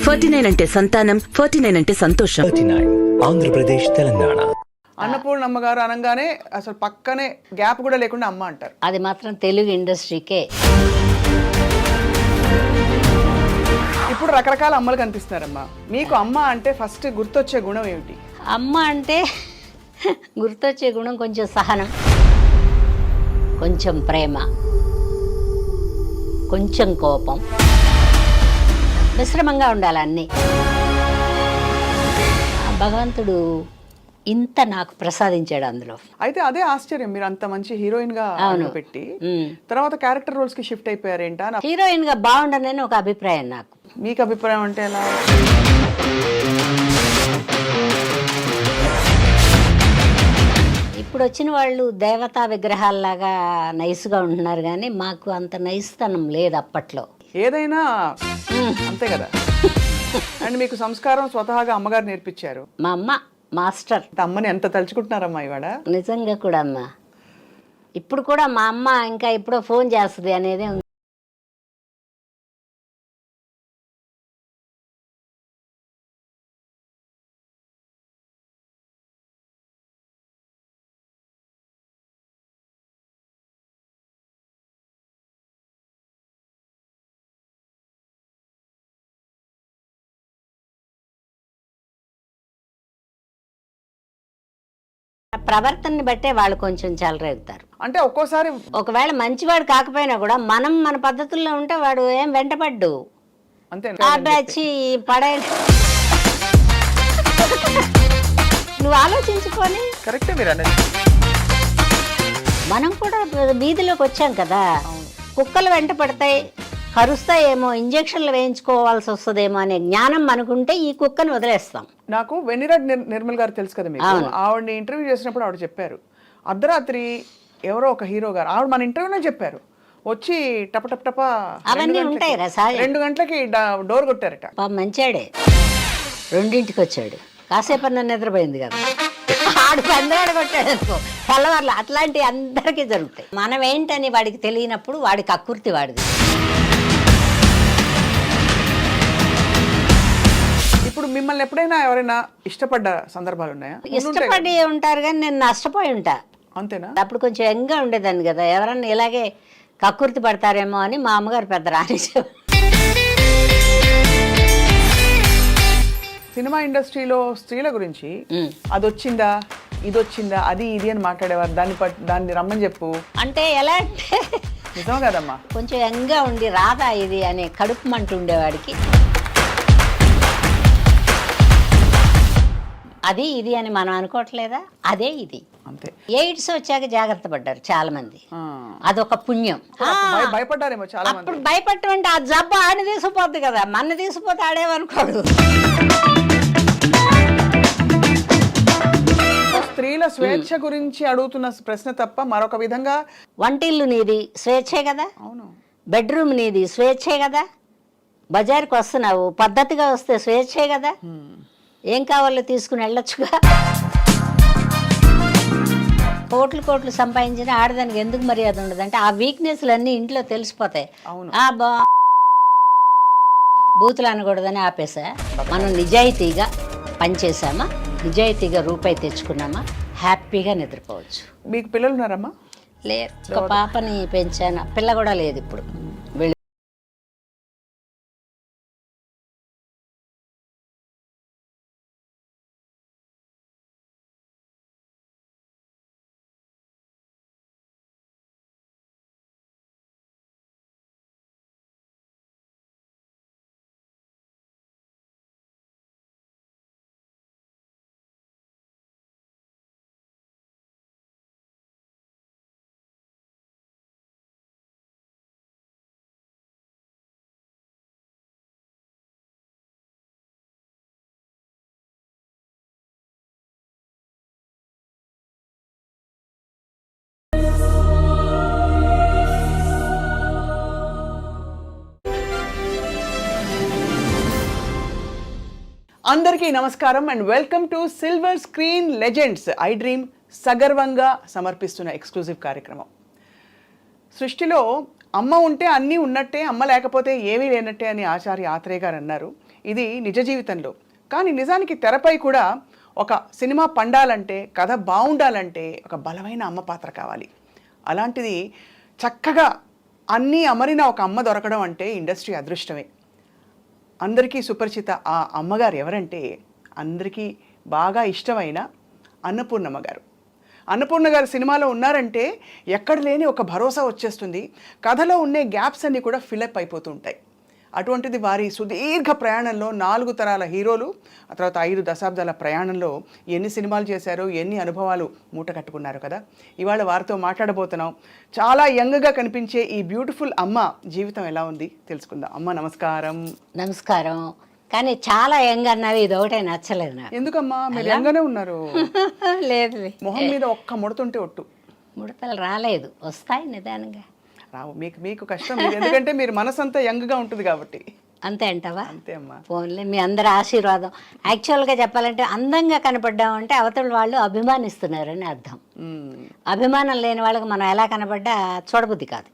49 అంటే సంతానం, 49 అంటే సంతోషం. 39 ఆంధ్రప్రదేశ్ తెలంగాణ. అన్నపూర్ణమ్మ గారు అనగానే అసలు పక్కనే గ్యాప్ కూడా లేకుండా అమ్మ అంటారు. అది మాత్రం తెలుగు ఇండస్ట్రీకే. ఇప్పుడు రకరకాల అమ్మలు కనిపిస్తున్నారమ్మా. మీకు అమ్మ అంటే ఫస్ట్ గుర్తొచ్చే గుణం ఏమిటి? అమ్మ అంటే గుర్తొచ్చే గుణం కొంచెం సహనం, కొంచెం ప్రేమ, కొంచెం కోపం, మిశ్రమంగా ఉండాలి అన్నీ. భగవంతుడు ఇంత నాకు ప్రసాదించాడు అందులో. అయితే అదే ఆశ్చర్యం, మీరు అంత మంచి హీరోయిన్ గా పెట్టి ఉమ్. తర్వాత క్యారెక్టర్ రోల్స్ కి షిఫ్ట్ అయిపోయారేంటా? హీరోయిన్ గా బాగుండనని ఒక అభిప్రాయం నాకు. మీకు అభిప్రాయం అంటే ఎలా? ఇప్పుడు వచ్చిన వాళ్ళు దేవతా విగ్రహాల్లాగా నైస్గా ఉంటున్నారు, కానీ మాకు అంత నైస్తనం లేదు అప్పట్లో. ఏదైనా అంతే కదా. అండ్ మీకు సంస్కారం స్వతహాగా అమ్మగారు నేర్పించారు. మా అమ్మ మాస్టర్. అమ్మని ఎంత తలుచుకుంటున్నారమ్మా ఇవాడ? నిజంగా కూడా అమ్మ. ఇప్పుడు కూడా మా అమ్మ ఇంకా ఎప్పుడో ఫోన్ చేస్తుంది అనేది ఉంది. ప్రవర్తనని బట్టే వాళ్ళు కొంచెం చెలరేగుతారు. అంటే ఒక్కోసారి ఒకవేళ మంచివాడు కాకపోయినా కూడా మనం మన పద్ధతుల్లో ఉంటే వాడు ఏం వెంటపడ్డు. అంతే వచ్చి పడే నువ్వు ఆలోచించుకొని. కరెక్టే మీరు అనేది. మనం కూడా వీధిలోకి వచ్చాం కదా, కుక్కలు వెంట పడతాయి, కరుస్తాయేమో, ఇంజక్షన్లు వేయించుకోవాల్సి వస్తుందేమో అనే జ్ఞానం మనకుంటే ఈ కుక్కని వదిలేస్తాం. నాకు వెన్నిరాడ్ నిర్మల్ గారు తెలుసు కదా మీకు. ఆవిడని ఇంటర్వ్యూ చేసినప్పుడు ఆవిడ చెప్పారు, అర్ధరాత్రి ఎవరో ఒక హీరో గారు, ఆవిడ మన ఇంటర్వ్యూనే చెప్పారు, వచ్చి టప టప టప అవన్నీ ఉంటాయి రా సార్. 2 గంటలకి డోర్ కొట్టారట. మంచాడే 2ంటికి వచ్చాడు, కాసేపు అన్న నిద్రపోయింది కదా, ఆడు పందరాడు కొట్టాడు అనుకో తెల్లవారులు. అట్లాంటివి అందరికీ జరుగుతాయి. మనం ఏంటని వాడికి తెలియనప్పుడు వాడికి అకృతి వాడిది. ఇప్పుడు మిమ్మల్ని ఎప్పుడైనా ఎవరైనా ఇష్టపడ్డ సందర్భాలు ఉన్నాయా? ఇష్టపడి ఉంటారు కానీ నేను నష్టపోయి ఉంటా. అంతేనా? అప్పుడు కొంచెం యంగ్గా ఉండేదాన్ని కదా, ఎవరన్నా ఇలాగే కక్కుర్తి పడతారేమో అని మా అమ్మగారు పెద్ద రాణించారు. సినిమా ఇండస్ట్రీలో స్త్రీల గురించి అది వచ్చిందా ఇది వచ్చిందా అది ఇది అని మాట్లాడేవారు. దాన్ని రమ్మని చెప్పు అంటే ఎలా అంటే నిజం కదమ్మా, కొంచెం యంగ్గా ఉండి రాదా ఇది అనే కడుపు మంట ఉండేవాడికి. అది ఇది అని మనం అనుకోవట్లేదా, అదే ఇది. అంతే. ఎయిడ్స్ వచ్చాక జాగ్రత్త పడ్డారు చాలా మంది, అదొక పుణ్యం. భయపడ్డారేమో చాలా మంది. అప్పుడు భయపడటం ఆ జబ్బు ఆడిని తీసుకుపోద్ది కదా, మన తీసుకుపోతే ఆడేమనుకోడు. స్త్రీల స్వేచ్ఛ గురించి అడుగుతున్న ప్రశ్న తప్ప మరొక విధంగా. వంటిల్లు నీది స్వేచ్ఛే కదా, అవును. బెడ్రూమ్ నీది స్వేచ్ఛే కదా, బజార్కి వస్తున్నావు పద్ధతిగా వస్తే స్వేచ్ఛే కదా, ఏం కావాలో తీసుకుని వెళ్ళొచ్చుగా. కోట్లు సంపాదించిన ఆడదానికి ఎందుకు మర్యాద ఉండదు అంటే ఆ వీక్నెస్లు అన్నీ ఇంట్లో తెలిసిపోతాయి. బూతులు అనకూడదని ఆపేసా. మనం నిజాయితీగా పనిచేసామా, నిజాయితీగా రూపాయి తెచ్చుకున్నామా, హ్యాపీగా నిద్రపోవచ్చు. మీకు పిల్లలు ఉన్నారమ్మా? లేదు, ఒక పాపని పెంచాను, పిల్ల కూడా లేదు ఇప్పుడు. అందరికీ నమస్కారం and welcome to silver screen legends I dream సగర్వంగా సమర్పిస్తున్న ఎక్స్క్లూజివ్ కార్యక్రమం. సృష్టిలో అమ్మ ఉంటే అన్నీ ఉన్నట్టే, అమ్మ లేకపోతే ఏమీ లేనట్టే అని ఆచార్య ఆత్రేయ గారు అన్నారు. ఇది నిజ జీవితంలో. కానీ నిజానికి తెరపై కూడా ఒక సినిమా పండాలంటే, కథ బాగుండాలంటే ఒక బలమైన అమ్మ పాత్ర కావాలి. అలాంటిది చక్కగా అన్నీ అమరిన ఒక అమ్మ దొరకడం అంటే ఇండస్ట్రీ అదృష్టమే. అందరికీ సుపరిచిత ఆ అమ్మగారు ఎవరంటే, అందరికీ బాగా ఇష్టమైన అన్నపూర్ణమ్మ గారు. అన్నపూర్ణ గారు సినిమాలో ఉన్నారంటే ఎక్కడ లేని ఒక భరోసా వచ్చేస్తుంది. కథలో ఉండే గ్యాప్స్ అన్నీ కూడా ఫిలప్ అయిపోతూ ఉంటాయి. అటువంటిది వారి సుదీర్ఘ ప్రయాణంలో 4 తరాల హీరోలు, ఆ తర్వాత 5 దశాబ్దాల ప్రయాణంలో ఎన్ని సినిమాలు చేశారో, ఎన్ని అనుభవాలు మూట కట్టుకున్నారు కదా. ఇవాళ వారితో మాట్లాడబోతున్నాం. చాలా యంగ్గా కనిపించే ఈ బ్యూటిఫుల్ అమ్మ జీవితం ఎలా ఉంది తెలుసుకుందాం. అమ్మ నమస్కారం. నమస్కారం. కానీ చాలా యంగ్ అన్నవి ఇది ఒకటే నచ్చలేదు నాకు. ఎందుకమ్మా మీరు యంగానే ఉన్నారు? లేదు, మొహం మీద ఒక్క ముడతుంటే ఒట్టు. ముడతలు రాలేదు, వస్తాయి నిదానంగా. రావు, మీకు కష్టం. ఎందుకంటే మీరు మనసంతా యంగ్గా ఉంటుంది కాబట్టి. అంతే అంటావా? అంతే అమ్మా. ఫోన్లే, మీ అందరి ఆశీర్వాదం. యాక్చువల్గా చెప్పాలంటే అందంగా కనపడ్డామంటే అవతల వాళ్ళు అభిమానిస్తున్నారని అర్థం. అభిమానం లేని వాళ్ళకి మనం ఎలా కనపడ్డా చూడబుద్ధి కాదు.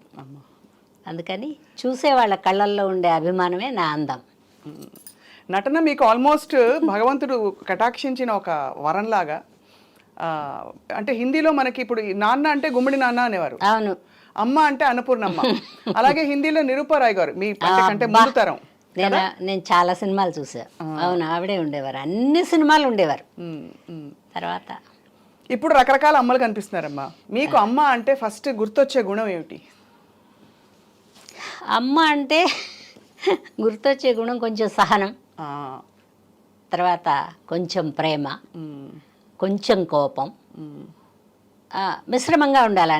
అందుకని చూసే వాళ్ళ కళ్ళల్లో ఉండే అభిమానమే నా అందం. నటన మీకు ఆల్మోస్ట్ భగవంతుడు కటాక్షించిన ఒక వరంలాగా. అంటే హిందీలో మనకి ఇప్పుడు నాన్న అంటే గుమ్మడి నాన్న అనేవారు. అవును. అమ్మ అంటే అన్నపూర్ణమ్మ. అలాగే హిందీలో నిరూపారాయ్ గారు మీ కంటే ముందు తరం. నేను చాలా సినిమాలు చూసా. అవును, ఆవిడే ఉండేవారు, అన్ని సినిమాలు ఉండేవారు. తర్వాత ఇప్పుడు రకరకాల అమ్మలు కనిపిస్తున్నారమ్మా. మీకు అమ్మ అంటే ఫస్ట్ గుర్తొచ్చే గుణం ఏమిటి? అమ్మ అంటే గుర్తొచ్చే గుణం కొంచెం సహనం, తర్వాత కొంచెం ప్రేమ, కొంచెం కోపం, మిశ్రమంగా ఉండాలి,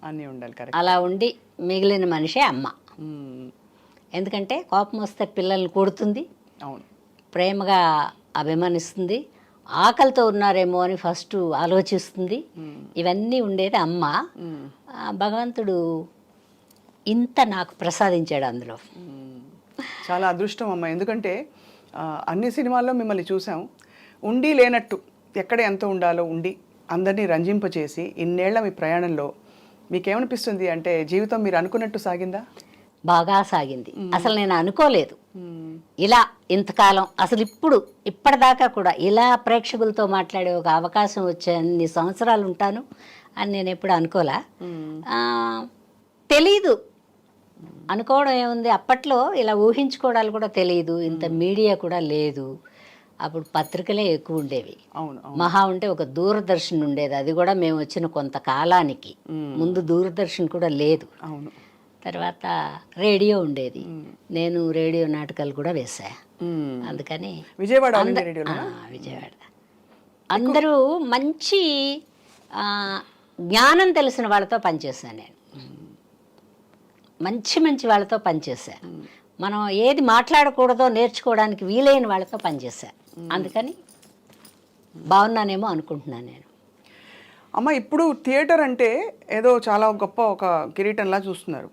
అన్నీ ఉండాలి. అలా ఉండి మిగిలిన మనిషే అమ్మ. ఎందుకంటే కోపం వస్తే పిల్లల్ని కొడుతుంది, అవును, ప్రేమగా అభిమానిస్తుంది, ఆకలితో ఉన్నారేమో అని ఫస్ట్ ఆలోచిస్తుంది. ఇవన్నీ ఉండేది అమ్మ. భగవంతుడు ఇంత నాకు ప్రసాదించాడు అందులో. చాలా అదృష్టం అమ్మ. ఎందుకంటే అన్ని సినిమాల్లో మిమ్మల్ని చూసాం. ఉండి లేనట్టు ఎక్కడ ఎంత ఉండాలో ఉండి అందరినీ రంజింపచేసి ఇన్నేళ్ల మీ ప్రయాణంలో మీకేమనిపిస్తుంది? అంటే జీవితం మీరు అనుకున్నట్టు సాగిందా? బాగా సాగింది. అసలు నేను అనుకోలేదు ఇలా ఇంతకాలం, అసలు ఇప్పటిదాకా కూడా ఇలా ప్రేక్షకులతో మాట్లాడే ఒక అవకాశం వచ్చే అన్ని సంవత్సరాలు ఉంటాను అని నేను ఎప్పుడు అనుకోలే. తెలీదు, అనుకోవడం ఏముంది, అప్పట్లో ఇలా ఊహించుకోవడాలు కూడా తెలియదు. ఇంత మీడియా కూడా లేదు. అప్పుడు పత్రికలే ఎక్కువ ఉండేవి. మహా ఉంటే ఒక దూరదర్శన్ ఉండేది, అది కూడా మేము వచ్చిన కొంతకాలానికి ముందు దూరదర్శన్ కూడా లేదు. తర్వాత రేడియో ఉండేది. నేను రేడియో నాటకాలు కూడా వేసా. అందుకని విజయవాడ అందరూ మంచి జ్ఞానం తెలిసిన వాళ్ళతో పనిచేశాను నేను. మంచి వాళ్ళతో పనిచేశా. మనం ఏది మాట్లాడకూడదో నేర్చుకోవడానికి వీలైన వాళ్ళతో పనిచేశా. అందుకని బాగున్నానేమో అనుకుంటున్నాను నేను. అమ్మ, ఇప్పుడు థియేటర్ అంటే ఏదో చాలా గొప్ప ఒక కిరీటంలా చూస్తున్నారు.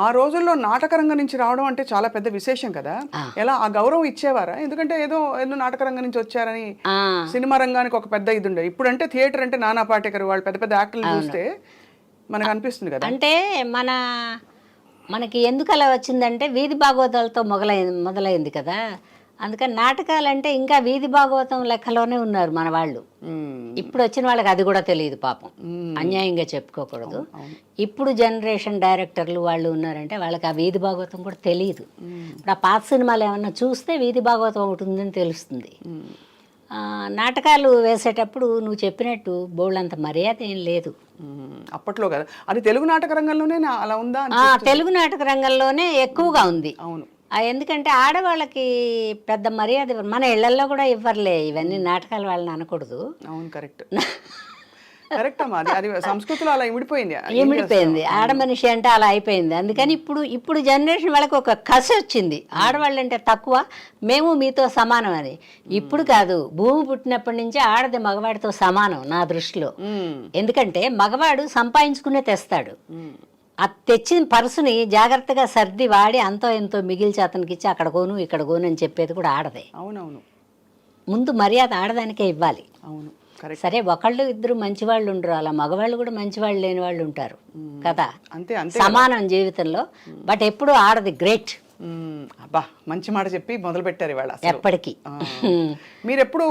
ఆ రోజుల్లో నాటకరంగం నుంచి రావడం అంటే చాలా పెద్ద విశేషం కదా. ఎలా ఆ గౌరవం ఇచ్చేవారా? ఎందుకంటే ఏదో నాటకరంగం నుంచి వచ్చారని సినిమా రంగానికి ఒక పెద్ద ఇది ఉండే. ఇప్పుడు అంటే థియేటర్ అంటే నానా పాటేకర్ వాళ్ళు పెద్ద పెద్ద యాక్టర్లు చూస్తే మనకు అనిపిస్తుంది కదా. అంటే మనకి ఎందుకు అలా వచ్చిందంటే వీధి భాగవతాలతో మొదలైంది కదా. అందుకని నాటకాలంటే ఇంకా వీధి భాగవతం లెక్కలోనే ఉన్నారు మన వాళ్ళు. ఇప్పుడు వచ్చిన వాళ్ళకి అది కూడా తెలియదు పాపం, అన్యాయంగా చెప్పుకోకూడదు. ఇప్పుడు జనరేషన్ డైరెక్టర్లు వాళ్ళు ఉన్నారంటే వాళ్ళకి ఆ వీధి భాగవతం కూడా తెలియదు. ఇప్పుడు ఆ పాత సినిమాలు ఏమన్నా చూస్తే వీధి భాగవతం ఒకటి ఉందని తెలుస్తుంది. నాటకాలు వేసేటప్పుడు నువ్వు చెప్పినట్టు బోళ్ళంత మర్యాద ఏం లేదు అప్పట్లో కదా. అది తెలుగు నాటక రంగంలోనే అలా ఉందా? తెలుగు నాటక రంగంలోనే ఎక్కువగా ఉంది. అవును, ఎందుకంటే ఆడవాళ్ళకి పెద్ద మర్యాద మన ఇళ్లలో కూడా ఇవ్వర్లే. ఇవన్నీ నాటకాలు వాళ్ళని అనకూడదు. అవును, కరెక్ట్ కరెక్ట్ అమ్మా. అది సంస్కృతిలో అలా ఇమిడిపోయింది. ఆడ మనిషి అంటే అలా అయిపోయింది. అందుకని ఇప్పుడు జనరేషన్ వాళ్ళకి ఒక కసి వచ్చింది, ఆడవాళ్ళు అంటే తక్కువ, మేము మీతో సమానం అని. ఇప్పుడు కాదు, భూమి పుట్టినప్పటి నుంచి ఆడది మగవాడితో సమానం నా దృష్టిలో. ఎందుకంటే మగవాడు సంపాదించుకునే తెస్తాడు, ఆ తెచ్చిన పర్సుని జాగ్రత్తగా సర్ది వాడి అంతో ఎంతో మిగిల్చి అతనికి ఇచ్చి అక్కడ కోను ఇక్కడ కోను అని చెప్పేది కూడా ఆడదే. అవునవును, ముందు మర్యాద ఆడదానికే ఇవ్వాలి. అవును. సరే ఒకళ్ళు ఇద్దరు మంచి వాళ్ళు ఉండరు, అలా మగవాళ్ళు కూడా మంచి వాళ్ళు లేని వాళ్ళు ఉంటారు కదా, అంతే అంతే సమానం జీవితంలో. బట్ ఎప్పుడు ఆడది గ్రేట్ అబ్బా, మంచి మాట చెప్పి మొదలు పెట్టారు ఇవాళ అసలు. ఎప్పటికీ. మీరు ఎప్పుడు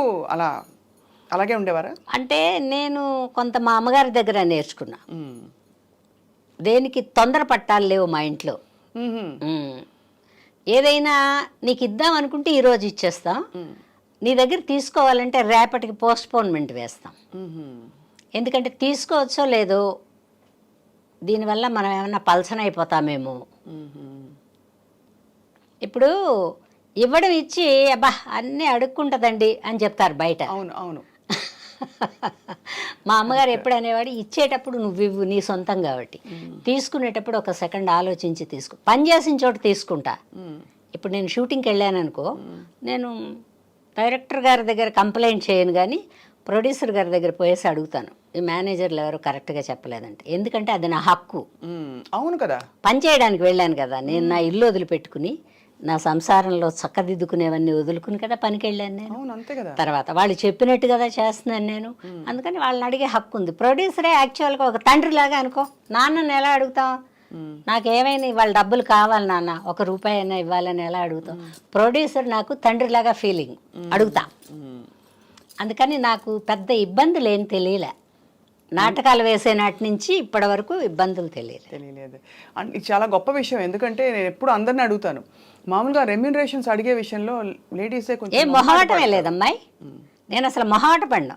అలాగే ఉండేవారా? అంటే నేను కొంత మా అమ్మగారి దగ్గర నేర్చుకున్నా, దేనికి తొందర పట్టాలు లేవు మా ఇంట్లో. ఏదైనా నీకు ఇద్దాం అనుకుంటే ఈరోజు ఇచ్చేస్తాం, నీ దగ్గర తీసుకోవాలంటే రేపటికి పోస్ట్పోన్మెంట్ వేస్తాం. ఎందుకంటే తీసుకోవచ్చో లేదో, దీనివల్ల మనం ఏమన్నా పల్సన అయిపోతామేమో. ఇప్పుడు ఇవ్వడం ఇచ్చి అబ్బా అన్నీ అడుక్కుంటుందండి అని చెప్తారు బయట. అవును అవును. మా అమ్మగారు ఎప్పుడు అనేవాడు, ఇచ్చేటప్పుడు నువ్వు ఇవ్వు, నీ సొంతం కాబట్టి, తీసుకునేటప్పుడు ఒక సెకండ్ ఆలోచించి తీసుకో. పని చేసిన చోట తీసుకుంటా. ఇప్పుడు నేను షూటింగ్కి వెళ్ళాను అనుకో, నేను డైరెక్టర్ గారి దగ్గర కంప్లైంట్ చేయను, కానీ ప్రొడ్యూసర్ గారి దగ్గర పోయేసి అడుగుతాను, ఈ మేనేజర్లు ఎవరు కరెక్ట్గా చెప్పలేదంటే. ఎందుకంటే అది నా హక్కు. అవును కదా, పని చేయడానికి వెళ్ళాను కదా నేను, నా ఇల్లు వదిలిపెట్టుకుని నా సంసారంలో చక్కదిద్దుకునేవన్నీ వదులుకుని కదా పనికి వెళ్ళాను నేను. అంతే కదా. తర్వాత వాళ్ళు చెప్పినట్టు కదా చేస్తున్నాను నేను, అందుకని వాళ్ళని అడిగే హక్కు ఉంది. ప్రొడ్యూసరే యాక్చువల్గా ఒక తండ్రిలాగా అనుకో. నాన్నని ఎలా అడుగుతాం, నాకేమైనా వాళ్ళ డబ్బులు కావాలి నాన్న, ₹1 అయినా ఇవ్వాలని ఎలా అడుగుతాం. ప్రొడ్యూసర్ నాకు తండ్రిలాగా ఫీలింగ్, అడుగుతా. అందుకని నాకు పెద్ద ఇబ్బందులు ఏం తెలియలే. నాటకాలు వేసే నాటి నుంచి ఇప్పటి వరకు ఇబ్బందులు తెలియలేదు. ఇది చాలా గొప్ప విషయం. ఎందుకంటే నేను ఎప్పుడు అందరిని అడుగుతాను, మామూలుగా రెమ్యూనరేషన్స్ అడిగే విషయంలో లేడీసే కొంచెం ఏం మొహమాటమే లేదమ్మాయి. నేను అసలు మొహమాట పడినా,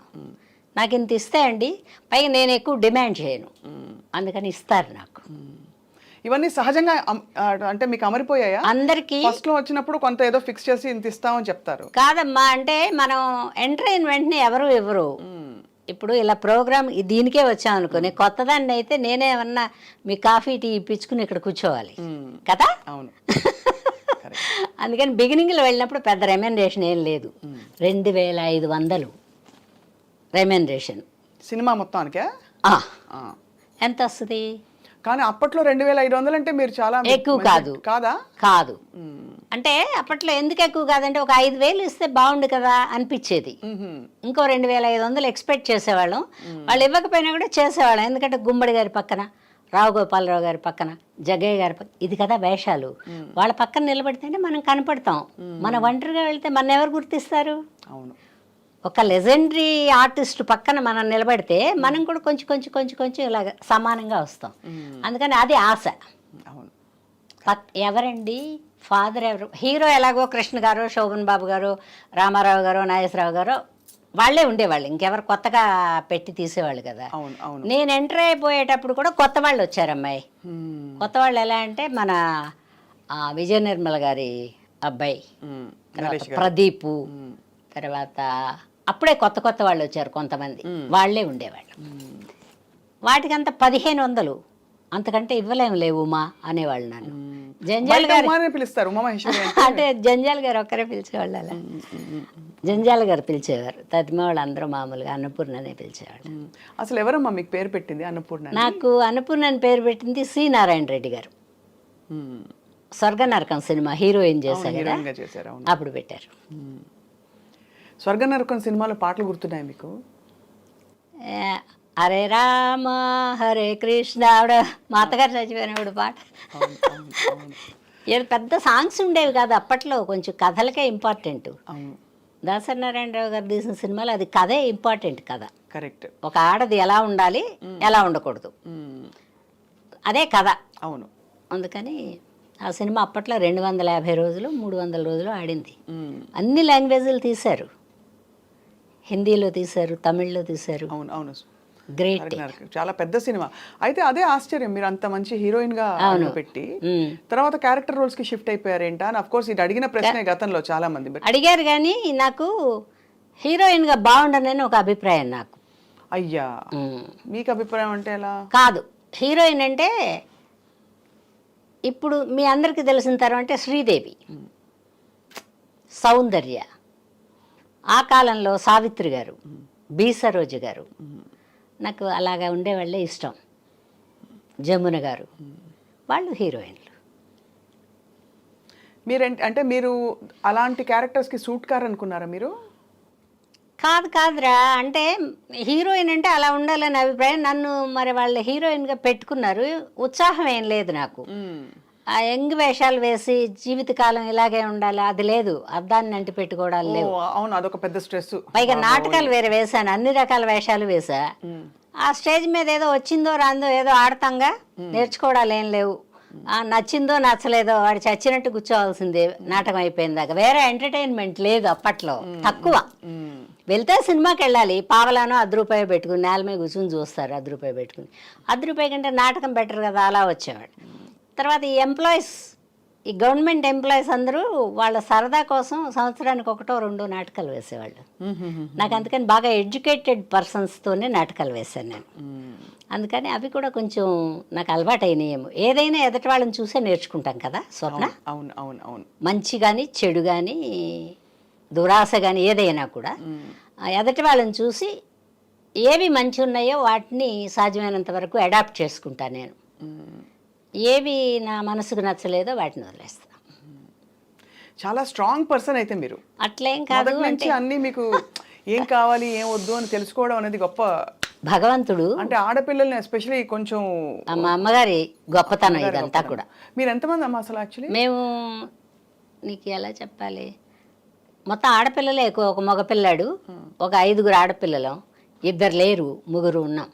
నాకు ఇంత ఇస్తే అండి, పైగా నేను ఎక్కువ డిమాండ్ చేయను, అందుకని ఇస్తారు నాకు. ఇవన్నీ సహజంగా అంటే మీకు అమరిపోయాయా? అందరికి ఫస్ట్ లో వచ్చినప్పుడు కొంత ఏదో ఫిక్స్ చేసి ఇంత ఇస్తామని చెప్తారు. కాదమ్మా, అంటే మనం ఎంటర్ అయిన వెంటనే ఎవరు ఇవ్వరు. ఇప్పుడు ఇలా ప్రోగ్రామ్ దీనికే వచ్చాం అనుకో, నేను కొత్తదాన్ని అయితే నేనేమన్నా మీ కాఫీ టీ ఇప్పించుకుని ఇక్కడ కూర్చోవాలి కదా. అవును. అందుకని బిగినింగ్లో వెళ్ళినప్పుడు పెద్ద రెమ్యూనరేషన్ ఏం లేదు, 2500 రెమ్యూనరేషన్ సినిమా మొత్తానికే. ఎంత వస్తుంది? కానీ అప్పట్లో 2500 అంటే మీరు చాలా ఎక్కువ కాదు కాదా? కాదు. అంటే అప్పట్లో ఎందుకు ఎక్కువ కాదంటే, ఒక 5000 ఇస్తే బాగుండు కదా అనిపించేది. ఇంకో 2500 ఎక్స్పెక్ట్ చేసేవాళ్ళం. వాళ్ళు ఇవ్వకపోయినా కూడా చేసేవాళ్ళం. ఎందుకంటే గుమ్మడి గారి పక్కన, రావు గోపాలరావు గారి పక్కన, జగ్గయ్య గారి పక్కన, ఇది కదా వేషాలు. వాళ్ళ పక్కన నిలబడితేనే మనం కనపడతాం. మన ఒంటరిగా వెళ్తే మన ఎవరు గుర్తిస్తారు? అవును. ఒక లెజెండరీ ఆర్టిస్ట్ పక్కన మనం నిలబడితే మనం కూడా కొంచెం కొంచెం కొంచెం కొంచెం ఇలాగ సమానంగా వస్తాం. అందుకని అది ఆశ. ఎవరండి ఫాదర్ ఎవరు? హీరో ఎలాగో కృష్ణ గారు, శోభన్ బాబు గారు, రామారావు గారు, నాగేశ్వరరావు గారు వాళ్ళే ఉండేవాళ్ళు. ఇంకెవరు కొత్తగా పెట్టి తీసేవాళ్ళు కదా. నేను ఎంటర్ అయిపోయేటప్పుడు కూడా కొత్త వాళ్ళు వచ్చారు అమ్మాయి. కొత్త వాళ్ళు ఎలా అంటే, మన విజయ నిర్మల గారి అబ్బాయి, తర్వాత ప్రదీపు, తర్వాత అప్పుడే కొత్త కొత్త వాళ్ళు వచ్చారు కొంతమంది, వాళ్ళే ఉండేవాళ్ళు. వాటికంతా 1500, అంతకంటే ఇవ్వలేము లేవు ఉమా అనేవాళ్ళు నన్ను. జంజాల్ గారు పిలుస్తారు, అంటే జంజాల్ గారు ఒక్కరే పిలిచేవాళ్ళు. అలా జంజాల్ గారు పిలిచేవారు. తదిమ వాళ్ళు అందరూ మామూలుగా అన్నపూర్ణనే పిలిచేవాళ్ళు. అసలు ఎవరమ్మా మీకు పేరు పెట్టింది అన్నపూర్ణ? నాకు అన్నపూర్ణ అని పేరు పెట్టింది సి నారాయణ రెడ్డి గారు. స్వర్గ నరకం సినిమా హీరోయిన్ చేశారు కదా, అప్పుడు పెట్టారు. స్వర్గ నరకం సినిమాలో పాటలు గుర్తున్నాయి మీకు? హరే రామ హరే కృష్ణ, ఆవిడ మా అత్తగారు చచ్చిపోయినప్పుడు పాట. ఏదో పెద్ద సాంగ్స్ ఉండేవి కాదు అప్పట్లో, కొంచెం కథలకే ఇంపార్టెంట్. దాసరి నారాయణరావు గారు తీసిన సినిమాలో అది కథే ఇంపార్టెంట్. కథ కరెక్ట్. ఒక ఆడది ఎలా ఉండాలి, ఎలా ఉండకూడదు, అదే కథ. అవును. అందుకని ఆ సినిమా అప్పట్లో 250 రోజులు 300 రోజులు ఆడింది. అన్ని లాంగ్వేజ్లు తీశారు, హిందీలో తీశారు, తమిళ్లో తీశారు. అవును అవును, గ్రేట్. చాలా పెద్ద సినిమా. అయితే అదే ఆశ్చర్యం, మీరు అంత మంచి హీరోయిన్ గా పెట్టి తర్వాత క్యారెక్టర్ రోల్స్ కి షిఫ్ట్ అయిపోయారేంటా అని. అఫ్ కోర్స్ ఇది అడిగిన ప్రశ్నే గతంలో చాలా మంది అడిగారు, కానీ నాకు హీరోయిన్ గా బాగుండనని ఒక అభిప్రాయం నాకు. అయ్యా, మీకు అభిప్రాయం అంటే ఎలా? కాదు, హీరోయిన్ అంటే ఇప్పుడు మీ అందరికీ తెలిసిన తర్వాత శ్రీదేవి, సౌందర్య, ఆ కాలంలో సావిత్రి గారు, బి సరోజ గారు, నాకు అలాగా ఉండేవాళ్ళే ఇష్టం. జమున గారు, వాళ్ళు హీరోయిన్లు. అంటే మీరు అలాంటి క్యారెక్టర్స్కి సూట్ కారు అనుకున్నారా మీరు? కాదురా, అంటే హీరోయిన్ అంటే అలా ఉండాలని అభిప్రాయం. నన్ను మరి వాళ్ళు హీరోయిన్గా పెట్టుకున్నారు, ఉత్సాహం ఏం లేదు నాకు. ఆ యంగ్ వేషాలు వేసి జీవితకాలం ఇలాగే ఉండాలి అది లేదు, అద్దాన్ని అంటి పెట్టుకోవడాలు లేవు. అవును, అదొక పెద్ద స్ట్రెస్. పైగా నాటకాలు వేరే వేశాను, అన్ని రకాల వేషాలు వేసా. ఆ స్టేజ్ మీద ఏదో వచ్చిందో రాందో ఏదో ఆడతాంగా, నేర్చుకోవడాలు ఏం లేవు. నచ్చిందో నచ్చలేదో వాడు చచ్చినట్టు కూర్చోవాల్సిందే నాటకం అయిపోయిన దాకా. వేరే ఎంటర్టైన్మెంట్ లేదు అప్పట్లో, తక్కువ. వెళ్తే సినిమాకి వెళ్ళాలి, పావలానో ₹10 పెట్టుకుని నేల మీద కూర్చుని చూస్తారు, ₹10 పెట్టుకుని. ₹10 కంటే నాటకం బెటర్ కదా, అలా వచ్చేవాడు. తర్వాత ఈ ఎంప్లాయీస్, ఈ గవర్నమెంట్ ఎంప్లాయీస్ అందరూ వాళ్ళ సరదా కోసం సంవత్సరానికి 1-2 నాటకాలు వేసేవాళ్ళు. నాకు అందుకని బాగా ఎడ్యుకేటెడ్ పర్సన్స్తోనే నాటకాలు వేశాను నేను. అందుకని అవి కూడా కొంచెం నాకు అలవాటు అయినాయేమో. ఏదైనా ఎదటి వాళ్ళని చూసే నేర్చుకుంటాం కదా స్వప్న. అవును అవును అవును. మంచి కానీ చెడు కానీ దురాశ కానీ ఏదైనా కూడా ఎదటి వాళ్ళని చూసి ఏవి మంచి ఉన్నాయో వాటిని సాధ్యమైనంత వరకు అడాప్ట్ చేసుకుంటాను నేను. ఏవి నా మనసుకు నచ్చలేదో వాటిని వదిలేస్తాను. చాలా స్ట్రాంగ్ పర్సన్ అయితే మీరు. అట్లేం కాదు అంటే అన్ని మీకు ఏం కావాలి ఏం వద్దు అని తెలుసుకోవడం అనేది గొప్ప భగవంతుడు. అంటే ఆడపిల్లల్ని ఎస్పెషల్లీ కొంచెం మా అమ్మగారి గొప్పతనం ఇదంతా కూడా. మీరు ఎంతమంది అమ్మ అసలు? యాక్చువల్లీ మేము, నీకు ఎలా చెప్పాలి, మొత్తం ఆడపిల్లలే ఎక్కువ. ఒక మగపిల్లాడు, ఒక 5 ఆడపిల్లలం, 2 లేరు, 3 ఉన్నాం.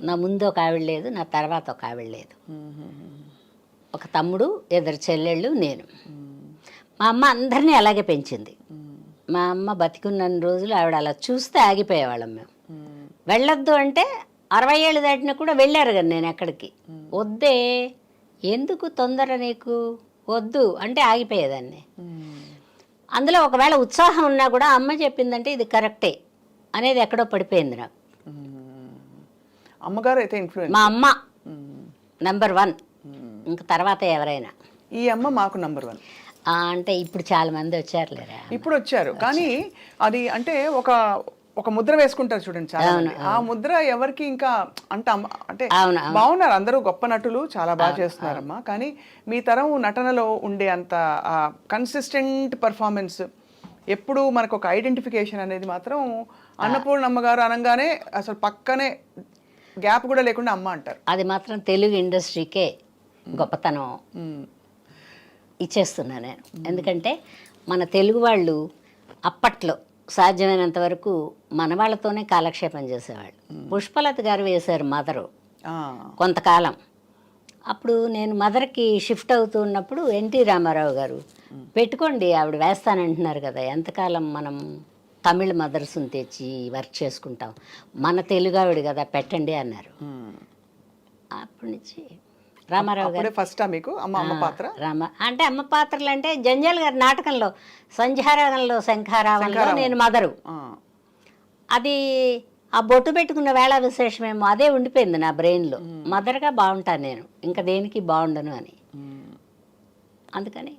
నా ముందు ఒక ఆవిడ లేదు, నా తర్వాత ఒక ఆవిడ లేదు. ఒక తమ్ముడు, 2 చెల్లెళ్ళు, నేను. మా అమ్మ అందరినీ అలాగే పెంచింది. మా అమ్మ బతికున్న రోజులు ఆవిడ అలా చూస్తే ఆగిపోయేవాళ్ళం మేము. వెళ్ళొద్దు అంటే 60 ఏళ్ళు దాటినా కూడా వెళ్ళారు కదా నేను ఎక్కడికి. వద్దే, ఎందుకు తొందర నీకు, వద్దు అంటే ఆగిపోయేదాన్ని. అందులో ఒకవేళ ఉత్సాహం ఉన్నా కూడా అమ్మ చెప్పిందంటే ఇది కరెక్టే అనేది ఎక్కడో పడిపోయింది నాకు. అమ్మగారు అయితే ఇన్ఫ్లుయెన్స్. మా అమ్మ నెంబర్ 1, ఇంక తర్వాత ఎవరైనా. ఈ అమ్మ మాకు నెంబర్ 1 అంటే ఇప్పుడు చాలా మంది వచ్చారులేరా. ఇప్పుడు వచ్చారు కానీ అది అంటే ఒక ముద్ర వేసుకుంటారు చూడండి చాలా మంది. ఆ ముద్ర ఎవరికి ఇంకా అంటే బాగున్నారు అందరూ, గొప్ప నటులు, చాలా బాగా చేస్తున్నారమ్మా. కానీ మీ తరం నటనలో ఉండే అంత కన్సిస్టెంట్ పర్ఫార్మెన్స్, ఎప్పుడు మనకు ఒక ఐడెంటిఫికేషన్ అనేది మాత్రం అన్నపూర్ణమ్మ గారు అనగానే అసలు పక్కనే గ్యాప్ కూడా లేకుండా అమ్మ అంటారు. అది మాత్రం తెలుగు ఇండస్ట్రీకే గొప్పతనం ఇచ్చేస్తున్నా నేను. ఎందుకంటే మన తెలుగు వాళ్ళు అప్పట్లో సాధ్యమైనంత వరకు మన వాళ్ళతోనే కాలక్షేపం చేసేవాళ్ళు. పుష్పలత గారు వేశారు మదరు కొంతకాలం. అప్పుడు నేను మదర్కి షిఫ్ట్ అవుతూ ఉన్నప్పుడు ఎన్టీ రామారావు గారు పెట్టుకోండి, ఆవిడ వేస్తానంటున్నారు కదా, ఎంతకాలం మనం తమిళ మదర్స్ని తెచ్చి వర్క్ చేసుకుంటాం, మన తెలుగు ఆవిడ కదా పెట్టండి అన్నారు. అప్పటి నుంచి రామారావు గారు ఫస్ట్ మీకు అమ్మ పాత్ర. అంటే అమ్మ పాత్రలు అంటే జంజాల్ గారి నాటకంలో సంధ్యారాగంలో శంఖారావంలో నేను మదరు. అది ఆ బొట్టు పెట్టుకున్న వేళ విశేషమేమో అదే ఉండిపోయింది నా బ్రెయిన్లో. మదర్గా బాగుంటాను నేను, ఇంకా దేనికి బాగుండను అని. అందుకని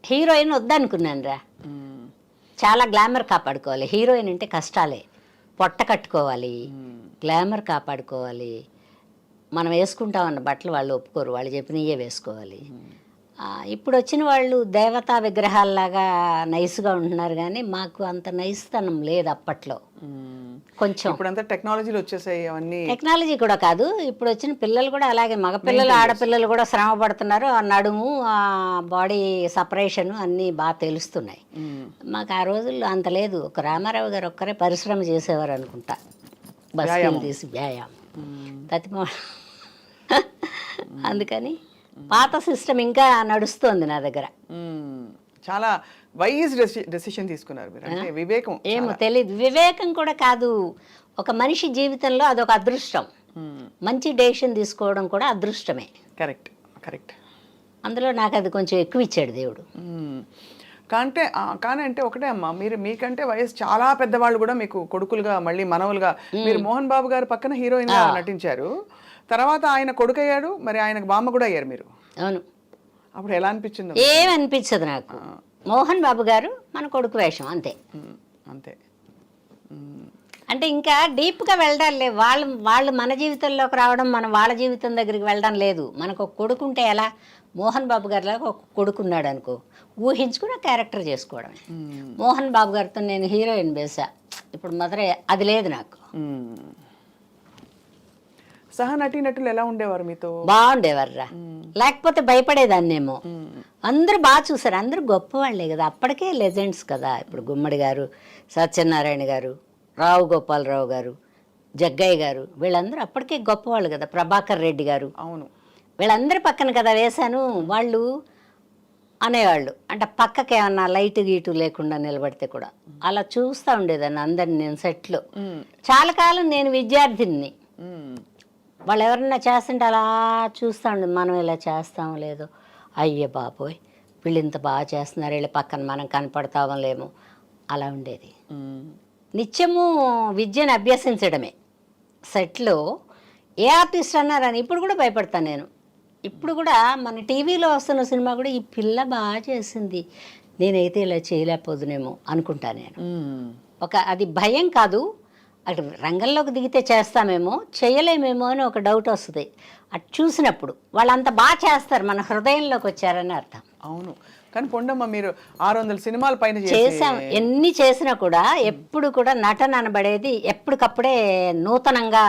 హీరోయిన్ వద్దనుకున్నాను రా. చాలా గ్లామర్ కాపాడుకోవాలి. హీరోయిన్ అంటే కష్టాలే, పొట్ట కట్టుకోవాలి, గ్లామర్ కాపాడుకోవాలి. మనం వేసుకుంటామన్న బట్టలు వాళ్ళు ఒప్పుకోరు, వాళ్ళు చెప్పినయే వేసుకోవాలి. ఇప్పుడు వచ్చిన వాళ్ళు దేవతా విగ్రహాల్లాగా నైస్గా ఉంటున్నారు, కానీ మాకు అంత నైస్తనం లేదు అప్పట్లో. కొంచెం ఇప్పుడంతా టెక్నాలజీలు వచ్చేసాయి. అవన్నీ టెక్నాలజీ కూడా కాదు, ఇప్పుడు వచ్చిన పిల్లలు కూడా అలాగే, మగపిల్లలు ఆడపిల్లలు కూడా శ్రమ పడుతున్నారు. ఆ నడుము, ఆ బాడీ సపరేషన్ అన్నీ బాగా తెలుస్తున్నాయి. మాకు ఆ రోజుల్లో అంత లేదు. ఒక రామారావు గారు ఒక్కరే పరిశ్రమ చేసేవారు అనుకుంటా, బస్సులు తీసి వ్యాయామం తతిమా. అందుకని పాత సిస్టమ్ ఇంకా నడుస్తోంది నా దగ్గర. చాలా వైజ్ డెసిషన్ తీసుకున్నారు మీరు, అంటే వివేకం. ఏమో తెలియదు, వివేకం కూడా కాదు, ఒక మనిషి జీవితంలో అదొక అదృష్టం. మంచి డెసిషన్ తీసుకోవడం కూడా అదృష్టమే. Correct correct. అందులో నాకు అది కొంచెం ఎక్కువ ఇచ్చాడు దేవుడు. కానీ అంటే ఒకటే అమ్మా, మీకంటే వయసు చాలా పెద్దవాళ్ళు కూడా మీకు కొడుకులుగా, మళ్ళీ మనవలుగా. మీరు మోహన్ బాబు గారు పక్కన హీరోయిన్ గా నటించారు, తర్వాత ఆయన కొడుకు అయ్యాడు, మరి ఆయనకు బామ్మ కూడా అయ్యారు మీరు. అవును. అప్పుడు ఎలా అనిపించింది? ఏమనిపించదు నాకు. మోహన్ బాబు గారు మన కొడుకు వేషం అంతే అంతే. అంటే ఇంకా డీప్గా వెళ్ళడం లేదు. వాళ్ళు మన జీవితంలోకి రావడం, మనం వాళ్ళ జీవితం దగ్గరికి వెళ్ళడం లేదు. మనకు ఒక కొడుకు ఉంటే ఎలా, మోహన్ బాబు గారిలాగా ఒక కొడుకున్నాడు అనుకో, ఊహించుకుని క్యారెక్టర్ చేసుకోవడమే. మోహన్ బాబు గారితో నేను హీరోయిన్ వేసా, ఇప్పుడు మదరే అది లేదు నాకు. సహ నటీనటులు ఎలా ఉండేవారు మీతో? బాగుండేవర్రా, లేకపోతే భయపడేదాన్నేమో. అందరూ బాగా చూసారు, అందరూ గొప్పవాళ్లే కదా, అప్పటికే లెజెండ్స్ కదా. ఇప్పుడు గుమ్మడి గారు, సత్యనారాయణ గారు, రావు గోపాలరావు గారు, జగ్గయ్య గారు, వీళ్ళందరూ అప్పటికే గొప్పవాళ్ళు కదా. ప్రభాకర్ రెడ్డి గారు, అవును, వీళ్ళందరి పక్కన కదా వేశాను. వాళ్ళు అనేవాళ్ళు, అంటే పక్కకి ఏమన్నా లైట్ గీటు లేకుండా నిలబడితే కూడా అలా చూస్తూ ఉండేదాన్ని అందరిని నేను సెట్లో. చాలా కాలం నేను విద్యార్థిని, వాళ్ళు ఎవరన్నా చేస్తుంటే అలా చూస్తూ ఉండేది. మనం ఇలా చేస్తామో లేదో, అయ్యే బాబోయ్ వీళ్ళు ఇంత బాగా చేస్తున్నారు, వీళ్ళ పక్కన మనం కనపడతామో లేమో, అలా ఉండేది. నిత్యము విద్యను అభ్యసించడమే సెట్లో. ఏ ఆర్టిస్ట్ అన్నారని ఇప్పుడు కూడా భయపడతాను నేను. ఇప్పుడు కూడా మన టీవీలో వస్తున్న సినిమా కూడా ఈ పిల్ల బాగా చేసింది, నేనైతే ఇలా చేయలేకపోదునేమో అనుకుంటా నేను. అది భయం కాదు, అటు రంగంలోకి దిగితే చేస్తామేమో చేయలేమేమో అని ఒక డౌట్ వస్తుంది. అటు చూసినప్పుడు వాళ్ళంత బాగా చేస్తారు, మన హృదయంలోకి వచ్చారని అర్థం. అవును. కానీ పొండమ్మ మీరు 600 సినిమాల పైన చేసాం. ఎన్ని చేసినా కూడా ఎప్పుడు కూడా నటన అనబడేది ఎప్పటికప్పుడే నూతనంగా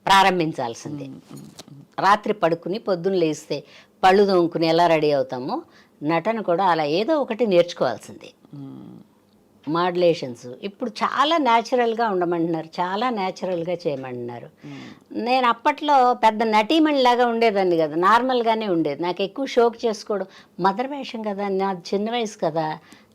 ప్రారంభించాల్సిందే. రాత్రి పడుకుని పొద్దున్న లేస్తే పళ్ళు తోముకుని ఎలా రెడీ అవుతామో, నటన కూడా అలా ఏదో ఒకటి నేర్చుకోవాల్సిందే. మాడ్యులేషన్స్ ఇప్పుడు చాలా న్యాచురల్గా ఉండమంటున్నారు, చాలా న్యాచురల్గా చేయమంటున్నారు. నేను అప్పట్లో పెద్ద నటీమణిలాగా ఉండేదాన్ని కదా, నార్మల్గానే ఉండేది. నాకు ఎక్కువ షోక్ చేసుకోవడం, మదర్ వేషం కదా, నాది చిన్న వయసు కదా,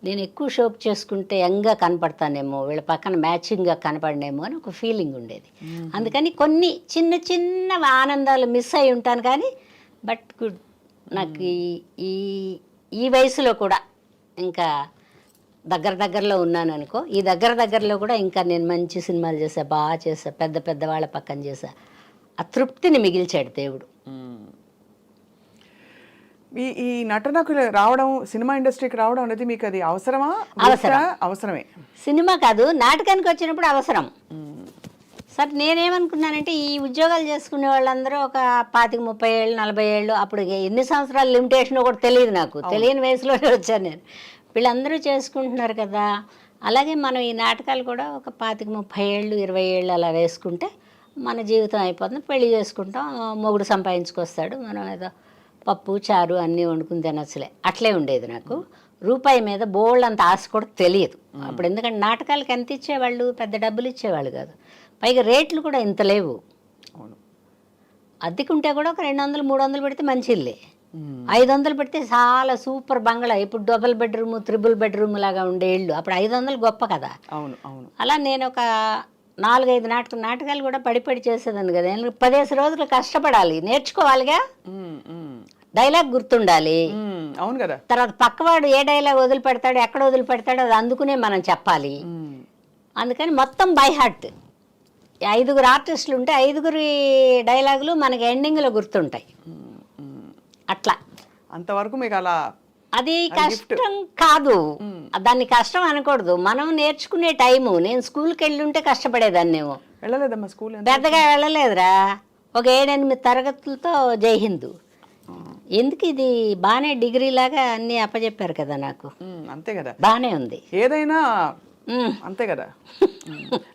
నేను ఎక్కువ షోక్ చేసుకుంటే యంగ్గా కనపడతానేమో, వీళ్ళ పక్కన మ్యాచింగ్గా కనపడనేమో అని ఒక ఫీలింగ్ ఉండేది. అందుకని కొన్ని చిన్న చిన్న ఆనందాలు మిస్ అయి ఉంటాను. కానీ బట్ గుడ్, నాకు ఈ ఈ వయసులో కూడా ఇంకా దగ్గరలో ఉన్నాను అనుకో. ఈ దగ్గరలో కూడా ఇంకా నేను మంచి సినిమాలు చేసా, బాగా చేసా, పెద్ద వాళ్ళ పక్కన చేసా. ఆ తృప్తిని మిగిల్చాడు దేవుడు. ఈ నటనకు రావడం, సినిమా ఇండస్ట్రీకి రావడం అనేది మీకు అది అవసరమా? అవసరమే. సినిమా కాదు, నాటకానికి వచ్చినప్పుడు అవసరం. సార్ నేనేమనుకున్నానంటే ఈ ఉద్యోగాలు చేసుకునే వాళ్ళందరూ ఒక 25-30 ఏళ్ళు 40 ఏళ్ళు, అప్పుడు ఎన్ని సంవత్సరాలు లిమిటేషన్ కూడా తెలియదు నాకు, తెలియని వయసులోనే వచ్చాను నేను. వీళ్ళందరూ చేసుకుంటున్నారు కదా, అలాగే మనం ఈ నాటకాలు కూడా ఒక 25-30 ఏళ్ళు 20 ఏళ్ళు అలా వేసుకుంటే మన జీవితం అయిపోతుంది. పెళ్లి చేసుకుంటాం, మొగుడు సంపాదించుకొస్తాడు, మనం ఏదో పప్పు చారు అన్నీ వండుకుని తినచ్చులే, అట్లే ఉండేది నాకు. రూపాయి మీద బోల్డ్ అంత ఆశ కూడా తెలియదు అప్పుడు, ఎందుకంటే నాటకాలకి ఎంత ఇచ్చేవాళ్ళు, పెద్ద డబ్బులు ఇచ్చేవాళ్ళు కాదు, పైగా రేట్లు కూడా ఇంత లేవు. అద్దెకుంటే కూడా ఒక 200-300 పెడితే మంచి ఇల్లే, 500 పెడితే చాలా సూపర్ బంగ్లా. ఇప్పుడు డబుల్ బెడ్రూమ్, త్రిబుల్ బెడ్రూమ్ లాగా ఉండే ఇళ్ళు, అప్పుడు 500 గొప్ప కదా. అలా నేను ఒక 4-5 నాటకాలు కూడా పడి చేసేదాన్ని కదా. నేను 15 రోజులు కష్టపడాలి, నేర్చుకోవాలిగా, డైలాగ్ గుర్తుండాలి. అవును కదా. తర్వాత పక్కవాడు ఏ డైలాగ్ వదిలిపెడతాడు, ఎక్కడ వదిలిపెడతాడో అది అందుకునే మనం చెప్పాలి. అందుకని మొత్తం బై హార్ట్. 5 ఆర్టిస్టులు ఉంటే 5 డైలాగులు మనకి ఎండింగ్లో గుర్తుంటాయి. అట్లా అంతవరకు మీకు అలా అది కష్టం కాదు, దాన్ని కష్టం అనకూడదు, మనం నేర్చుకునే టైము. నేను స్కూల్కి వెళ్ళి ఉంటే కష్టపడేదాన్నేమో. వెళ్ళలేదమ్మా స్కూల్? పెద్దగా వెళ్ళలేదురా, ఒక 7-8 తరగతులతో జై హిందూ. ఎందుకు ఇది బాగానే డిగ్రీ లాగా అన్ని అప్పచెప్పారు కదా నాకు. అంతే కదా, బాగానే ఉంది ఏదైనా అంతే కదా.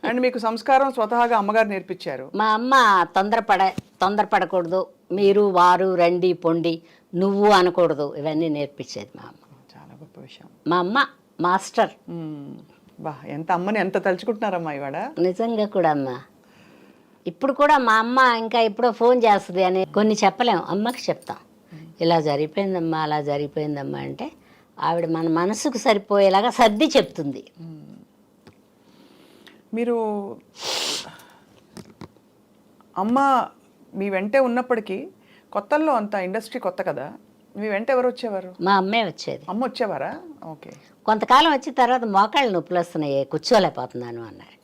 అండ్ మీకు సంస్కారం స్వతహాగా అమ్మగారు నేర్పించారు. మా అమ్మ తొందరపడకూడదు, మీరు వారు రండి పొండి నువ్వు అనకూడదు, ఇవన్నీ నేర్పించేది మా అమ్మ. చాలా గొప్ప విషయం. మా అమ్మ మాస్టర్. ఎంత అమ్మని ఎంత తలుచుకుంటున్నారమ్మా ఇవాడ. నిజంగా కూడా అమ్మ, ఇప్పుడు కూడా మా అమ్మ ఇంకా ఎప్పుడో ఫోన్ చేస్తుంది అని కొన్ని చెప్పలేము, అమ్మకి చెప్తాం, ఇలా జరిగిపోయిందమ్మా అలా జరిగిపోయిందమ్మా అంటే ఆవిడ మన మనసుకు సరిపోయేలాగా సర్ది చెప్తుంది. మీరు అమ్మ మీ వెంటే ఉన్నప్పటికీ కొత్తల్లో అంత ఇండస్ట్రీ కొత్త కదా, మీ వెంట ఎవరు వచ్చేవారు? మా అమ్మే వచ్చేది. అమ్మ వచ్చేవారా? ఓకే. కొంతకాలం వచ్చిన తర్వాత మోకాళ్ళు నొప్పులు వస్తున్నాయి, కూర్చోలేకపోతున్నాను అన్నారు.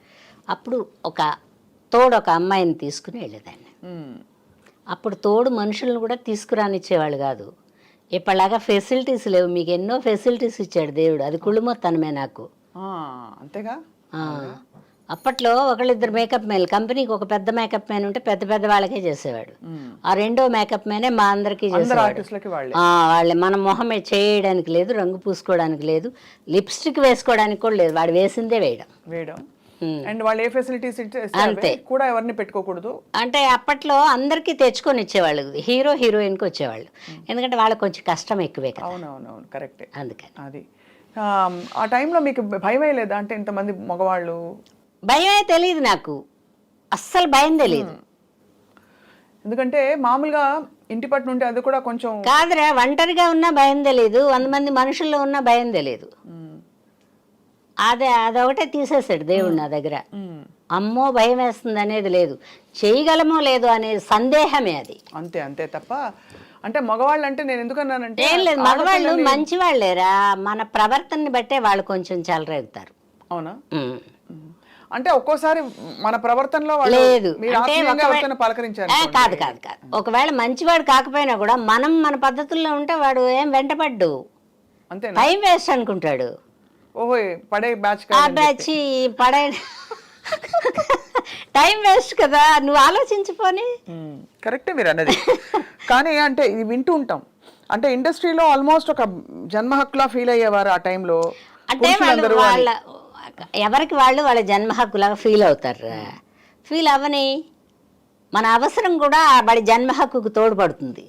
అప్పుడు ఒక అమ్మాయిని తీసుకుని వెళ్ళేదాన్ని. అప్పుడు తోడు మనుషులను కూడా తీసుకురానిచ్చేవాళ్ళు కాదు. ఇప్పటిలాగా ఫెసిలిటీస్ లేవు, మీకు ఎన్నో ఫెసిలిటీస్ ఇచ్చాడు దేవుడు, అది కుళ్ళుమొత్తనమే నాకు. అంతేగా. అప్పట్లో ఒకళ్ళిద్దరు మేకప్ మ్యాన్, కంపెనీకి ఒక పెద్ద మేకప్ మ్యాన్ ఉంటే పెద్ద పెద్ద వాళ్ళకే చేసేవాడు. ఆ రెండో మేకప్ మ్యానే మా అందరికీ చేసేవాడు. ఆర్టిస్టులకి వాళ్ళే. వాళ్ళే. మన మొహం చేయడానికి లేదు, రంగు పూసుకోవడానికి లేదు, లిప్స్టిక్ వేసుకోవడానికి కూడా లేదు, వాడు వేసిందే వేయడం. అండ్ వాళ్ళు ఏ ఫెసిలిటీస్ అంతే. కూడా ఎవరిని పెట్టుకోకూడదు అంటే అప్పట్లో అందరికీ తెచ్చుకొని ఇచ్చేవాళ్ళు, హీరో హీరోయిన్కి వచ్చేవాళ్ళు, ఎందుకంటే వాళ్ళకి కొంచెం కష్టం ఎక్కువే కదా. అవునవునవును, కరెక్టే. అందుకని అది ఆ టైంలో మీకు భయమే లేదా? అంటే ఇంతమంది మగవాళ్ళు. భయమే తెలియదు నాకు, అస్సలు భయం తెలియదు. ఎందుకంటే మామూలుగా ఇంటి పట్టు నుండి అది కూడా కొంచెం కాదురా, ఒంటరిగా ఉన్నా భయం తెలియదు, 100 మంది మనుషుల్లో ఉన్నా భయం తెలియదు. అదొకటే తీసేసాడు దేవుడు నా దగ్గర. అమ్మో భయం వేస్తుంది అనేది లేదు, చేయగలమో లేదో అనే సందేహమే అది. అంతే అంతే తప్ప అంటే మగవాళ్ళు అంటే నేను ఎందుకన్నానంటే ఏం లేదు, మగవాళ్ళు మంచి వాళ్ళేరా, మన ప్రవర్తనని బట్టే వాళ్ళు కొంచెం చెలరేగుతారు. అవునా? అంటే ఒక్కోసారి మన ప్రవర్తనలో లేదు పలకరించారు కాదు కాదు కాదు, ఒకవేళ మంచివాడు కాకపోయినా కూడా మనం మన పద్ధతుల్లో ఉంటే వాడు ఏం వెంటపడ్డు, అంతే టైం వేస్ట్ అనుకుంటాడు. ఓహో పడే బ్యాచ్ పడే టైం వేస్ట్ కదా, నువ్వు ఆలోచించిపోని. కరెక్టే మీరు అన్నది. కానీ అంటే ఇది వింటూ ఉంటాం, అంటే ఇండస్ట్రీలో ఆల్మోస్ట్ ఒక జన్మ హక్కులా ఫీల్ అయ్యేవారు ఆ టైంలో. అంటే వాళ్ళ ఎవరికి వాళ్ళు వాళ్ళ జన్మ హక్కులాగా ఫీల్ అవుతారు. ఫీల్ అవ్వని, మన అవసరం కూడా వాడి జన్మ హక్కుకు తోడ్పడుతుంది.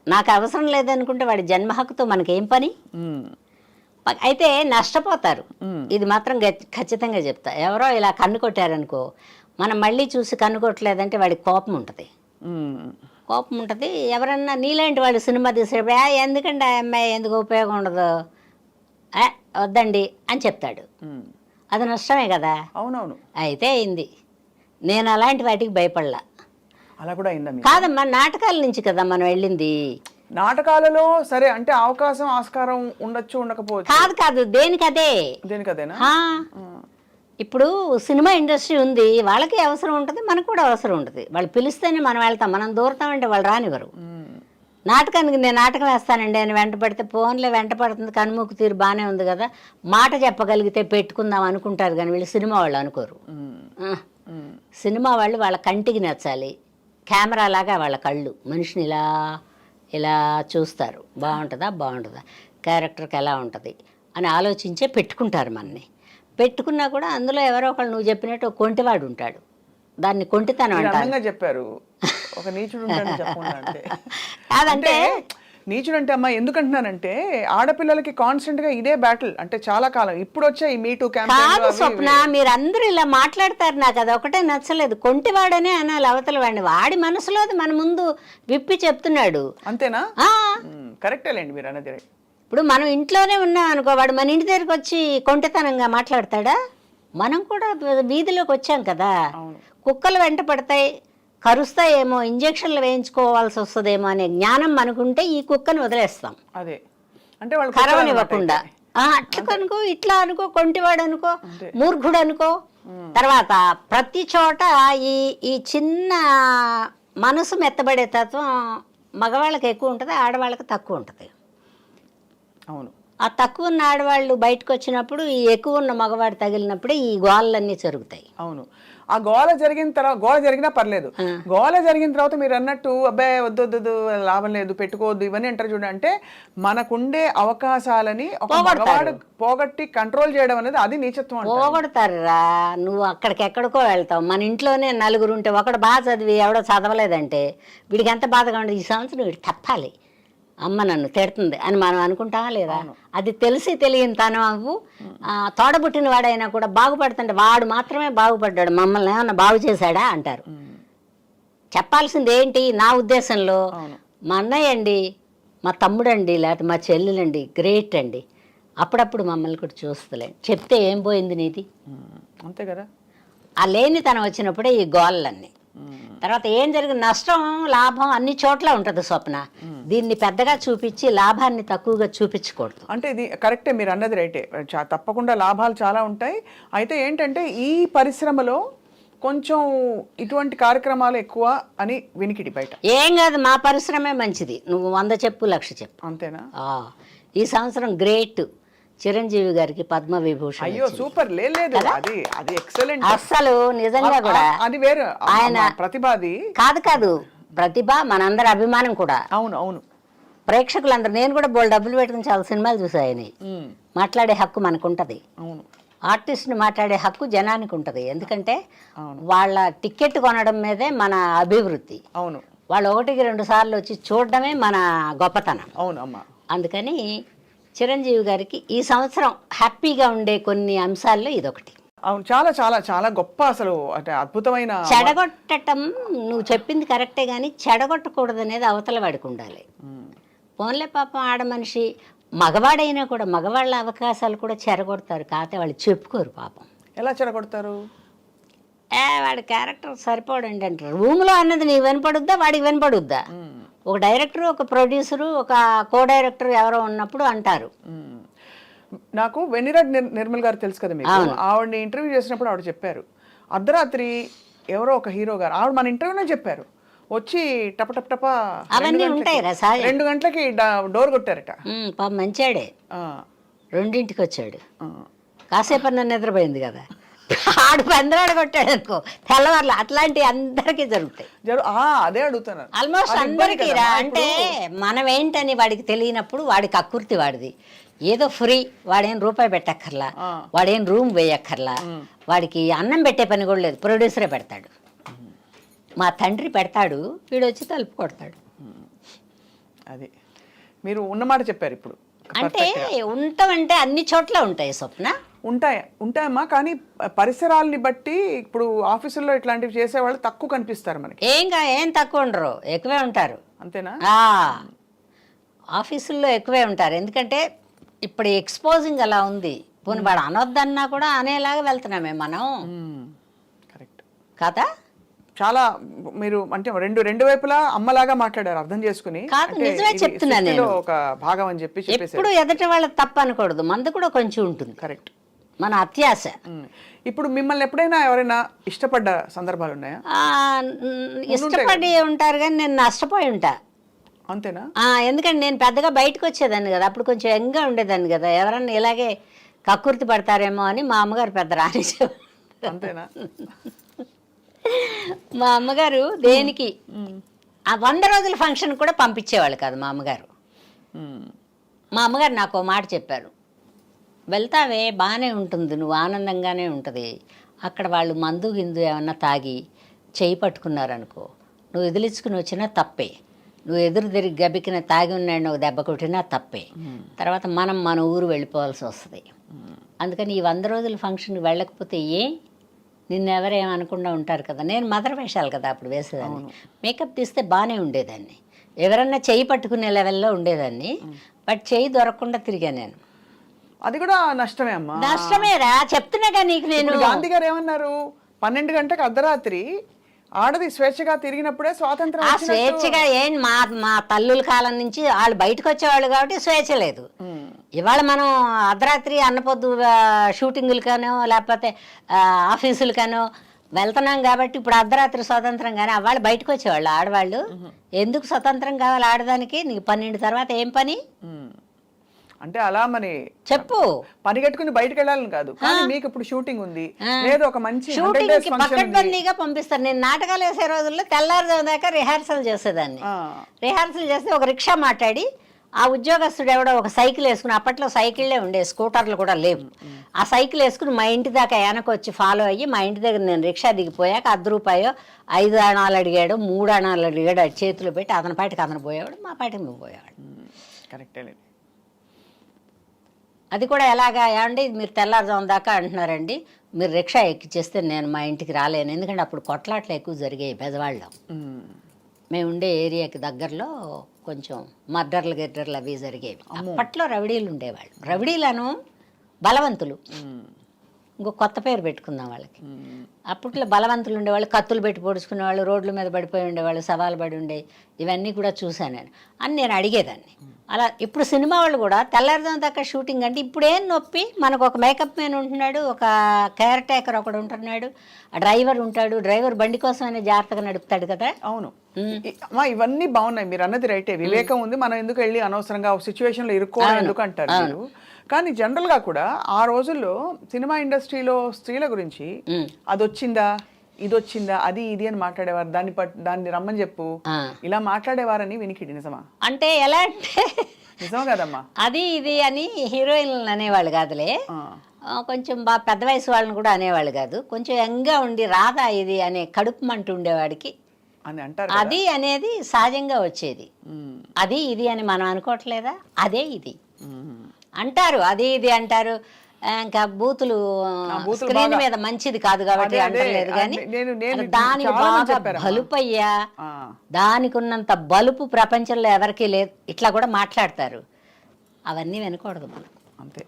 నాకు అవసరం లేదనుకుంటే వాడి జన్మ హక్కుతో మనకేం పని? అయితే నష్టపోతారు, ఇది మాత్రం ఖచ్చితంగా చెప్తా. ఎవరో ఇలా కన్ను కొట్టారనుకో, మనం మళ్ళీ చూసి కన్ను కొట్టలేదంటే వాడికి కోపం ఉంటుంది. ఎవరన్నా నీలాంటి వాళ్ళు సినిమా తీసేటప్పుడు ఎందుకంటే ఆ అమ్మాయి ఎందుకు ఉపయోగం ఉండదు, వద్దండి అని చెప్తాడు. అది నష్టమే కదా. అవునవును. అయితే అయింది, నేను అలాంటి వాటికి భయపడలా. అలా కూడా అయిందా? కాదమ్మా, నాటకాల నుంచి కదా మనం వెళ్ళింది. నాటకాలలో సరే అంటే అవకాశం ఆస్కారం ఉండొచ్చు ఉండకపోవచ్చు. కాదు కాదు, దేనికదే. ఇప్పుడు సినిమా ఇండస్ట్రీ ఉంది, వాళ్ళకి అవసరం ఉంటుంది, మనకు కూడా అవసరం ఉంటుంది. వాళ్ళు పిలిస్తేనే మనం వెళ్తాం, మనం దూరతామంటే వాళ్ళు రానివ్వరు. నాటకానికి నేను నాటకం వేస్తానండి అని వెంట పడితే, ఫోన్లో వెంట పడుతుంది, కనుమూకు తీరు బాగానే ఉంది కదా, మాట చెప్పగలిగితే పెట్టుకుందాం అనుకుంటారు, కానీ వీళ్ళు సినిమా వాళ్ళు అనుకోరు. సినిమా వాళ్ళు వాళ్ళ కంటికి నచ్చాలి, కెమెరా లాగా వాళ్ళ కళ్ళు మనిషిని ఇలా ఇలా చూస్తారు, బాగుంటుందా, క్యారెక్టర్కి ఎలా ఉంటుంది అని ఆలోచించే పెట్టుకుంటారు. మనని పెట్టుకున్నా కూడా అందులో ఎవరో ఒకళ్ళు నువ్వు చెప్పినట్టు ఒక కొంటివాడు ఉంటాడు, దాన్ని కొంటితనం అంటారు. చెప్పారు ఒక నీచుడు కాదంటే నీచుడు అంటే అమ్మా ఎందుకంటున్నానంటే ఆడపిల్లలకి కాన్స్టెంట్ గా ఇదే బ్యాటిల్, అంటే చాలా కాలం ఇప్పుడు వచ్చే ఈ మీ టూ కాదు స్వప్న, మీరందరూ ఇలా మాట్లాడతారు, నాకు అది ఒకటే నచ్చలేదు. కొంటివాడనే అనాలి అవతల వాడిని, వాడి మనసులో మన ముందు విప్పి చెప్తున్నాడు. అంతేనా? కరెక్టేలేండి మీరు అన్నది. ఇప్పుడు మనం ఇంట్లోనే ఉన్నాం అనుకో, వాడు మన ఇంటి దగ్గరికి వచ్చి కొంటితనంగా మాట్లాడతాడా? మనం కూడా వీధిలోకి వచ్చాం కదా, కుక్కలు వెంట పడతాయి, కరుస్తాయేమో, ఇంజక్షన్లు వేయించుకోవాల్సి వస్తుందేమో అనే జ్ఞానం మనకుంటే ఈ కుక్కని వదిలేస్తాం. అదే అంటే కరవనివ్వకుండా. అట్లా అనుకో, ఇట్లా అనుకో, కొంటివాడు అనుకో, మూర్ఖుడు అనుకో. తర్వాత ప్రతి చోట ఈ చిన్న మనసు మెత్తబడే తత్వం మగవాళ్ళకి ఎక్కువ ఉంటుంది, ఆడవాళ్ళకి తక్కువ ఉంటుంది. అవును. ఆ తక్కువ ఉన్న ఆడవాళ్ళు బయటకు వచ్చినప్పుడు ఈ ఎక్కువ ఉన్న మగవాడు తగిలినప్పుడే ఈ గోళ్ళన్నీ జరుగుతాయి. అవును. ఆ గోల జరిగిన తర్వాత, గోల జరిగినా పర్లేదు, గోల జరిగిన తర్వాత మీరు అన్నట్టు అబ్బాయి వద్దు లాభం లేదు పెట్టుకోవద్దు ఇవన్నీ అంటారు చూడండి. అంటే మనకుండే అవకాశాలని ఒక మగవాడు పోగొట్టి కంట్రోల్ చేయడం అనేది అది నీచత్వం. పోగొడతారా, నువ్వు అక్కడికెక్కడికో వెళ్తావు. మన ఇంట్లోనే నలుగురు ఉంటే ఒకడు బాగా చదివి ఎవడో చదవలేదంటే వీడికి ఎంత బాధగా ఉండదు, ఈ సంవత్సరం వీడికి తప్పాలి, అమ్మ నన్ను తిడుతుంది అని మనం అనుకుంటామా లేదా? అది తెలిసి తెలియని తనవు తోడబుట్టిన వాడైనా కూడా బాగుపడుతుంటే వాడు మాత్రమే బాగుపడ్డాడు, మమ్మల్ని ఏమన్నా బాగు చేశాడా అంటారు. చెప్పాల్సింది ఏంటి నా ఉద్దేశంలో, మా అన్నయ్య అండి, మా తమ్ముడండి, లేకపోతే మా చెల్లెలండి గ్రేట్ అండి, అప్పుడప్పుడు మమ్మల్ని కూడా చూస్తలే, చెప్తే ఏం పోయింది నీది, అంతే కదా. ఆ లేనితనం వచ్చినప్పుడే ఈ గోళ్ళన్నీ. తర్వాత ఏం జరిగిన నష్టం లాభం అన్ని చోట్ల ఉంటుంది స్వప్న, దీన్ని పెద్దగా చూపించి లాభాన్ని తక్కువగా చూపించకూడదు. అంటే ఇది కరెక్టే, మీరు అన్నది రైటే, తప్పకుండా లాభాలు చాలా ఉంటాయి. అయితే ఏంటంటే ఈ పరిశ్రమలో కొంచెం ఇటువంటి కార్యక్రమాలు ఎక్కువ అని వినికిడి బయట. ఏం కాదు, మా పరిశ్రమే మంచిది, నువ్వు 100 చెప్పు 1,00,000 చెప్పు. అంతేనా? ఈ సంవత్సరం గ్రేట్, చిరంజీవి గారికి పద్మ విభూషణ్ అయ్యో వచ్చింది. సూపర్ లేదు అది అది ఎక్సలెంట్. అస్సలు నిజంగా కూడా అది వేరు ఆయన ప్రతిభాది కాదు ప్రతిభ మనందరి అభిమానం కూడా. అవును అవును. ప్రేక్షకులందరూ నేను కూడా బోల్ డబ్బులు పెట్టుకుని చాలా సినిమాలు చూసా ఆయన. మాట్లాడే హక్కు మనకుంటది, అవును. ఆర్టిస్ట్ని మాట్లాడే హక్కు జనానికి ఉంటుంది. ఎందుకంటే వాళ్ళ టికెట్ కొనడం మీదే మన అభివృద్ధి. అవును. వాళ్ళు 1-2 సార్లు వచ్చి చూడడమే మన గొప్పతనం. అవును అమ్మా. అందుకని చిరంజీవి గారికి ఈ సంవత్సరం హ్యాపీగా ఉండే కొన్ని అంశాల్లో ఇదొకటి. అవును, చాలా చాలా చాలా గొప్ప, అసలు అంటే అద్భుతమైన. చెడగొట్టడం నువ్వు చెప్పింది కరెక్టే, కానీ చెడగొట్టకూడదు అనేది అవతల వాడికి ఉండాలి. పోన్లే పాపం ఆడ మనిషి మగవాడైనా కూడా మగవాళ్ళ అవకాశాలు కూడా చెడగొడతారు, కాకపోతే వాళ్ళు చెప్పుకోరు పాపం. ఎలా చెడగొడతారు? వాడి క్యారెక్టర్ సరిపోడండి అంటారు. రూమ్లో అన్నది నీకు వినపడుద్దా, వాడికి వినపడుద్దా? ఒక డైరెక్టరు, ఒక ప్రొడ్యూసరు, ఒక కో డైరెక్టర్ ఎవరో ఉన్నప్పుడు అంటారు. నాకు వెన్నిరెడ్డి నిర్మల్ గారు తెలుసు కదా మీకు, ఆవిడని ఇంటర్వ్యూ చేసినప్పుడు ఆవిడ చెప్పారు, అర్ధరాత్రి ఎవరో ఒక హీరో గారు, ఆవిడ మన ఇంటర్వ్యూనే చెప్పారు, వచ్చి టప టప టప అవన్నీ ఉంటాయి రా సాయి. 2 గంటలకి డోర్ కొట్టారట. పాపం మంచాడే, 2ంటికి వచ్చాడు, కాసేపన్నా నిద్రపోయింది కదా, ఆడు పందిరాడు కొట్టాడు అనుకో తెల్లవారులు. అట్లాంటి అందరికీ జరుగుతాయి. అదే అడుగుతున్నారు ఆల్మోస్ట్ అందరికీ రా. అంటే మనం ఏంటని వాడికి తెలియనప్పుడు వాడికి అకృతి వాడిది. ఏదో ఫ్రీ, వాడేం రూపాయి పెట్టక్కర్లా, వాడేం రూమ్ వేయక్కర్లా, వాడికి అన్నం పెట్టే పని కూడా లేదు, ప్రొడ్యూసరే పెడతాడు. మా తండ్రి పెడతాడు, వీడు వచ్చి తలుపు కొడతాడు. అది మీరు ఉన్నమాట చెప్పారు. ఇప్పుడు అంటే ఉంటామంటే అన్ని చోట్ల ఉంటాయి స్వప్న. ఉంటాయమ్మా, కానీ పరిసరాలని బట్టి ఇప్పుడు ఆఫీసుల్లో ఇట్లాంటివి చేసేవాళ్ళు తక్కువ కనిపిస్తారు మనకి. ఏం తక్కువ ఉండరు, ఎక్కువే ఉంటారు. అంతేనా? ఆఫీసుల్లో ఎక్కువే ఉంటారు. ఎందుకంటే ఇప్పుడు ఎక్స్పోజింగ్ అలా ఉంది. పోనీ వాడు అనొద్దన్నా కూడా అనేలాగా వెళ్తున్నామే మనం. కరెక్ట్ కదా? చాలా మీరు అంటే రెండు వైపులా అమ్మలాగా మాట్లాడారు, అర్థం చేసుకుని. నిజమే చెప్తున్నా నేను, ఒక భాగం అని చెప్పి ఎప్పుడు ఎదుటి వాళ్ళ తప్పు అనకూడదు, మంది కూడా కొంచెం ఉంటుంది. కరెక్ట్. మన అత్యాశ. ఇప్పుడు మిమ్మల్ని ఎప్పుడైనా ఎవరైనా ఇష్టపడ్డ సందర్భాలు ఉన్నాయా? ఇష్టపడి ఉంటారు, కానీ నేను నష్టపోయి ఉంటా. అంతేనా? ఎందుకంటే నేను పెద్దగా బయటకు వచ్చేదాన్ని కదా, అప్పుడు కొంచెం యంగ్గా ఉండేదాన్ని కదా, ఎవరన్నా ఇలాగే కక్కుర్తి పడతారేమో అని మా అమ్మగారు పెద్ద రాణించారు. అంతేనా? మా అమ్మగారు దేనికి ఆ 100 రోజుల ఫంక్షన్ కూడా పంపించేవాళ్ళు కాదు మా అమ్మగారు. మా అమ్మగారు నాకు ఓ మాట చెప్పారు, వెళ్తావే బాగానే ఉంటుంది, నువ్వు ఆనందంగానే ఉంటుంది, అక్కడ వాళ్ళు మందు గిందు ఏమన్నా తాగి చేయి పట్టుకున్నారనుకో, నువ్వు ఎదిలించుకుని వచ్చినా తప్పే, నువ్వు ఎదురు తిరిగి గబికిన తాగి ఉన్నాడు ఒక దెబ్బ కొట్టినా తప్పే, తర్వాత మన ఊరు వెళ్ళిపోవాల్సి వస్తుంది. అందుకని ఈ 100 రోజుల ఫంక్షన్కి వెళ్ళకపోతే నిన్నెవరేమనకుండా ఉంటారు కదా. నేను మదర్ వేషాలు కదా అప్పుడు వేసేదాన్ని, మేకప్ తీస్తే బాగానే ఉండేదాన్ని, ఎవరన్నా చెయ్యి పట్టుకునే లెవెల్లో ఉండేదాన్ని, బట్ చెయ్యి దొరకకుండా తిరిగా నేను. అది కూడా నష్టమే అమ్మా. నష్టమేరా, చెప్తున్నాగా నీకు నేను. గాంధీ గారు ఏమన్నారు, 12 గంటలకు అర్ధరాత్రి ఆడది స్వేచ్ఛగా తిరిగినప్పుడే స్వాతంత్రం. ఆ స్వేచ్ఛగా మా తల్లుల కాలం నుంచి వాళ్ళు బయటకు వచ్చేవాళ్ళు కాబట్టి స్వేచ్ఛ లేదు. ఇవాళ మనం అర్ధరాత్రి అన్నపొద్దు షూటింగులకనో లేకపోతే ఆఫీసులకనో వెళ్తున్నాం కాబట్టి ఇప్పుడు అర్ధరాత్రి స్వతంత్రం. కానీ వాళ్ళు బయటకు వచ్చేవాళ్ళు ఆడవాళ్ళు. ఎందుకు స్వతంత్రం కావాలి ఆడదానికి? నీకు 12 తర్వాత ఏం పని అంటే అలా మరి చెప్పు. పని కట్టుకుని బయటకు వెళ్ళాలని కాదు, కానీ మీకు ఇప్పుడు షూటింగ్ ఉంది, లేదు ఒక మంచి షూటింగ్ పక్కడ్బందీగా పంపిస్తారు. నేను నాటకాలు వేసే రోజుల్లో తెల్లారుజాము దాకా రిహార్సల్ చేసేదాన్ని. రిహార్సల్ చేస్తే ఒక రిక్షా మాట్లాడి ఆ ఉద్యోగస్తుడు ఎవడో ఒక సైకిల్ వేసుకుని, అప్పట్లో సైకిళ్ళే ఉండే, స్కూటర్లు కూడా లేవు, ఆ సైకిల్ వేసుకుని మా ఇంటి దాకా వెనక వచ్చి ఫాలో అయ్యి మా ఇంటి దగ్గర నేను రిక్షా దిగిపోయాక 10 రూపాయో 5 అణాలు అడిగాడు, 3 అణాలు అడిగాడు, అది చేతిలో పెట్టి అతని పాటికి అతను పోయేవాడు, మా పాటికి మేము పోయేవాడు. కరెక్టే. అది కూడా ఎలాగా ఏమండి మీరు తెల్లారుజాము దాకా అంటున్నారండి, మీరు రిక్షా ఎక్కిచ్చేస్తే నేను మా ఇంటికి రాలేను. ఎందుకంటే అప్పుడు కొట్లాట్లు ఎక్కువ జరిగాయి పెదవాళ్ళం. మేము ఉండే ఏరియాకి దగ్గరలో కొంచెం మర్డర్లు గిడ్డర్లు అవి జరిగేవి. అప్పట్లో రవిడీలు ఉండేవాళ్ళు. రవిడీలను బలవంతులు, ఇంకో కొత్త పేరు పెట్టుకుందాం వాళ్ళకి. అప్పట్లో బలవంతులు ఉండేవాళ్ళు, కత్తులు పెట్టి పొడుచుకునేవాళ్ళు, రోడ్ల మీద పడిపోయి ఉండేవాళ్ళు, సవాలు పడి ఉండే, ఇవన్నీ కూడా చూశాను నేను అని నేను అడిగేదాన్ని. అలా ఇప్పుడు సినిమా వాళ్ళు కూడా తెల్లారుజాము దాకా షూటింగ్ అంటే ఇప్పుడేం నొప్పి, మనకు ఒక మేకప్ మ్యాన్ ఉంటున్నాడు, ఒక కేర్ టేకర్ ఒకడు ఉంటున్నాడు, ఆ డ్రైవర్ ఉంటాడు, డ్రైవర్ బండి కోసమైనా జాగ్రత్తగా నడుపుతాడు కదా. అవును ఇవన్నీ బాగున్నాయి, మీరు అన్నది రైటే, వివేకం ఉంది, మనం ఎందుకు వెళ్ళి అనవసరంగా సిచ్యువేషన్ లో ఇరుక్కోవడం ఎందుకు అంటారు మీరు. కానీ జనరల్గా కూడా ఆ రోజుల్లో సినిమా ఇండస్ట్రీలో స్త్రీల గురించి అది వచ్చిందా ఇది వచ్చిందా అది ఇది అని మాట్లాడేవారు. దాన్ని రమ్మని చెప్పు ఇలా మాట్లాడేవారని వినికిడి. నిజమా? అంటే ఎలా అంటే నిజమా కదమ్మా? అది ఇది అని హీరోయిన్లు అనేవాళ్ళు కాదులే, కొంచెం బాగా పెద్ద వయసు వాళ్ళని కూడా అనేవాళ్ళు కాదు. కొంచెం యంగ్గా ఉండి రాదా ఇది అనే కడుపు మంట ఉండేవాడికి అని అంటారు. అది అనేది సహజంగా వచ్చేది. అది ఇది అని మనం అనుకోవట్లేదా? అదే ఇది అంటారు, అది ఇది అంటారు. ఇంకా బూతులు స్క్రీన్ మీద మంచిది కాదు కాబట్టి అంటలేదు, కానీ దాని బాగా బలుపయ్యా, దానికి ఉన్నంత బలుపు ప్రపంచంలో ఎవరికీ లేదు, ఇట్లా కూడా మాట్లాడతారు. అవన్నీ వినకూడదు మనం. అంతే,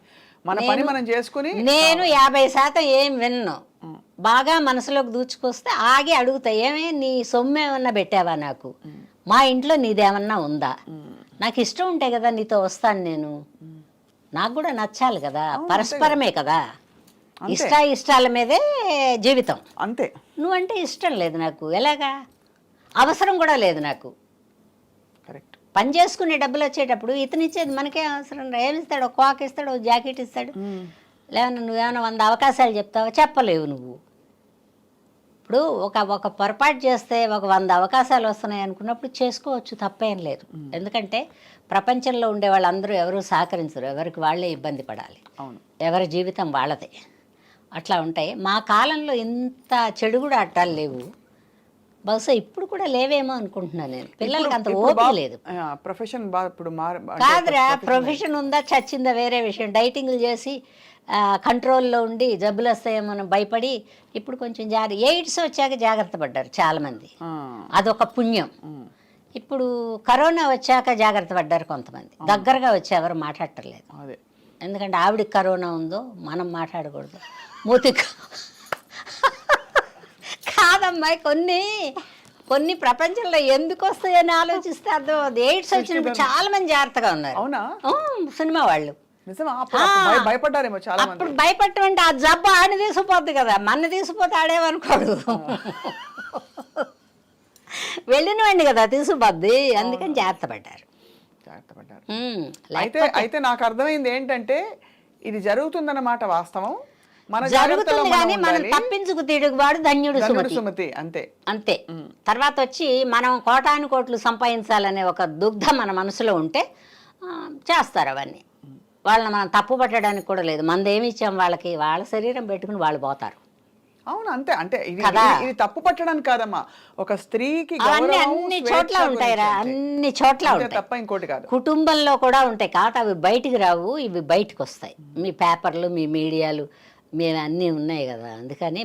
మన పని మనం చేసుకుని. నేను 50% ఏం విన్ను, బాగా మనసులోకి దూచుకొస్తే ఆగి అడుగుతా, ఏమే నీ సొమ్ము ఏమన్నా పెట్టావా నాకు, మా ఇంట్లో నీదేమన్నా ఉందా, నాకు ఇష్టం ఉంటే కదా నీతో వస్తాను నేను, నాకు కూడా నచ్చాలి కదా, పరస్పరమే కదా, ఇష్టాల మీదే జీవితం. అంతే. నువ్వంటే ఇష్టం లేదు నాకు, ఎలాగా, అవసరం కూడా లేదు నాకు. కరెక్ట్. పని చేసుకునే డబ్బులు వచ్చేటప్పుడు ఇతను ఇచ్చేది మనకే అవసరం. ఏమిస్తాడు? ఒక కాక్ ఇస్తాడు, జాకెట్ ఇస్తాడు, లేవన్నా నువ్వేమైనా 100 అవకాశాలు చెప్తావా? చెప్పలేవు నువ్వు. ఇప్పుడు ఒక పొరపాటు చేస్తే ఒక 100 అవకాశాలు వస్తున్నాయి అనుకున్నప్పుడు చేసుకోవచ్చు, తప్పేం లేదు. ఎందుకంటే ప్రపంచంలో ఉండే వాళ్ళందరూ ఎవరూ సహకరించరు, ఎవరికి వాళ్ళే ఇబ్బంది పడాలి, ఎవరి జీవితం వాళ్ళదే, అట్లా ఉంటాయి. మా కాలంలో ఇంత చెడు కూడా అట్టాలు లేవు, బహుశా ఇప్పుడు కూడా లేవేమో అనుకుంటున్నాను నేను. పిల్లలకి అంత ఓపిక లేదు. ప్రొఫెషన్ కాదురా, ప్రొఫెషన్ ఉందా చచ్చిందా వేరే విషయం. డైటింగ్లు చేసి కంట్రోల్లో ఉండి జబ్బులు వస్తాయేమో భయపడి ఇప్పుడు కొంచెం ఎయిడ్స్ వచ్చాక జాగ్రత్త పడ్డారు చాలామంది, అదొక పుణ్యం. ఇప్పుడు కరోనా వచ్చాక జాగ్రత్త పడ్డారు కొంతమంది, దగ్గరగా వచ్చి ఎవరు మాట్లాడటలేదు. ఎందుకంటే ఆవిడకి కరోనా ఉందో మనం మాట్లాడకూడదు, మూతి కాదమ్మాయి. కొన్ని ప్రపంచంలో ఎందుకు వస్తాయని ఆలోచిస్తే అర్థం. ఎయిడ్స్ వచ్చినప్పుడు చాలా మంది జాగ్రత్తగా ఉన్నారు. అవునా? సినిమా వాళ్ళు భయపడ్డారేమో చాలా మంది. అప్పుడు భయపడటం అంటే ఆ జబ్బు ఆడిని తీసుకుపోద్ది కదా, మన తీసుకుపోతే ఆడేమనుకోడు, వెళ్ళినవండి కదా తీసుకుపోద్ది, అందుకని జాగ్రత్త పడ్డారు. అయితే నాకు అర్థమైంది ఏంటంటే ఇది జరుగుతుందన్నమాట, వాస్తవం. జరుగుతుంది కానీ మనం తప్పించుకు తిరుగువాడు ధన్యుడు సుమతి. అంతే అంతే. తర్వాత వచ్చి మనం కోటాను కోట్లు సంపాదించాలనే ఒక దుగ్ధ మన మనసులో ఉంటే చేస్తారు అవన్నీ. వాళ్ళని మనం తప్పు పట్టడానికి కూడా లేదు, మనదేమి ఇచ్చాం వాళ్ళకి, వాళ్ళ శరీరం పెట్టుకుని వాళ్ళు పోతారు. అవును, అంతే. అంటే ఇది తప్పు పట్టడానికి కాదమ్మా, ఒక స్త్రీకి అన్ని చోట్ల ఉంటాయిరా, అన్ని చోట్ల ఉంటాయి, తప్ప ఇంకోటి కాదు. కుటుంబంలో కూడా ఉంటాయి, కాదు అవి బయటికి రావు, ఇవి బయటకు వస్తాయి. మీ పేపర్లు, మీ మీడియాలు, మేము అన్నీ ఉన్నాయి కదా, అందుకని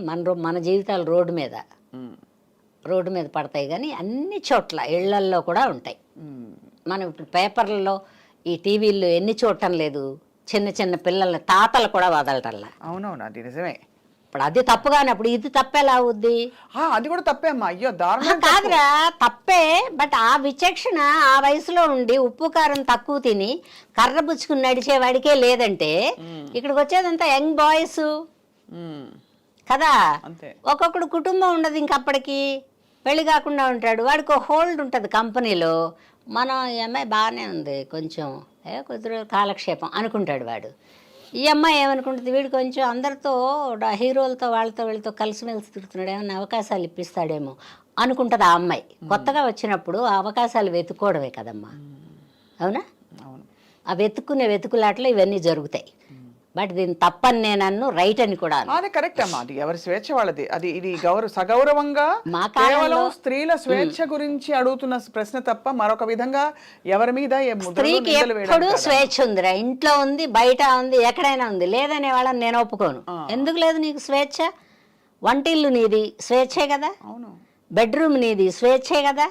మన జీవితాలు రోడ్డు మీద పడతాయి. కానీ అన్ని చోట్ల ఇళ్లల్లో కూడా ఉంటాయి. మనం ఇప్పుడు పేపర్లలో, ఈ టీవీల్లో ఎన్ని చూడటం లేదు, చిన్న చిన్న పిల్లల్ని తాతలు కూడా వదలటల్లా. అవునవును, అది నిజమే. ఇప్పుడు అది తప్పు కానప్పుడు ఇది తప్పేలా అవుద్ది? అది కూడా తప్పే అమ్మా. అయ్యో, కాదురా, తప్పే. బట్ ఆ విచక్షణ ఆ వయసులో ఉండి ఉప్పు కారం తక్కువ తిని కర్ర పుచ్చుకుని నడిచేవాడికే లేదంటే ఇక్కడికి వచ్చేదంతా యంగ్ బాయ్స్ కదా. ఒక్కొక్కడు కుటుంబం ఉండదు ఇంకప్పటికి, పెళ్లి కాకుండా ఉంటాడు, వాడికి ఒక హోల్డ్ ఉంటుంది కంపెనీలో. మనం ఈ అమ్మాయి బాగానే ఉంది, కొంచెం కొద్ది రోజులు కాలక్షేపం అనుకుంటాడు వాడు. ఈ అమ్మాయి ఏమనుకుంటుంది, వీడు కొంచెం అందరితో హీరోలతో వీళ్ళతో కలిసిమెలిసి తిరుగుతున్నాడు, ఏమన్నా అవకాశాలు ఇప్పిస్తాడేమో అనుకుంటుంది ఆ అమ్మాయి. కొత్తగా వచ్చినప్పుడు ఆ అవకాశాలు వెతుక్కోవడమే కదమ్మా, అవునా? ఆ వెతుకులాట్లో ఇవన్నీ జరుగుతాయి. బట్ దీన్ని తప్పని నేను రైట్ అని కూడా. అది కరెక్ట్ అమ్మా, అది ఎవరి స్వేచ్ఛ వాళ్ళది. అది ఇది సగౌరవంగా కేవలం స్త్రీల స్వేచ్ఛ గురించి అడుగుతున్న ప్రశ్న తప్ప మరొక విధంగా ఎవరి మీద స్త్రీకి ఎప్పుడు స్వేచ్ఛ ఉందిరా, ఇంట్లో ఉంది, బయట ఉంది, ఎక్కడైనా ఉంది. లేదనే వాళ్ళని నేను ఒప్పుకోను. ఎందుకు లేదు నీకు స్వేచ్ఛ? వంటిల్లు నీది, స్వేచ్ఛే కదా. అవును. బెడ్రూమ్ నీది, స్వేచ్ఛే కదా.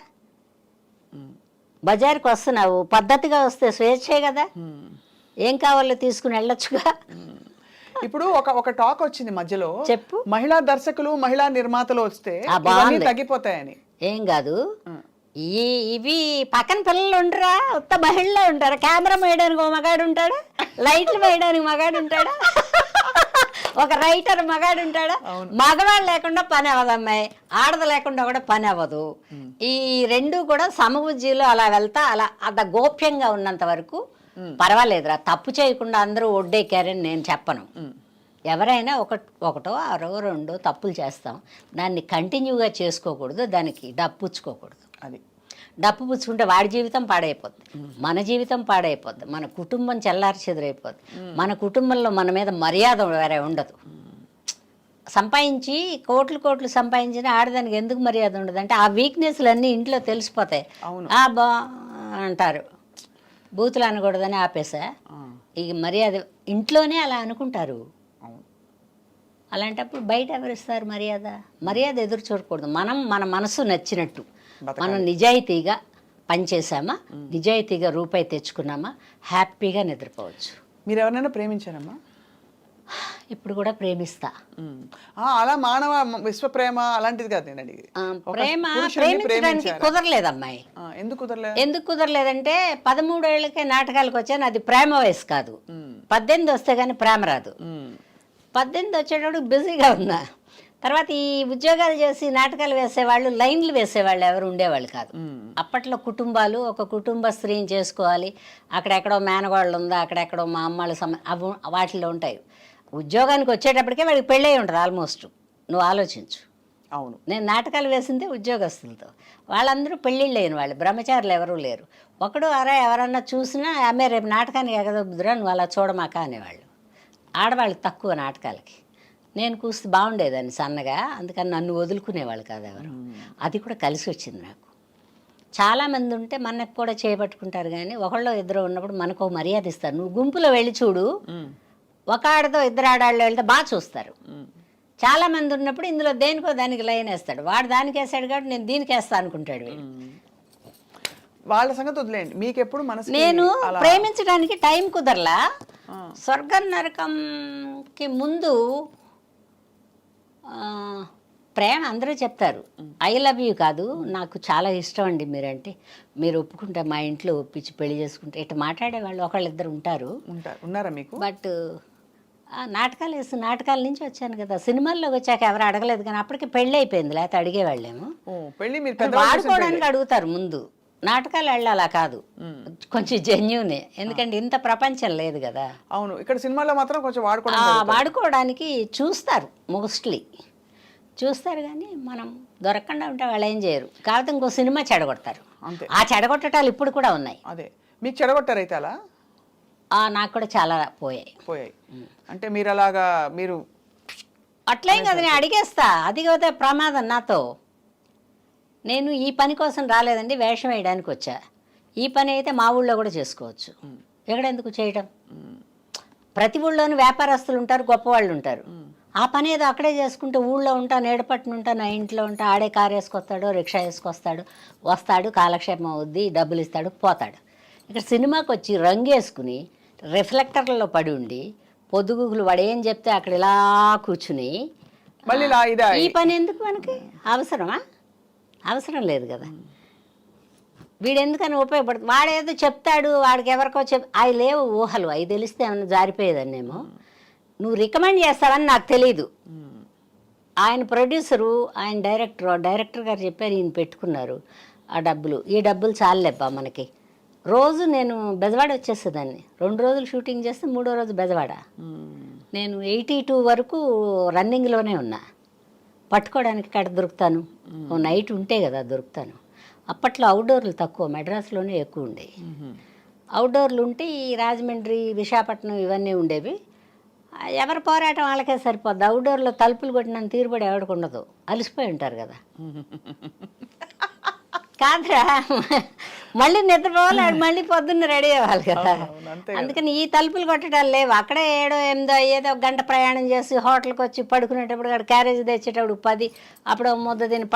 బజార్కి వస్తున్నావు, పద్ధతిగా వస్తే స్వేచ్ఛే కదా. ఏం కావాలో తీసుకుని వెళ్ళొచ్చుగా. ఇప్పుడు ఒక టాక్ వచ్చింది మధ్యలో, చెప్పు, మహిళా దర్శకులు, మహిళా నిర్మాతలు వస్తే తగ్గిపోతాయని. ఏం కాదు, ఇవి పక్కన పిల్లలు ఉండరా, ఉత్త మహిళలో ఉంటారా? కెమెరా వేయడానికి ఒక మగాడు ఉంటాడా, లైట్లు వేయడానికి మగాడు ఉంటాడా, ఒక రైటర్ మగాడు ఉంటాడా? మగవాళ్ళు లేకుండా పని అవ్వదు అమ్మాయి, ఆడది లేకుండా కూడా పని అవ్వదు. ఈ రెండు కూడా సమబుజ్జిలో అలా వెళ్తా, అలా గోప్యంగా ఉన్నంత వరకు పర్వాలేదురా, తప్పు చేయకుండా అందరూ ఒడ్డెక్కారని నేను చెప్పను. ఎవరైనా ఒకటో అరో రెండో తప్పులు చేస్తాం, దాన్ని కంటిన్యూగా చేసుకోకూడదు, దానికి డప్పుచ్చుకోకూడదు. అది డప్పు పుచ్చుకుంటే వాడి జీవితం పాడైపోద్ది, మన జీవితం పాడైపోద్ది, మన కుటుంబం చెల్లారి చెదిరైపోద్ది, మన కుటుంబంలో మన మీద మర్యాద వేరే ఉండదు. సంపాదించి కోట్లు సంపాదించిన ఆడదానికి ఎందుకు మర్యాద ఉండదు అంటే ఆ వీక్నెస్లు అన్నీ ఇంట్లో తెలిసిపోతాయి. బా అంటారు, బూతులు అనకూడదని ఆపేసా. ఇక మర్యాద ఇంట్లోనే అలా అనుకుంటారు. అలాంటప్పుడు బయట ఎవరిస్తారు మర్యాద? మర్యాద ఎదురు చూడకూడదు. మనం మన మనసు నచ్చినట్టు మనం నిజాయితీగా పనిచేసామా, నిజాయితీగా రూపాయి తెచ్చుకున్నామా, హ్యాపీగా నిద్రపోవచ్చు. మీరు ఎవరైనా ప్రేమించారమ్మా? ఇప్పుడు కూడా ప్రేమిస్తా. అలా మానవ విశ్వ ప్రేమ అలాంటిది కాదు నేను అడిగి. ప్రేమించడానికి కుదరలేదు అమ్మాయి. ఎందుకు కుదరలేదంటే 13 ఏళ్ళకే నాటకాలకు వచ్చాను. అది ప్రేమ వయసు కాదు. 18 వస్తే కానీ ప్రేమ రాదు. 18 వచ్చేటప్పుడు బిజీగా ఉన్నా. తర్వాత ఈ ఉద్యోగాలు చేసి నాటకాలు వేసేవాళ్ళు, లైన్లు వేసేవాళ్ళు ఎవరు ఉండేవాళ్ళు కాదు. అప్పట్లో కుటుంబాలు, ఒక కుటుంబ స్త్రీని చేసుకోవాలి, అక్కడెక్కడో మేనగోళ్ళు ఉందా, అక్కడెక్కడో మా అమ్మాళ్ళ అవి వాటిలో ఉంటాయి. ఉద్యోగానికి వచ్చేటప్పటికే వాడికి పెళ్ళై ఉంటుంది ఆల్మోస్ట్. నువ్వు ఆలోచించు. అవును, నేను నాటకాలు వేసిందే ఉద్యోగస్తులతో. వాళ్ళందరూ పెళ్ళిళ్ళు అయిన వాళ్ళు, బ్రహ్మచారులు ఎవరూ లేరు. ఒకడు ఎవరన్నా చూసినా ఆమె రేపు నాటకానికి ఎగదొద్దురా, నువ్వు అలా చూడమాక అనేవాళ్ళు. ఆడవాళ్ళు తక్కువ నాటకాలకి. నేను కూస్తే బాగుండేదాన్ని సన్నగా, అందుకని నన్ను వదులుకునేవాళ్ళు కాదు ఎవరు. అది కూడా కలిసి వచ్చింది నాకు. చాలామంది ఉంటే మనకు కూడా చేపట్టుకుంటారు, కానీ ఒకళ్ళు ఇద్దరు ఉన్నప్పుడు మనకు మర్యాద ఇస్తారు. నువ్వు గుంపులో వెళ్ళి చూడు, ఒక ఆడతో ఇద్దరు ఆడాళ్ళు వెళ్తే బాగా చూస్తారు. చాలామంది ఉన్నప్పుడు ఇందులో దేనికో దానికి లైన్ వేస్తాడు. వాడు దానికి వేస్తాడు కాబట్టి నేను దీనికి వేస్తా అనుకుంటాడు. వాళ్ళ సంగతి వదిలేండి, మీకు ఎప్పుడు మనసు? నేను ప్రేమించడానికి టైం కుదరలా. స్వర్గం నరకంకి ముందు ప్రేమ అందరూ చెప్తారు, ఐ లవ్ యూ కాదు, నాకు చాలా ఇష్టం అండి మీరంటే, మీరు ఒప్పుకుంటే మా ఇంట్లో ఒప్పించి పెళ్లి చేసుకుంటే ఇట్లా మాట్లాడేవాళ్ళు ఒకళ్ళిద్దరు ఉన్నారా మీకు? బట్ నాటకాల నుంచి వచ్చాను కదా, సినిమాల్లోకి వచ్చాక ఎవరు అడగలేదు, కానీ అప్పటికి పెళ్ళి అయిపోయింది, లేకపోతే అడిగేవాళ్ళేమో. వాడుకోవడానికి అడుగుతారు ముందు. నాటకాలు వెళ్ళాలా కాదు, కొంచెం జెన్యూనే, ఎందుకంటే ఇంత ప్రపంచం లేదు కదా. అవును, ఇక్కడ సినిమాలో మాత్రం కొంచెం వాడుకోవడానికి చూస్తారు, మోస్ట్లీ చూస్తారు, కానీ మనం దొరకకుండా ఉంటే వాళ్ళు ఏం చేయరు. కాకపోతే ఇంకో సినిమా చెడగొడతారు. ఆ చెడగొట్టటాలు ఇప్పుడు కూడా ఉన్నాయి. అదే మీకు చెడగొట్టారు అయితే అలా? నాకు కూడా చాలా పోయాయి. అంటే మీరు అలాగా మీరు అట్లేం కదా, నేను అడిగేస్తా. అది కదా ప్రమాదం నాతో. నేను ఈ పని కోసం రాలేదండి, వేషం వేయడానికి వచ్చా. ఈ పని అయితే మా ఊళ్ళో కూడా చేసుకోవచ్చు, ఎక్కడెందుకు చేయడం? ప్రతి ఊళ్ళోనూ వ్యాపారస్తులు ఉంటారు, గొప్పవాళ్ళు ఉంటారు. ఆ పని ఏదో అక్కడే చేసుకుంటే ఊళ్ళో ఉంటా, నేడపట్టున ఉంటా, నా ఇంట్లో ఉంటా, ఆడే కారు వేసుకొస్తాడు, రిక్షా వేసుకొస్తాడు, వస్తాడు, కాలక్షేపం అవుద్ది, డబ్బులు ఇస్తాడు, పోతాడు. ఇక్కడ సినిమాకి వచ్చి రంగు వేసుకుని రిఫ్లెక్టర్లలో పడి ఉండి పొద్దుగుగులు వాడు ఏం చెప్తే అక్కడ ఇలా కూర్చుని ఈ పని ఎందుకు మనకి? అవసరం లేదు కదా. వీడెందుకని ఉపయోగపడుతుంది? వాడేదో చెప్తాడు, వాడికి ఎవరికో అవి లేవు ఊహలు, అవి తెలిస్తే ఏమన్నా జారిపోయేదాన్నేమో. నువ్వు రికమెండ్ చేస్తాడని నాకు తెలీదు. ఆయన ప్రొడ్యూసరు, ఆయన డైరెక్టర్ గారు చెప్పారు, ఈయన పెట్టుకున్నారు ఆ డబ్బులు. ఈ డబ్బులు చాలులేబ్బా మనకి. రోజు నేను బెజవాడ వచ్చేసేదాన్ని. 2 రోజులు షూటింగ్ చేస్తే 3వ రోజు బెజవాడ. నేను 82 వరకు రన్నింగ్లోనే ఉన్నా. పట్టుకోవడానికి కడ దొరుకుతాను, ఓ నైట్ ఉంటే కదా దొరుకుతాను. అప్పట్లో అవుట్డోర్లు తక్కువ, మెడ్రాస్లోనే ఎక్కువ ఉండేవి. అవుట్డోర్లు ఉంటే ఈ రాజమండ్రి, విశాఖపట్నం ఇవన్నీ ఉండేవి. ఎవరి పోరాటం వాళ్ళకే సరిపోద్ది. అవుట్డోర్లో తలుపులు కొట్టినంత తీరుబడి ఎవరికి ఉండదు, అలసిపోయి ఉంటారు కదా. కాదురా, మళ్ళీ నిద్రపోవాలి, మళ్ళీ పొద్దున్న రెడీ అవ్వాలి కదా. అందుకని ఈ తలుపులు కొట్టడాలు లేవు. అక్కడే 7, 8 ఏదో గంట ప్రయాణం చేసి హోటల్కి వచ్చి పడుకునేటప్పుడు అక్కడ క్యారేజ్ తెచ్చేటప్పుడు 10, అప్పుడు ముద్ద తిని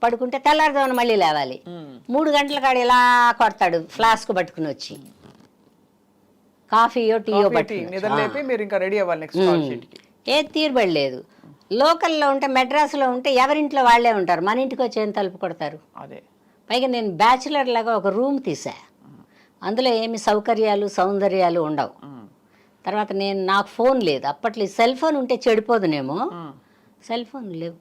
పడుకుంటే తెల్లారుజామున మళ్ళీ లేవాలి. 3 గంటల కాడ ఇలా కొడతాడు ఫ్లాస్క్ పట్టుకుని వచ్చి, కాఫీయో టీయో పట్టుకుని. ఏ తీరుబడి లేదు. లోకల్లో ఉంటే, మెడ్రాస్లో ఉంటే ఎవరింట్లో వాళ్ళే ఉంటారు, మన ఇంటికి వచ్చి ఏం తలుపు కొడతారు? పైగా నేను బ్యాచులర్ లాగా ఒక రూమ్ తీసా, అందులో ఏమి సౌకర్యాలు సౌందర్యాలు ఉండవు. తర్వాత నాకు ఫోన్ లేదు అప్పట్లో. సెల్ ఫోన్ ఉంటే చెడిపోదునేమో, సెల్ ఫోన్ లేవు.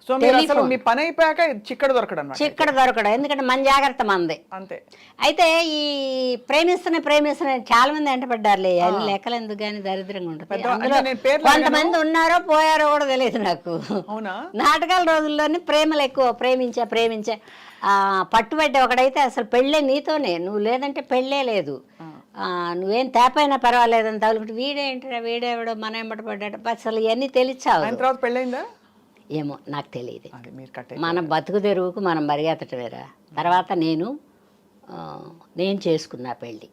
సో మీరు అసలు టెలిఫోన్. మీ పని అయిపోయాక చిక్కడ దొరకడం అన్నమాట. చిక్కడ దొరకడం, ఎందుకంటే మన జాగ్రత్త మంది. అంతే. అయితే ఈ ప్రేమిస్తున్న చాలా మంది వెంటపడ్డారులే, అన్ని లెక్కలు ఎందుకు కానీ దరిద్రంగా ఉంటుంది. అందులో అంటే నేను పేర్లు కొంతమంది ఉన్నారో పోయారో కూడా తెలియదు నాకు. అవునా? నాటకాల రోజుల్లోనే ప్రేమలు ఎక్కువ, ప్రేమించే పట్టుబట్టి ఒకడైతే అసలు పెళ్ళే నీతోనే, నువ్వు లేదంటే పెళ్ళే లేదు, నువ్వేం తేపైనా పర్వాలేదని తగులుకుంటే వీడేంటరా వీడేవాడో మన ఎంబట పడ్డాడు, అసలు ఇవన్నీ తెలిచావు. ఆయన తర్వాత పెళ్ళైందా? ఏమో నాకు తెలియదు. అది మీరు కట్ మన బతుకు తెరువుకు మనం మరిగేతటవేరా. తర్వాత నేను చేసుకున్నా పెళ్ళి.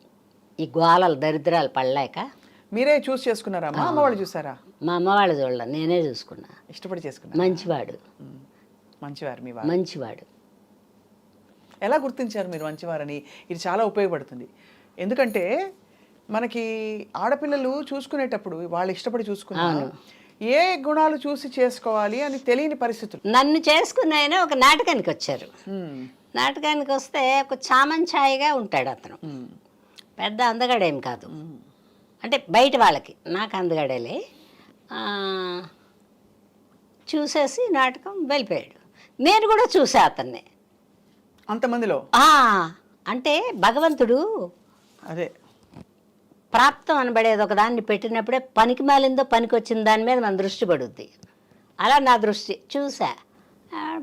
ఈ గోళాలు దరిద్రాలు పడలేక. మీరే చూస్ చేసుకున్నారా? మా అమ్మ వాళ్ళు చూసారా? మా అమ్మ వాళ్ళు చూడలే, నేనే చూసుకున్నా. ఇష్టపడి చేసుకున్నా. మంచివాడు. మంచివారు మీ వారు. మంచివాడు. ఎలా గుర్తించారు మీరు మంచివారని? ఇది చాలా ఉపయోగపడుతుంది. ఎందుకంటే మనకి ఆడపిల్లలు చూసుకునేటప్పుడు వాళ్ళు ఇష్టపడి చూసుకున్నారు, ఏ గుణాలు చూసి చేసుకోవాలి అని తెలియని పరిస్థితులు. నన్ను చేసుకున్న ఆయన ఒక నాటకానికి వచ్చారు. నాటకానికి వస్తే ఒక చామంచాయిగా ఉంటాడు అతను, పెద్ద అందగాడేం కాదు, అంటే బయట వాళ్ళకి. నాకు అందగాడేలే. చూసేసి నాటకం వెళ్ళిపోయాడు. నేను కూడా చూసా అతన్ని అంతమందిలో. అంటే భగవంతుడు అదే ప్రాప్తం అనబడేది ఒక దాన్ని పెట్టినప్పుడే పనికి మాలిందో పనికి వచ్చిన దాని మీద మన దృష్టి పడుద్ది. అలా నా దృష్టి చూసా.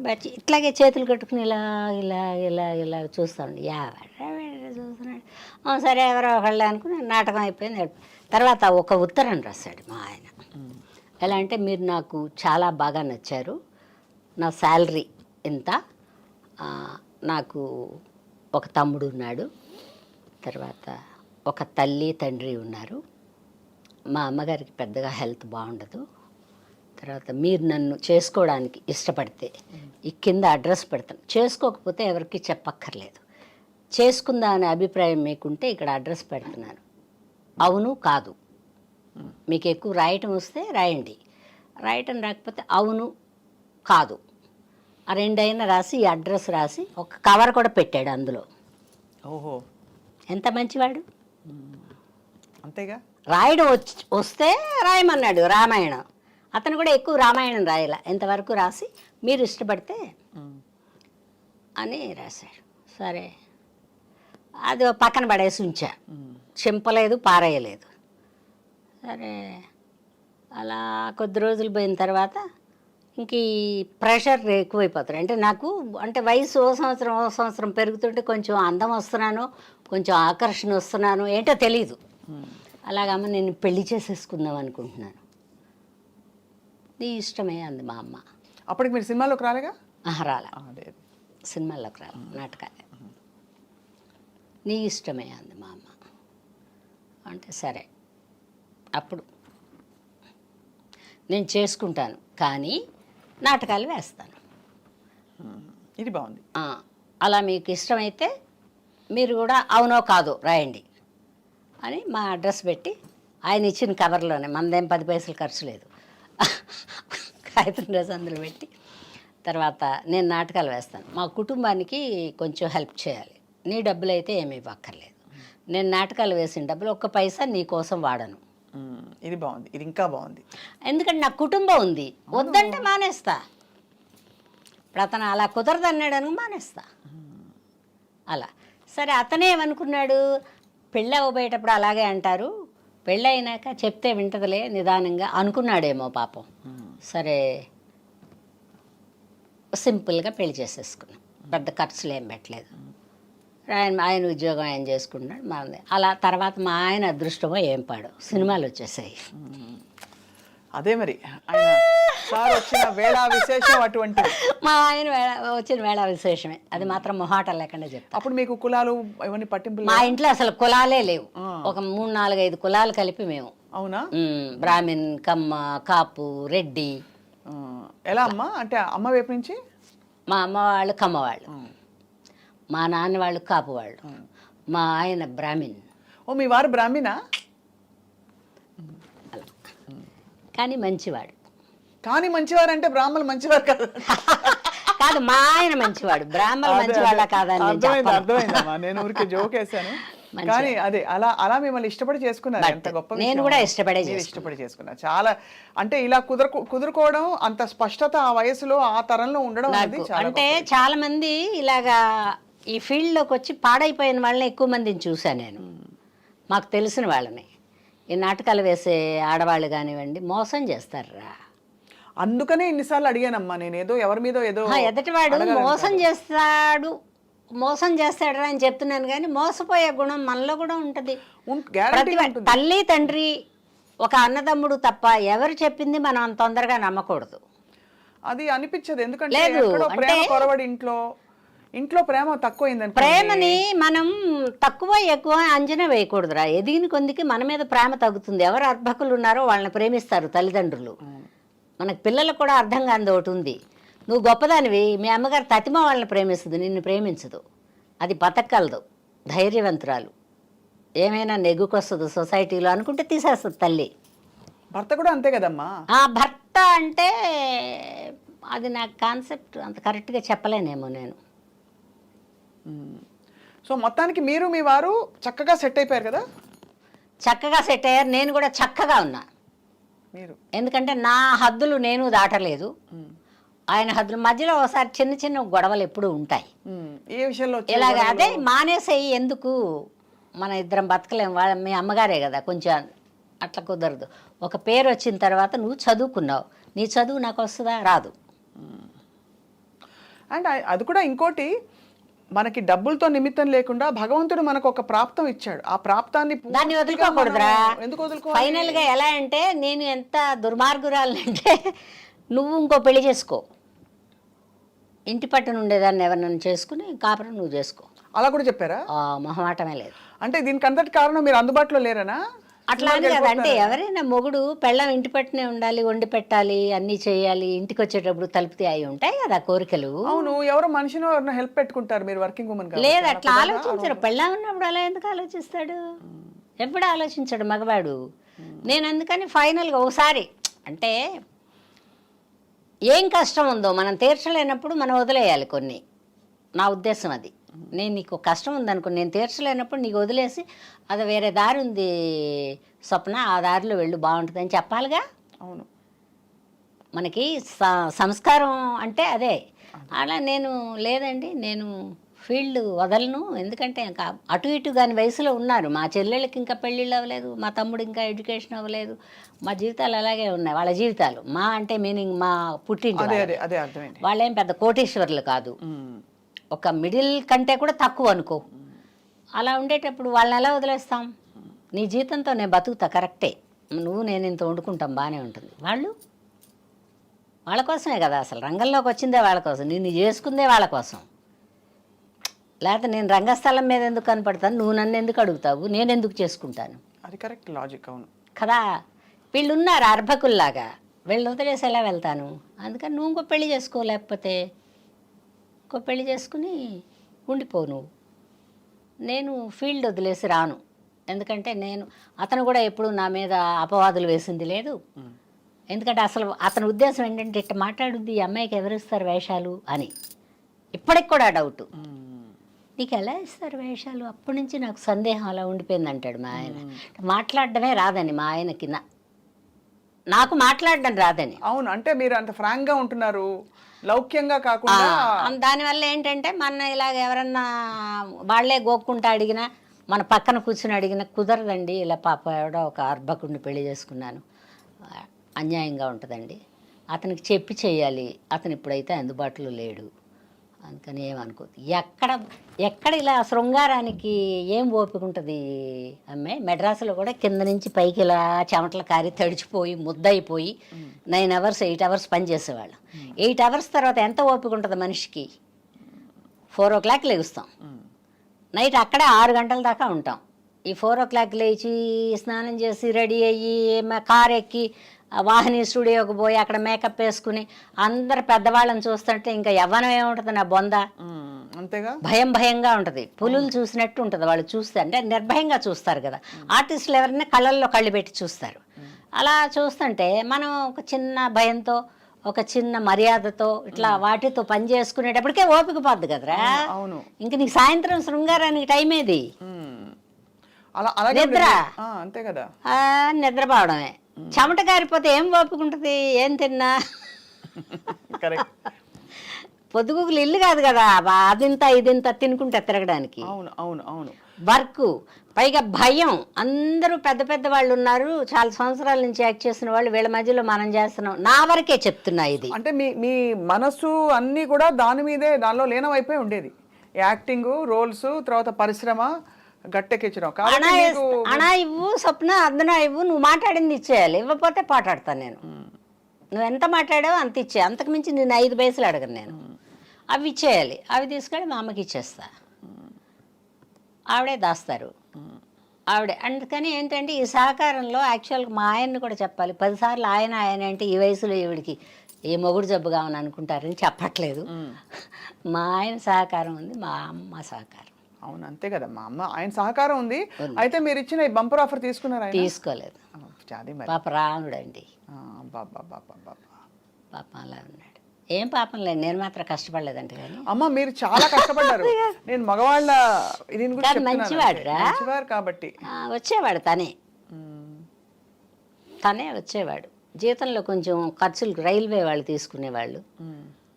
బట్ ఇట్లాగే చేతులు కట్టుకుని ఇలా ఇలా ఇలా ఇలా చూస్తాను. చూస్తున్నాడు. సరే ఎవరో ఒకళ్ళు అనుకుని నాటకం అయిపోయింది. తర్వాత ఒక ఉత్తరం రాశాడు మా ఆయన. ఎలా అంటే, మీరు నాకు చాలా బాగా నచ్చారు, నా శాలరీ ఎంత, నాకు ఒక తమ్ముడు ఉన్నాడు, తర్వాత ఒక తల్లి తండ్రి ఉన్నారు, మా అమ్మగారికి పెద్దగా హెల్త్ బాగుండదు, తర్వాత మీరు నన్ను చేసుకోవడానికి ఇష్టపడితే ఈ కింద అడ్రస్ పెడతాను, చేసుకోకపోతే ఎవరికి చెప్పక్కర్లేదు, చేసుకుందా అనే అభిప్రాయం మీకుంటే ఇక్కడ అడ్రస్ పెడుతున్నాను, అవును కాదు, మీకు ఎక్కువ రాయటం వస్తే రాయండి, రాయటం రాకపోతే అవును కాదు, ఆ రెండైనా రాసి ఈ అడ్రస్ రాసి ఒక కవర్ కూడా పెట్టాడు అందులో. ఓహో, ఎంత మంచివాడు. అంతేగా. రాయడం వస్తే రాయమన్నాడు రామాయణం. అతను కూడా ఎక్కువ రామాయణం రాయాల, ఎంతవరకు రాసి మీరు ఇష్టపడితే అని రాశాడు. సరే, అది పక్కన పడేసి ఉంచా, చింపలేదు పారేయలేదు. సరే, అలా కొద్ది రోజులు పోయిన తర్వాత ఇంక ఈ ప్రెషర్ ఎక్కువైపోతారు. అంటే నాకు అంటే వయసు ఓ సంవత్సరం పెరుగుతుంటే కొంచెం అందం వస్తున్నాను, కొంచెం ఆకర్షణ వస్తున్నాను, ఏంటో తెలీదు. అలాగమ్మ నేను పెళ్లి చేసేసుకుందాం అనుకుంటున్నాను. నీ ఇష్టమే అంది మా అమ్మ. అప్పటికి మీరు సినిమాలోకి రాలేగా? రాలే, సినిమాల్లోకి రాలే, నాటకాలే. నీ ఇష్టమే అంది మా అమ్మ. అంటే సరే, అప్పుడు నేను చేసుకుంటాను కానీ నాటకాలు వేస్తాను. ఇది బాగుంది. అలా మీకు ఇష్టమైతే మీరు కూడా అవునో కాదో రాయండి అని మా అడ్రస్ పెట్టి ఆయన ఇచ్చిన కవర్లోనే, మనదేం 10 పైసలు ఖర్చు లేదు, కాగితం డ్రెస్ అందులో పెట్టి, తర్వాత నేను నాటకాలు వేస్తాను, మా కుటుంబానికి కొంచెం హెల్ప్ చేయాలి, నీ డబ్బులు అయితే ఏమీ ఇవ్వక్కర్లేదు, నేను నాటకాలు వేసిన డబ్బులు 1 పైసా నీ కోసం వాడను. ఇది బాగుంది, ఇది ఇంకా బాగుంది. ఎందుకంటే నాకు కుటుంబం ఉంది, వద్దంటే మానేస్తా. ఇప్పుడు అతను అలా కుదరదు అన్నాడను మానేస్తా. అలా సరే, అతనే ఏమనుకున్నాడు, పెళ్ళి అవ్వబోయేటప్పుడు అలాగే అంటారు, పెళ్ళి అయినాక చెప్తే వింటదిలే నిదానంగా అనుకున్నాడేమో పాపం. సరే, సింపుల్గా పెళ్లి చేసేసుకున్నాం, పెద్ద ఖర్చులు ఏం పెట్టలేదు. ఆయన ఉద్యోగం ఆయన చేసుకుంటున్నాడు, మనది అలా. తర్వాత మా ఆయన అదృష్టమో ఏం పాడో సినిమాలు వచ్చేసాయి. అదే మరి ఆయన సార్ వచ్చిన వేళ విశేషం అటువంటి. మా ఆయన వచ్చిన వేళ విశేషమే, అది మాత్రం మొహాటం లేకుండా చెప్తా. అప్పుడు మీకు కులాలు ఇవన్నీ పట్టింపు? మా ఇంట్లో అసలు కులాలే లేవు, ఒక 3, 4, 5 కులాలు కలిపి మేము. అవునా? బ్రాహ్మణ్, కమ్మ, కాపు, రెడ్డి. ఎలా అమ్మా? అంటే అమ్మ వైపు నుంచి మా అమ్మ వాళ్ళు కమ్మ వాళ్ళు, మా నాన్న వాళ్ళు కాపు వాళ్ళు, మా ఆయన బ్రాహ్మణ్. ఓ, మీ వారు బ్రాహ్మణా? అలా. కానీ మంచివాడు. కానీ మంచివారు అంటే బ్రాహ్మణులు మంచివారు కాదు. కాదు, మా ఆయన మంచివాడు, బ్రాహ్మణులు మంచివాళ్ళ కాదని అర్థమైందమ్మా, నేను ఊరికే జోక్ వేసాను. కానీ అదే అలా అలా మిమ్మల్ని ఇష్టపడి చేసుకున్నారు. ఎంత గొప్ప నేను విషయం. కూడా ఇష్టపడే మీరు ఇష్టపడి చేసుకున్నారు. చాలా అంటే ఇలా కుదురుకోవడం, అంత స్పష్టత ఆ వయసులో ఆ తరంలో ఉండడం అనేది చాలా అంటే చాలా మంది ఇలాగా ఈ ఫీల్డ్లోకి వచ్చి పాడైపోయిన వాళ్ళని ఎక్కువ మందిని చూశాను నేను, మాకు తెలిసిన వాళ్ళని. ఈ నాటకాలు వేసే ఆడవాళ్ళు కానివ్వండి మోసం చేస్తారా. అందుకనే ఇన్నిసార్లు అడిగానమ్మా నేను, ఏదో ఎవరి మీద ఏదో ఎదటివాడు మోసం చేస్తాడరా అని చెప్తున్నాను, కానీ మోసపోయే గుణం మనలో కూడా ఉంటుంది. తల్లి తండ్రి ఒక అన్నదమ్ముడు తప్ప ఎవరు చెప్పింది మనం అంత తొందరగా నమ్మకూడదు. అది అనిపించదు, ఎందుకంటే ఎక్కడో ప్రేమ కొరవడి ఇంట్లో ప్రేమ తక్కువైందని. ప్రేమని మనం తక్కువ ఎక్కువ అంచనా వేయకూడదురా. ఎదిగిన కొందికి మన మీద ప్రేమ తగ్గుతుంది. ఎవరు అర్భకులు ఉన్నారో వాళ్ళని ప్రేమిస్తారు తల్లిదండ్రులు. మనకు పిల్లలకు కూడా అర్థం కానిది ఒకటి ఉంది. నువ్వు గొప్పదానివి, మీ అమ్మగారు తతిమ వాళ్ళని ప్రేమిస్తుంది, నిన్ను ప్రేమించదు. అది బతకగలదు, ధైర్యవంతురాలు. ఏమైనా నెగ్గుకొస్తుంది సొసైటీలో అనుకుంటే తీసేస్తుంది తల్లి. భర్త కూడా అంతే కదమ్మా. భర్త అంటే అది నాకు కాన్సెప్ట్ అంత కరెక్ట్గా చెప్పలేనేమో నేను. సో మొత్తానికి మీరు మీ వారు చక్కగా సెట్ అయిపోయారు కదా. చక్కగా సెట్ అయ్యారు, నేను కూడా చక్కగా ఉన్నా. మీరు ఎందుకంటే నా హద్దులు నేను దాటలేదు, ఆయన హద్దుల మధ్యలో ఒకసారి చిన్న చిన్న గొడవలు ఎప్పుడూ ఉంటాయి. ఏ విషయంలో ఇలాగ అదే మానేసేయి, ఎందుకు మన ఇద్దరం బతకలేము, వాళ్ళ మీ అమ్మగారే కదా, కొంచెం అట్లా కుదరదు. ఒక పేరు వచ్చిన తర్వాత నువ్వు చదువుకున్నావు, నీ చదువు నాకు వస్తుందా, రాదు. అండ్ అది కూడా ఇంకోటి, మనకి డబ్బులతో నిమిత్తం లేకుండా భగవంతుడు మనకు ఒక ప్రాప్తం ఇచ్చాడు. ఆ ప్రాప్తాన్ని దాన్ని వదులుకోకూడదురా. ఎందుకు వదులుకో. ఫైనల్ గా ఎలా అంటే, నేను ఎంత దుర్మార్గురాలంటే, నువ్వు ఇంకో పెళ్లి చేసుకో, ఇంటి పట్టున ఉండేదాన్ని ఎవరినైనా చేసుకుని కాపురం నువ్వు చేసుకో. అలా కూడా చెప్పారా? మొహమాటమే లేదు. అంటే దీనికి అంతటి కారణం మీరు అందుబాటులో లేరనా? అట్లా అని కదా, అంటే ఎవరైనా మొగుడు పెళ్ళం ఇంటి పట్టునే ఉండాలి, వండి పెట్టాలి, అన్నీ చేయాలి, ఇంటికి వచ్చేటప్పుడు తలుపుతే అయి ఉంటాయి కదా కోరికలు. అవును, ఎవరో మనిషిని ఎవరైనా హెల్ప్ పెట్టుకుంటారు, మీరు వర్కింగ్ ఉమెన్ లేదు అట్లా ఆలోచించరు. పెళ్ళం ఉన్నప్పుడు అలా ఎందుకు ఆలోచిస్తాడు, ఎప్పుడు ఆలోచించాడు మగవాడు. నేను అందుకని ఫైనల్గా ఒకసారి అంటే ఏం కష్టం ఉందో మనం తీర్చలేనప్పుడు మనం వదిలేయాలి కొన్ని. నా ఉద్దేశం అది. నేను నీకు కష్టం ఉందనుకో, నేను తీర్చలేనప్పుడు నీకు వదిలేసి, అది వేరే దారి ఉంది స్వప్న, ఆ దారిలో వెళ్ళు బాగుంటుందని చెప్పాలిగా. అవును, మనకి సంస్కారం అంటే అదే. అలా నేను లేదండి, నేను ఫీల్డ్ వదలను, ఎందుకంటే ఇంకా అటు ఇటు కాని వయసులో ఉన్నారు. మా చెల్లెళ్ళకి ఇంకా పెళ్ళిళ్ళు అవ్వలేదు, మా తమ్ముడు ఇంకా ఎడ్యుకేషన్ అవ్వలేదు, మా జీవితాలు అలాగే ఉన్నాయి. వాళ్ళ జీవితాలు మా అంటే మీనింగ్ మా పుట్టింటి వాళ్ళేం పెద్ద కోటీశ్వర్లు కాదు, ఒక మిడిల్ కంటే కూడా తక్కువ అనుకో. అలా ఉండేటప్పుడు వాళ్ళని ఎలా వదిలేస్తాం? నీ జీతంతో నేను బతుకుతా కరెక్టే, నువ్వు నేను ఇంత వండుకుంటాం బాగానే ఉంటుంది. వాళ్ళ కోసమే కదా అసలు రంగంలోకి వచ్చిందే, వాళ్ళ కోసం, నిన్ను చేసుకుందే వాళ్ళ కోసం. లేకపోతే నేను రంగస్థలం మీద ఎందుకు కనపడతాను, నువ్వు నన్ను ఎందుకు అడుగుతావు, నేను ఎందుకు చేసుకుంటాను? అది కరెక్ట్ లాజిక్. అవును కదా, వీళ్ళు ఉన్నారు అర్భకుల్లాగా, వీళ్ళు వదిలేసి ఎలా వెళ్తాను? అందుకని నువ్వు ఇంకో పెళ్లి చేసుకో, లేకపోతే ఇంకో పెళ్లి చేసుకుని ఉండిపో నువ్వు. నేను ఫీల్డ్ వదిలేసి రాను, ఎందుకంటే అతను కూడా ఎప్పుడు నా మీద అపవాదులు వేసింది లేదు. ఎందుకంటే అసలు అతని ఉద్దేశం ఏంటంటే, ఇట్లా మాట్లాడుద్ది ఈ అమ్మాయికి ఎవరిస్తారు వేషాలు అని. ఇప్పటికి కూడా డౌట్, నీకు ఎలా ఇస్తారు వేషాలు? అప్పటి నుంచి నాకు సందేహం అలా ఉండిపోయింది అంటాడు మా ఆయన. మాట్లాడడమే రాదని మా ఆయనకి, నాకు మాట్లాడడం రాదని. అవును, అంటే మీరు అంత ఫ్రాంక్ గా ఉంటున్నారు, లౌక్యంగా కాకుండా. దానివల్ల ఏంటంటే మన ఇలాగ ఎవరన్నా వాళ్లే గోక్కుంటా అడిగినా, మన పక్కన కూర్చుని అడిగినా కుదరదండి, ఇలా పాప ఎవడో ఒక అర్భకుడిని పెళ్లి చేసుకున్నాను, అన్యాయంగా ఉంటుందండి, అతనికి చెప్పి చేయాలి, అతను ఇప్పుడైతే అందుబాటులో లేడు, అందుకని ఏమనుకోదు. ఎక్కడ ఇలా శృంగారానికి ఏం ఓపిక ఉంటుంది అమ్మే? మెడ్రాసులో కూడా కింద నుంచి పైకి ఇలా చెమటలు కారి తడిచిపోయి ముద్దయిపోయి 9 hours 8 hours పనిచేసేవాళ్ళం. 8 hours తర్వాత ఎంత ఓపిక ఉంటుంది మనిషికి? 4 o'clock లెగుస్తాం, నైట్ అక్కడే 6 గంటల దాకా ఉంటాం. ఈ 4 o'clock లేచి స్నానం చేసి రెడీ అయ్యి కార్ ఎక్కి వాహిని స్టూడియోకి పోయి అక్కడ మేకప్ వేసుకుని అందరు పెద్దవాళ్ళని చూస్తుంటే ఇంకా యవ్వనం ఏముంటుంది నా బొంద, అంతేగా భయంగా ఉంటుంది. పులులు చూసినట్టు ఉంటుంది వాళ్ళు చూస్తే, అంటే నిర్భయంగా చూస్తారు కదా. ఆర్టిస్టులు ఎవరైనా కళ్ళల్లో కళ్ళు పెట్టి చూస్తారు. అలా చూస్తుంటే మనం ఒక చిన్న భయంతో, ఒక చిన్న మర్యాదతో ఇట్లా వాటితో పని చేసుకునేటప్పటికే ఓపిక పోద్ది కదరా. అవును, ఇంక నీకు సాయంత్రం శృంగారానికి టైం ఏది? అలాగే నిద్ర. ఉండేది. అంతే కదా. నిద్రపోవడమే. చెమట కారిపోతే ఏం ఓపుకుంటుంది, ఏం తిన్నా. కరెక్ట్. పొద్దుగుకులు ఇల్లు కాదు కదా, అదింత ఇదింత తినుకుంటే తిరగడానికి. అవును అవును అవును. వర్క్, పైగా భయం. అందరూ పెద్ద పెద్ద వాళ్ళు ఉన్నారు, చాలా సంవత్సరాల నుంచి యాక్ట్ చేసిన వాళ్ళు, వీళ్ళ మధ్యలో మనం చేస్తున్నాం. నా వరకే చెప్తున్నా ఇది. అంటే మీ మనస్సు అన్నీ కూడా దాని మీదే, దానిలో లీనమైపోయి ఉండేది. యాక్టింగ్, రోల్స్, తర్వాత పరిశ్రమ గట్టెక్కించడం. అనా ఇవ్వు స్వప్న, అందునా ఇవ్వు, నువ్వు మాట్లాడింది ఇచ్చేయాలి, ఇవ్వకపోతే పాటాడతాను నేను. నువ్వు ఎంత మాట్లాడావో అంత ఇచ్చే, అంతకు మించి నేను 5 పైసలు అడగను నేను. అవి ఇచ్చేయాలి, అవి తీసుకొని మా అమ్మకి ఇచ్చేస్తా, ఆవిడే దాస్తారు ఆవిడే. అందుకని ఏంటంటే ఈ సహకారంలో యాక్చువల్గా మా ఆయన్ని కూడా చెప్పాలి. 10 సార్లు ఆయన అంటే ఈ వయసులో ఈవిడికి ఏ మొగుడు జబ్బు కావని అనుకుంటారని చెప్పట్లేదు. మా ఆయన సహకారం ఉంది, మా అమ్మ సహకారం. అవును అంతే కదా. మా అమ్మ ఆయన సహకారం ఉంది. అయితే మీరు ఇచ్చిన ఈ బంపర్ ఆఫర్ తీసుకున్నారా? తీసుకోలేదు. పాప రాముడండి, పాపం అలా ఉన్నాడు. ఏం పాపం లేదు, నేను మాత్రం కష్టపడలేదంటే. కానీ అమ్మ మీరు చాలా కష్టపడ్డారు. నేను మగవాళ్ళ మంచివాడు కాబట్టి వచ్చేవాడు, తనే వచ్చేవాడు. జీతంలో కొంచెం ఖర్చులు రైల్వే వాళ్ళు తీసుకునేవాళ్ళు.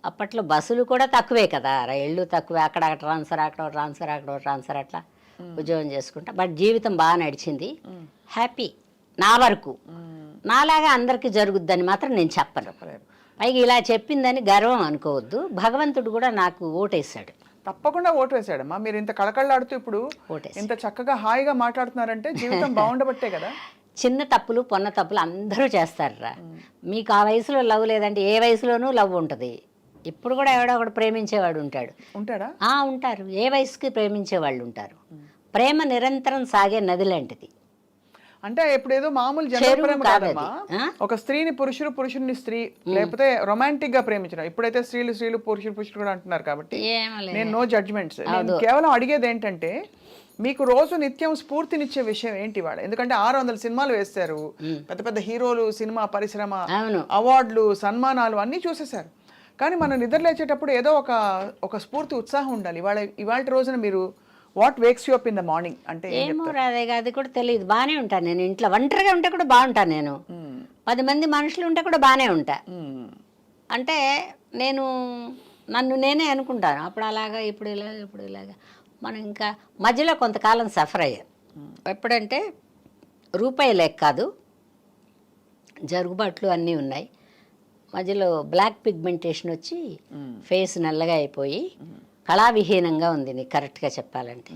అప్పట్లో బస్సులు కూడా తక్కువే కదా, రైళ్ళు తక్కువే. అక్కడ ట్రాన్స్ఫర్, అక్కడ ట్రాన్స్ఫర్, అక్కడ ట్రాన్స్ఫర్, అట్లా ఉద్యోగం చేసుకుంటా. బట్ జీవితం బాగా నడిచింది, హ్యాపీ. నా వరకు నాలాగా అందరికీ జరుగుద్దని మాత్రం నేను చెప్పను. పైగా ఇలా చెప్పిందని గర్వం అనుకోవద్దు. భగవంతుడు కూడా నాకు ఓటేశాడు. తప్పకుండా ఓటు వేసాడమ్మా. మీరు ఇంత కళకళలాడుతూ ఇప్పుడు ఇంత చక్కగా హాయిగా మాట్లాడుతున్నారంటే జీవితం బాగుండబట్టే కదా. చిన్న తప్పులు, పొన్న తప్పులు అందరూ చేస్తారురా. మీకు ఆ వయసులో లవ్ లేదంటే ఏ వయసులోనూ లవ్ ఉంటుంది. ఇప్పుడు కూడా ఎవడో ఒకడు ప్రేమించేవాడు ఉంటాడా? ఉంటారు. ఏ వయసుకి ప్రేమించేవాళ్ళు ఉంటారు. ప్రేమ నిరంతరం సాగే నది లాంటిది. అంటే ఇప్పుడు ఏదో మామూలు జనరల్ ప్రేమ కాదమ్మా. ఒక స్త్రీని పురుషుడు, పురుషుడిని స్త్రీ, లేకపోతే రొమాంటిక్ గా ప్రేమించడం. ఇప్పుడైతే స్త్రీలు పురుషుడు కూడా అంటున్నారు కాబట్టి నేను నో జడ్జ్మెంట్స్. నేను కేవలం అడిగేది ఏంటంటే మీకు రోజు నిత్యం స్ఫూర్తినిచ్చే విషయం ఏంటి వాడు? ఎందుకంటే 600 సినిమాలు వేస్తారు, పెద్ద పెద్ద హీరోలు, సినిమా పరిశ్రమ, అవార్డులు, సన్మానాలు అన్నీ చూసేశారు. కానీ మనం నిద్ర లేచేటప్పుడు ఏదో ఒక స్ఫూర్తి, ఉత్సాహం ఉండాలి. ఇవాళ రోజున మీరు what wakes you up in the morning అంటే ఏమో రాదే, అది కూడా తెలియదు. బాగానే ఉంటాను నేను. ఇంట్లో ఒంటరిగా ఉంటే కూడా బాగుంటాను నేను. 10 మంది మనుషులు ఉంటే కూడా బాగానే ఉంటా. అంటే నన్ను నేనే అనుకుంటాను. అప్పుడు అలాగా, ఇప్పుడు ఇలాగా. మనం ఇంకా మధ్యలో కొంతకాలం సఫర్ అయ్యాం. ఎప్పుడంటే రూపాయి లేక కాదు, జరుగుబాట్లు అన్నీ ఉన్నాయి. మధ్యలో బ్లాక్ పిగ్మెంటేషన్ వచ్చి ఫేస్ నల్లగా అయిపోయి కళావిహీనంగా ఉంది, నీకు కరెక్ట్గా చెప్పాలంటే.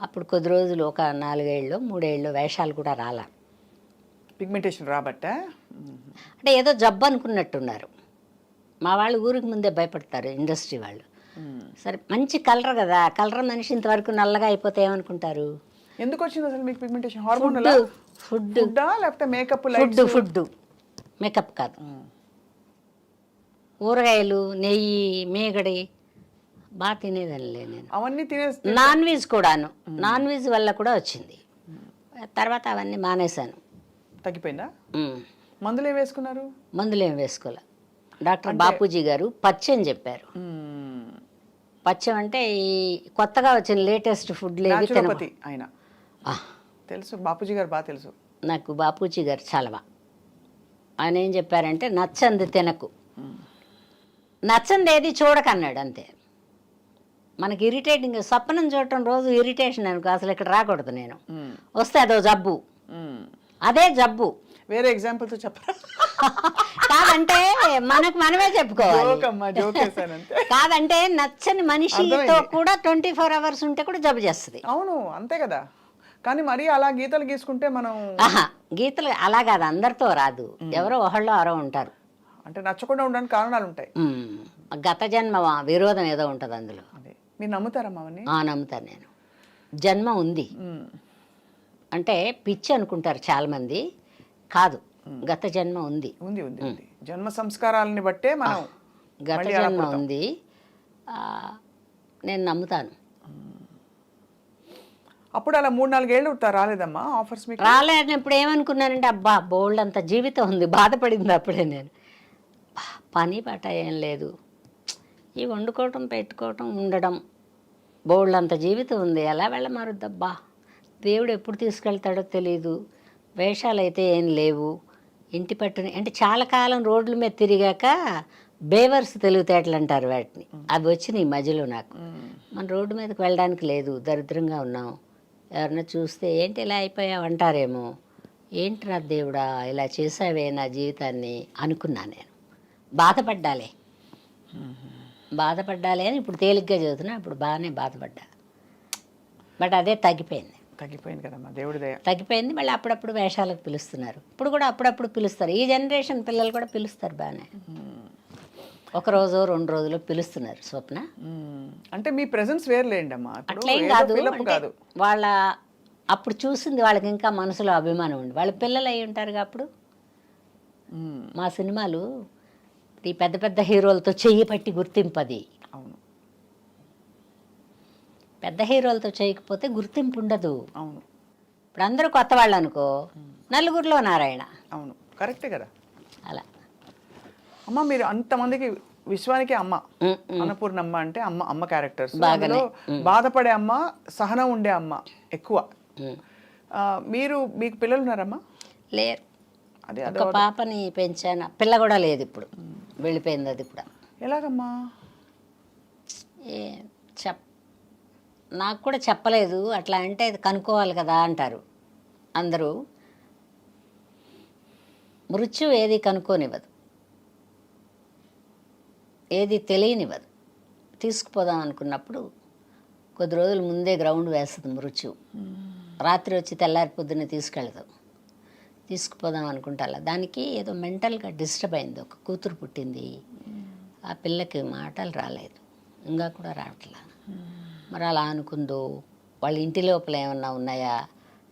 అప్పుడు కొద్ది రోజులు, ఒక 4 ఏళ్ళు 3 ఏళ్ళు వేషాలు కూడా రాలా. పిగ్మెంటేషన్ రాబట్ట అంటే ఏదో జబ్బు అనుకున్నట్టున్నారు మా వాళ్ళు. ఊరికి ముందే భయపడతారు ఇండస్ట్రీ వాళ్ళు. సరే మంచి కలర్ కదా, కలర్ మనిషి ఇంతవరకు నల్లగా అయిపోతే ఏమనుకుంటారు? ఎందుకు వచ్చింది అసలు మీకు పిగ్మెంటేషన్? హార్మోన్, ఫుడ్ లేకపోతే మేకప్? ఫుడ్ మేకప్ కాదు. ఊరగాయలు, నెయ్యి, మేగడి బాగా తినేదానిలే నేను. అవన్నీ నాన్ వెజ్ కూడాను. నాన్ వెజ్ వల్ల కూడా వచ్చింది. తర్వాత అవన్నీ మానేశాను. తగ్గిపోయిందా? మందులు ఏం వేసుకున్నారు? మందులు ఏం వేసుకోలే. డాక్టర్ బాపూజీ గారు పచ్చం చెప్పారు. పచ్చం అంటే ఈ కొత్తగా వచ్చిన లేటెస్ట్ ఫుడ్ లేవి తినపతి. ఆయన తెలుసు, బాపూజీ గారు బాగా తెలుసు నాకు. బాపూజీ గారు చాలా బాగా. ఆయన ఏం చెప్పారంటే నచ్చంది తినకు, నచ్చంది ఏది చూడకన్నాడు. అంతే. మనకి ఇరిటేటింగ్, స్వప్నం చూడటం రోజు ఇరిటేషన్ అనుకో, అసలు ఇక్కడ రాకూడదు నేను. వస్తే అదో జబ్బు, అదే జబ్బు. వేరే ఎగ్జాంపుల్తో చెప్పరా? కాదంటే మనమే చెప్పుకోవాలి. కాదంటే నచ్చని మనిషితో కూడా 24 hours ఉంటే కూడా జబ్బు చేస్తుంది. అవును అంతే కదా. కానీ మరి అలా గీతలు గీసుకుంటే మనం గీతలు అలా కాదు, అందరితో రాదు. ఎవరో ఒకళ్ళు ఆరో ఉంటారు. అంటే నచ్చకుండా ఉండడానికి కారణాలు ఉంటాయి. గత జన్మ విరోధం ఏదో ఉంటుంది అందులో. మీరు నమ్ముతారమ్మా అవన్నీ? నమ్ముతాను నేను. జన్మ ఉంది అంటే పిచ్చి అనుకుంటారు చాలా మంది. కాదు, గత జన్మ ఉంది. జన్మ సంస్కారాలని బట్టే మనం గత జన్మ ఉంది. నేను నమ్ముతాను. అప్పుడు అలా 3-4 ఏళ్ళు రాలేదమ్మా ఆఫర్స్ మీకు? రాలేదు. ఇప్పుడు ఏమనుకున్నానంటే అబ్బా బోల్డ్ అంత జీవితం ఉంది, బాధపడింది అప్పుడే నేను. పని పాట ఏం లేదు, ఈ వండుకోవటం, పెట్టుకోవటం, ఉండడం, బోల్డ్ అంత జీవితం ఉంది, ఎలా వెళ్ళమారుద్దబ్బా. దేవుడు ఎప్పుడు తీసుకెళ్తాడో తెలియదు. వేషాలు అయితే ఏం లేవు. ఇంటి పట్టుని అంటే చాలా కాలం రోడ్ల మీద తిరిగాక బేవర్స్ తెలివితేటలు అంటారు వాటిని. అవి వచ్చినాయి ఈ మధ్యలో నాకు. మన రోడ్డు మీదకి వెళ్ళడానికి లేదు, దరిద్రంగా ఉన్నాం. ఎవరన్నా చూస్తే ఏంటి ఇలా అయిపోయావు అంటారేమో. ఏంట్రా దేవుడా ఇలా చేసావే నా జీవితాన్ని అనుకున్నా నేను. బాధపడ్డాలే అని ఇప్పుడు తేలిగ్గా చదువుతున్నా, ఇప్పుడు బాగానే బాధపడ్డా. బట్ అదే తగ్గిపోయింది కదమ్మా, దేవుడి దయ. తగ్గిపోయింది. మళ్ళీ అప్పుడప్పుడు వేషాలకు పిలుస్తున్నారు. ఇప్పుడు కూడా అప్పుడప్పుడు పిలుస్తారు. ఈ జనరేషన్ పిల్లలు కూడా పిలుస్తారు బాగానే. ఒక రోజు 2 రోజులు పిలుస్తున్నారు. స్వప్న అంటే మీ ప్రెజెన్స్ వేర్లేండి అమ్మా, అట్లేం కాదు. వాళ్ళ అప్పుడు చూసింది వాళ్ళకి ఇంకా మనసులో అభిమానం ఉంది. వాళ్ళ పిల్లలు అయి ఉంటారుగా అప్పుడు. మా సినిమాలు ఈ పెద్ద పెద్ద హీరోలతో చెయ్యి పట్టి గుర్తింపది. అవును, పెద్ద హీరోలతో చేయకపోతే గుర్తింపు ఉండదు. అవును. ఇప్పుడు అందరూ కొత్త వాళ్ళు అనుకో, నలుగురిలో నారాయణ. అవును, కరెక్టే కదా. అలా అమ్మ మీరు అంతమందికి విశ్వానికి అమ్మ, అన్నపూర్ణమ్మ అంటే అమ్మ క్యారెక్టర్స్. అందులో బాధపడే అమ్మ, సహనం ఉండే అమ్మ ఎక్కువ. మీకు పిల్లలు ఉన్నారమ్మా? లేరు. ఒక పాపని పెంచాను, పిల్ల కూడా లేదు ఇప్పుడు, వెళ్ళిపోయింది అది కూడా. ఎలాగమ్మా? నాకు కూడా చెప్పలేదు. అట్లా అంటే కనుక్కోవాలి కదా అంటారు అందరూ. మృత్యు ఏది కనుక్కోనివ్వదు, ఏది తెలియనివ్వదు. తీసుకుపోదాం అనుకున్నప్పుడు కొద్ది రోజుల ముందే గ్రౌండ్ వేస్తుంది మృత్యు. రాత్రి వచ్చి తెల్లారి పొద్దున్నే తీసుకుపోదాం అనుకుంటా. దానికి ఏదో మెంటల్గా డిస్టర్బ్ అయింది. ఒక కూతురు పుట్టింది, ఆ పిల్లకి మాటలు రాలేదు, ఇంకా కూడా రావట్లా. మరి అలా అనుకుందో, వాళ్ళ ఇంటి లోపల ఏమన్నా ఉన్నాయా,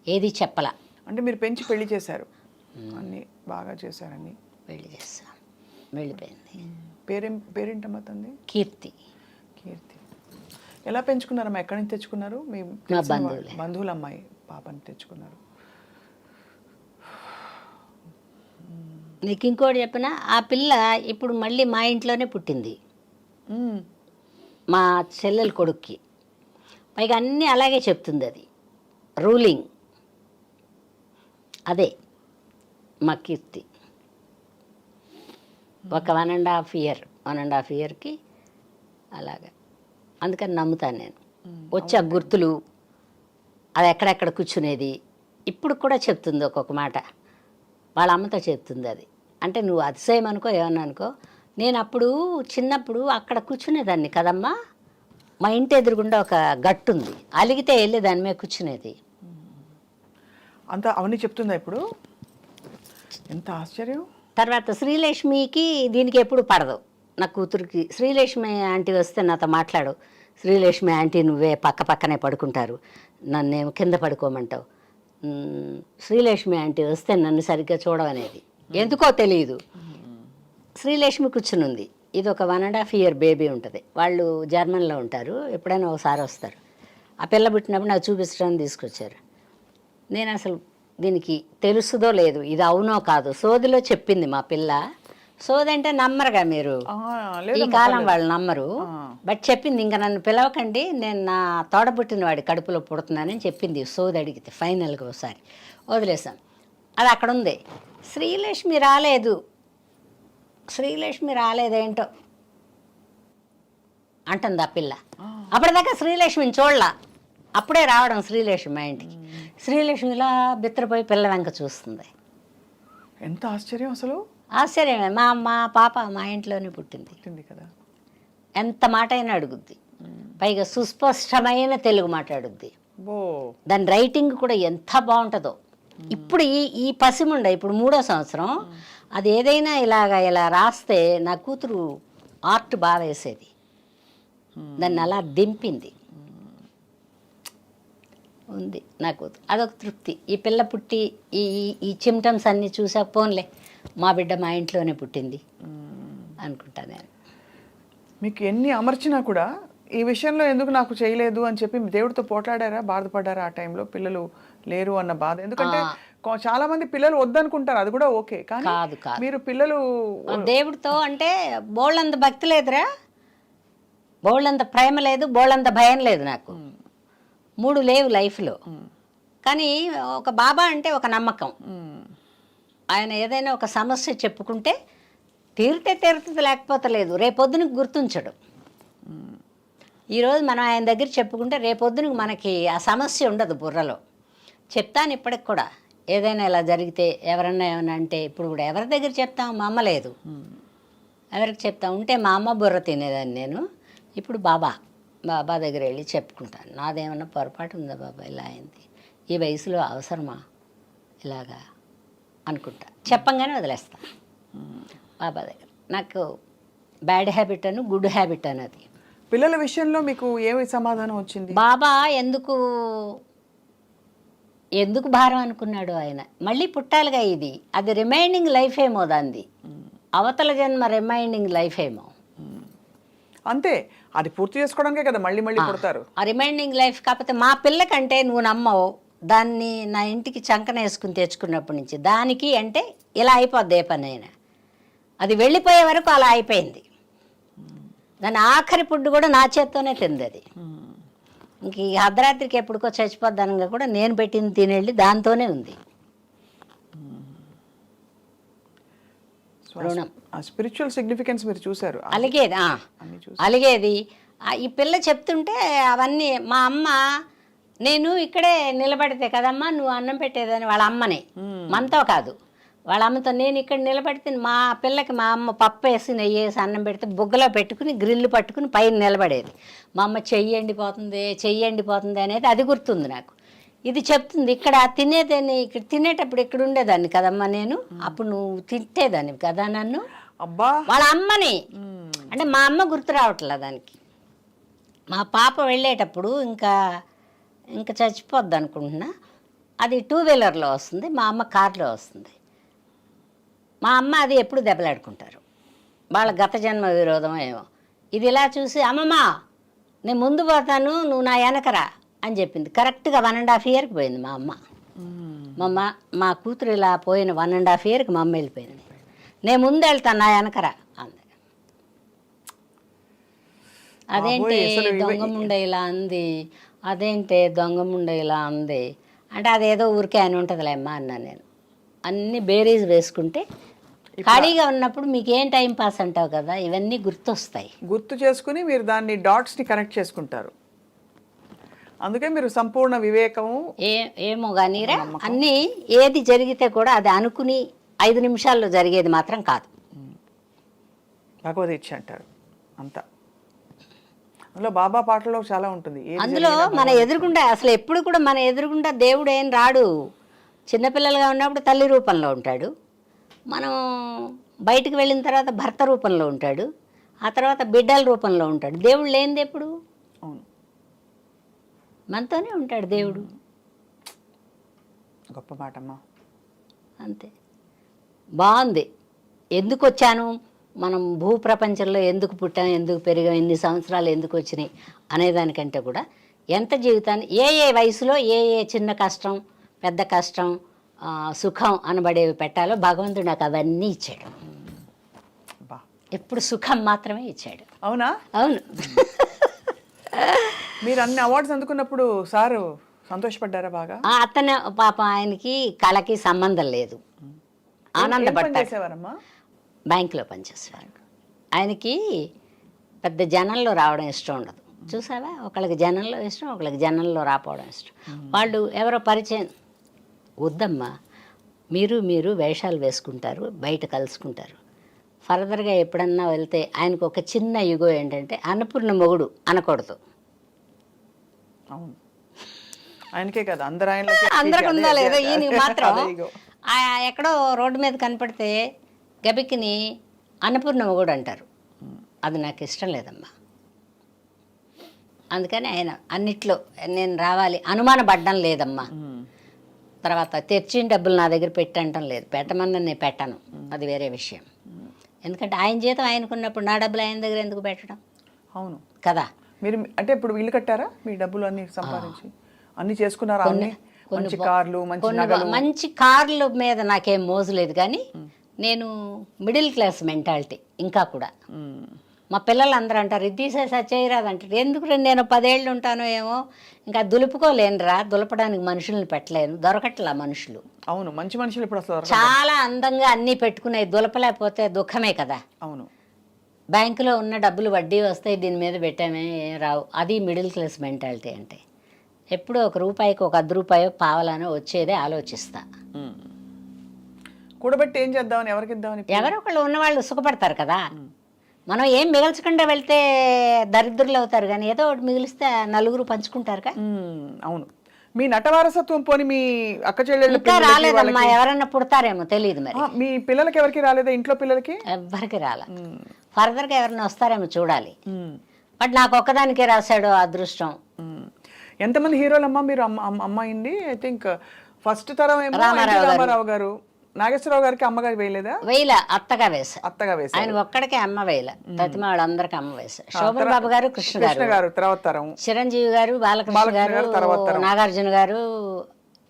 ఏది చెప్పలా. అంటే మీరు పెంచి పెళ్లి చేశారు, అన్నీ బాగా చేశారని పెళ్లి చేస్తాం. వెళ్ళిపోయింది. పేరేంటమ్మా తంది? కీర్తి. ఎలా పెంచుకున్నారమ్మా? ఎక్కడి నుంచి తెచ్చుకున్నారు? మీ బంధువుల అమ్మాయి పాపని తెచ్చుకున్నారు. నీకు ఇంకోటి చెప్పిన, ఆ పిల్ల ఇప్పుడు మళ్ళీ మా ఇంట్లోనే పుట్టింది, మా చెల్లెల కొడుక్కి. పైగా అన్నీ అలాగే చెప్తుంది. అది రూలింగ్ అదే మా కీర్తి. ఒక 1.5 ఇయర్కి అలాగా. అందుకని నమ్ముతాను నేను. వచ్చి ఆ గుర్తులు, అది ఎక్కడెక్కడ కూర్చునేది ఇప్పుడు కూడా చెప్తుంది. ఒక్కొక్క మాట వాళ్ళ అమ్మతో చెప్తుంది. అది అంటే నువ్వు అతిశయం అనుకో, ఏమన్నా అనుకో, నేను అప్పుడు చిన్నప్పుడు అక్కడ కూర్చునేదాన్ని కదమ్మా. మా ఇంటి ఎదురుగుండా ఒక గట్టు ఉంది, అలిగితే వెళ్ళి దాని మీద కూర్చునేది. అంతా అవన్నీ చెప్తుందా ఇప్పుడు? ఎంత ఆశ్చర్యం. తర్వాత శ్రీలక్ష్మికి దీనికి ఎప్పుడు పడదు. నా కూతురికి శ్రీలక్ష్మి ఆంటీ వస్తే నాతో మాట్లాడు. శ్రీలక్ష్మి ఆంటీ నువ్వే పక్కనే పడుకుంటారు, నన్నేమో కింద పడుకోమంటావు. శ్రీలక్ష్మి ఆంటీ వస్తే నన్ను సరిగ్గా చూడవనేది. ఎందుకో తెలియదు. శ్రీలక్ష్మి కూర్చుని ఉంది. ఇది ఒక 1.5 ఇయర్ బేబీ ఉంటుంది. వాళ్ళు జర్మన్లో ఉంటారు, ఎప్పుడైనా ఒకసారి వస్తారు. ఆ పిల్ల పుట్టినప్పుడు నాకు చూపించడానికి తీసుకొచ్చారు. నేను అసలు దీనికి తెలుసుదో లేదు, ఇది అవునో కాదు, సోదిలో చెప్పింది మా పిల్ల. సోదంటే నమ్మరుగా మీరు, ఈ కాలం వాళ్ళు నమ్మరు. బట్ చెప్పింది, ఇంకా నన్ను పిలవకండి, నేను నా తోడబుట్టిన వాడి కడుపులో పుడుతున్నానని చెప్పింది. సోది అడిగితే ఫైనల్గా ఒకసారి వదిలేసాం. అది అక్కడ ఉంది. శ్రీలక్ష్మి రాలేదేంటో అంటుంది ఆ పిల్ల. అప్పటిదాకా శ్రీలక్ష్మిని చూడలా, అప్పుడే రావడం శ్రీలక్ష్మి మా ఇంటికి. శ్రీలక్ష్మి ఇలా బిత్తరపోయి పిల్ల వెంక చూస్తుంది. ఎంత ఆశ్చర్యం అసలు. ఆశ్చర్యమే. మా పాప మా ఇంట్లోనే పుట్టింది కదా. ఎంత మాట అయినా అడుగుద్ది. పైగా సుస్పష్టమైన తెలుగు మాట్లాడుద్ది. దాని రైటింగ్ కూడా ఎంత బాగుంటుందో. ఇప్పుడు ఈ పసిముండ ఇప్పుడు 3వ సంవత్సరం, అది ఏదైనా ఇలా రాస్తే నా కూతురు ఆర్ట్ బాగా వేసేది. దాన్ని అలా దింపింది ఉంది నా కూతురు. అదొక తృప్తి. ఈ పిల్ల పుట్టి ఈ సిమ్టమ్స్ అన్నీ చూసాక పోన్లే మా బిడ్డ మా ఇంట్లోనే పుట్టింది అనుకుంటా నేను. మీకు ఎన్ని అమర్చినా కూడా ఈ విషయంలో ఎందుకు నాకు చేయలేదు అని చెప్పి దేవుడితో పోట్లాడారా, బాధపడ్డారా ఆ టైంలో? పిల్లలు లేరు అన్న బాధ. ఎందుకంటే చాలా మంది పిల్లలు వద్దనుకుంటారు, అది కూడా ఓకే. కానీ మీరు పిల్లలు దేవుడితో అంటే బోళ్ళంత భక్తి లేదురా, బోళ్ళంత ప్రేమ లేదు, బోళ్ళంత భయం లేదు నాకు. 3 లేవు లైఫ్లో. కానీ ఒక బాబా అంటే ఒక నమ్మకం. ఆయన ఏదైనా ఒక సమస్య చెప్పుకుంటే తీరితే తీరుతుంది, లేకపోతే లేదు. రేపొద్దునకి గుర్తుంచడు. ఈరోజు మనం ఆయన దగ్గర చెప్పుకుంటే రేపొద్దునకి మనకి ఆ సమస్య ఉండదు బుర్రలో. చెప్తాను ఇప్పటికి కూడా, ఏదైనా ఇలా జరిగితే ఎవరన్నా ఏమన్నా అంటే ఇప్పుడు కూడా ఎవరి దగ్గర చెప్తాం? మా అమ్మ లేదు, ఎవరికి చెప్తాం? ఉంటే మా అమ్మ బుర్ర తినేదాన్ని నేను. ఇప్పుడు బాబా దగ్గర వెళ్ళి చెప్పుకుంటాను. నాదేమన్నా పొరపాటు ఉందా బాబా, ఇలా అయింది, ఈ వయసులో అవసరమా ఇలాగా అనుకుంటా. చెప్పంగానే వదిలేస్తా బాబా దగ్గర. నాకు బ్యాడ్ హ్యాబిట్ అను గుడ్ హ్యాబిట్ అన్నది. పిల్లల విషయంలో మీకు ఏమి సమాధానం వచ్చింది? బాబా ఎందుకు భారం అనుకున్నాడు ఆయన? మళ్ళీ పుట్టాలిగా, ఇది అది రిమైనింగ్ లైఫ్ ఏమో, దాన్ని అవతల జన్మ రిమైనింగ్ లైఫ్ ఏమో. అంతే, అది పూర్తి చేసుకోవడానికే కదా మళ్ళీ పుడతారు. ఆ రిమైనింగ్ లైఫ్. కాకపోతే మా పిల్లకంటే నువ్వు నమ్మవు, దాన్ని నా ఇంటికి చంకన వేసుకుని తెచ్చుకున్నప్పటి నుంచి దానికి అంటే ఇలా అయిపోద్ది ఏ పని అయినా. అది వెళ్ళిపోయే వరకు అలా అయిపోయింది. దాని ఆఖరి పుడ్డు కూడా నా చేత్తోనే తింది అది. ఇంక ఈ అర్ధరాత్రికి ఎప్పుడుకో చచ్చిపోద్దనగా కూడా నేను పెట్టింది తినేళ్ళి దాంతోనే ఉంది. రుణం, స్పిరిచువల్ సిగ్నిఫికెన్స్ మీరు చూసారు. అలిగేది ఈ పిల్ల చెప్తుంటే అవన్నీ. మా అమ్మ, నేను ఇక్కడే నిలబడితే కదమ్మా నువ్వు అన్నం పెట్టేదని వాళ్ళ అమ్మనే, మనతో కాదు వాళ్ళ అమ్మతో. నేను ఇక్కడ నిలబడితే మా పిల్లకి మా అమ్మ పప్పు వేసి నెయ్యి వేసి అన్నం పెడితే బుగ్గలో పెట్టుకుని గ్రిల్లు పట్టుకుని పైన నిలబడేది. మా అమ్మ చెయ్యి ఎండిపోతుంది అనేది అది గుర్తుంది నాకు. ఇది చెప్తుంది ఇక్కడ తినేదాన్ని, ఇక్కడ తినేటప్పుడు ఇక్కడ ఉండేదాన్ని కదమ్మా నేను, అప్పుడు నువ్వు తిట్టేదాన్ని కదా నన్ను. అబ్బా, వాళ్ళ అమ్మని అంటే మా అమ్మ గుర్తు రావట్లే దానికి. మా పాప వెళ్ళేటప్పుడు ఇంకా చచ్చిపోద్ది అనుకుంటున్నా. అది 2-వీలర్లో వస్తుంది, మా అమ్మ కార్లో వస్తుంది. మా అమ్మ అది ఎప్పుడు దెబ్బలాడుకుంటారు, వాళ్ళ గత జన్మ విరోధం ఏమో. ఇది ఇలా చూసి అమ్మమ్మ నేను ముందు పోతాను నువ్వు నా వెనకరా అని చెప్పింది. కరెక్ట్గా 1.5 ఇయర్కి పోయింది మా అమ్మ. మా కూతురు ఇలా పోయిన 1.5 ఇయర్కి మా అమ్మ వెళ్ళిపోయింది. నేను ముందు వెళ్తాను నా వెనకరా అంది. అదేంటి దొంగముండ ఇలా అంది, అదేంటి దొంగముండ ఇలా అంది అంటే అదేదో ఊరికే అని ఉంటుందిలే అమ్మా అన్నాను నేను. అన్నీ బేరీజ్ వేసుకుంటే ఖాళీగా ఉన్నప్పుడు మీకేం టైం పాస్ అంటావు కదా, ఇవన్నీ గుర్తొస్తాయి. గుర్తు చేసుకుని మీరు దాన్ని డాట్స్ని కనెక్ట్ చేసుకుంటారు. అందుకే మీరు సంపూర్ణ వివేకము ఏమో కానీరా, అన్నీ ఏది జరిగితే కూడా అది అనుకుని 5 నిమిషాల్లో జరిగేది మాత్రం కాదు. భగవద్ ఇచ్చ అంటారు అంతా. అందులో బాబా పాటలో చాలా ఉంటుంది. అందులో మన ఎదురుగుండా అసలు ఎప్పుడు కూడా మన ఎదురుగుండా దేవుడు ఏం రాడు. చిన్నపిల్లలుగా ఉన్నప్పుడు తల్లి రూపంలో ఉంటాడు, మనం బయటకు వెళ్ళిన తర్వాత భర్త రూపంలో ఉంటాడు, ఆ తర్వాత బిడ్డల రూపంలో ఉంటాడు. దేవుడు లేనిది ఎప్పుడు? అవును, మనతోనే ఉంటాడు దేవుడు. గొప్ప మాటమ్మా. అంతే, బాగుంది. ఎందుకు వచ్చాను, మనం భూప్రపంచంలో ఎందుకు పుట్టాం, ఎందుకు పెరిగాం, ఎన్ని సంవత్సరాలు ఎందుకు వచ్చినాయి అనేదానికంటే కూడా ఎంత జీవితాన్ని ఏ వయసులో ఏ చిన్న కష్టం పెద్ద కష్టం సుఖం అనబడేవి పెట్టాలో భగవంతుడు నాకు అవన్నీ ఇచ్చాడు. ఎప్పుడు సుఖం మాత్రమే ఇచ్చాడు. అవునా? అవును. మీరు అన్ని అవార్డ్స్ అందుకున్నప్పుడు సారు సంతోషపడ్డారా బాగా? అతను పాప ఆయనకి కళకి సంబంధం లేదు, ఆనందపడ్డారు. బ్యాంకులో పనిచేసేవారు. ఆయనకి పెద్ద జనంలో రావడం ఇష్టం ఉండదు. చూసావా, ఒకళ్ళకి జనంలో ఇష్టం, ఒకళ్ళకి జనంలో రాపోవడం ఇష్టం. వాళ్ళు ఎవరో పరిచయం వద్దమ్మా, మీరు వేషాలు వేసుకుంటారు, బయట కలుసుకుంటారు. ఫర్దర్గా ఎప్పుడన్నా వెళ్తే ఆయనకు ఒక చిన్న యుగో ఏంటంటే అన్నపూర్ణ మొగుడు అనకూడదు. అవును, ఆయనకే కదా, అందరికి ఉందా లేదో, ఈయనకి మాత్రం ఎక్కడో రోడ్డు మీద కనపడితే గబిక్కిని అన్నపూర్ణ మొగుడు అంటారు. అది నాకు ఇష్టం లేదమ్మా. అందుకని ఆయన అన్నిట్లో నేను రావాలి అనుమానపడ్డం లేదమ్మా. తర్వాత తెచ్చిన డబ్బులు నా దగ్గర పెట్టంటం లేదు, పెట్టమన్నా నేను పెట్టను, అది వేరే విషయం. ఎందుకంటే ఆయన జీతం ఆయనకున్నప్పుడు నా డబ్బులు ఆయన దగ్గర ఎందుకు పెట్టడం? అవును కదా. మీరు అంటే ఇప్పుడు ఇల్లు కట్టారా, మీ డబ్బులు అన్ని సంపాదించి అన్ని చేసుకున్నారా? మంచి కార్లు, మంచి కార్ల మీద నాకేం మోజు లేదు, కానీ నేను మిడిల్ క్లాస్ మెంటాలిటీ ఇంకా కూడా. మా పిల్లలు అందరూ అంటారు ఇది తీసేసి అది చేయరాదు అంటారు. ఎందుకు నేను 10 ఏళ్ళు ఉంటానో ఏమో, ఇంకా దులుపుకోలేనురా, దులపడానికి మనుషుల్ని పెట్టలేను, దొరకట్లా మనుషులు. అవును, మంచి మనుషులు ఇప్పుడు అసలు చాలా అందంగా అన్నీ పెట్టుకునే దులపలేకపోతే దుఃఖమే కదా. అవును, బ్యాంకులో ఉన్న డబ్బులు వడ్డీ వస్తాయి, దీని మీద పెట్టామే రావు. అది మిడిల్ క్లాస్ మెంటాలిటీ అంటే. ఎప్పుడో ఒక రూపాయికి ఒక 10 రూపాయో పావలానో వచ్చేదే ఆలోచిస్తా. కూడబెట్టి ఏం చేద్దామని, ఎవరికి ఇద్దామని. ఎవరో ఒకళ్ళు ఉన్నవాళ్ళు సుఖపడతారు కదా. మనం ఏం మిగల్చకుండా వెళ్తే దరిద్రులు అవుతారు, కానీ ఏదో ఒకటి మిగిలిస్తే నలుగురు పంచుకుంటారుగా. అవును. మీ నట వారసత్వం పోని మీ అక్క చెల్లెళ్ళు ఇంకా రాలేదమ్మా, ఎవరన్నా పుడతారేమో తెలియదు మరి. మీ పిల్లలకి ఎవరికి రాలేదా? ఇంట్లో పిల్లలకి ఎవ్వరికి రాల. ఫర్దర్గా ఎవరైనా వస్తారేమో చూడాలి. బట్ నాకు ఒక్కదానికే రాశాడు అదృష్టం. ఎంతమంది హీరోలమ్మా మీరు అమ్మాయింది? ఐ థింక్ ఫస్ట్ తరం ఏమో రామారావు గారు, నాగేశ్వరరావు గారికి అమ్మగారు వేయలేదా? వేయల, అత్తగా వేసా. అత్తగా వేసా. ఆయన ఒక్కడికే అమ్మ వేయల, ప్రతిమ వాళ్ళందరికి అమ్మ వేసా. శోభన్ బాబు గారు, కృష్ణ గారు తర్వాత తరం, చిరంజీవి గారు, బాలకృష్ణ గారు, నాగార్జున గారు,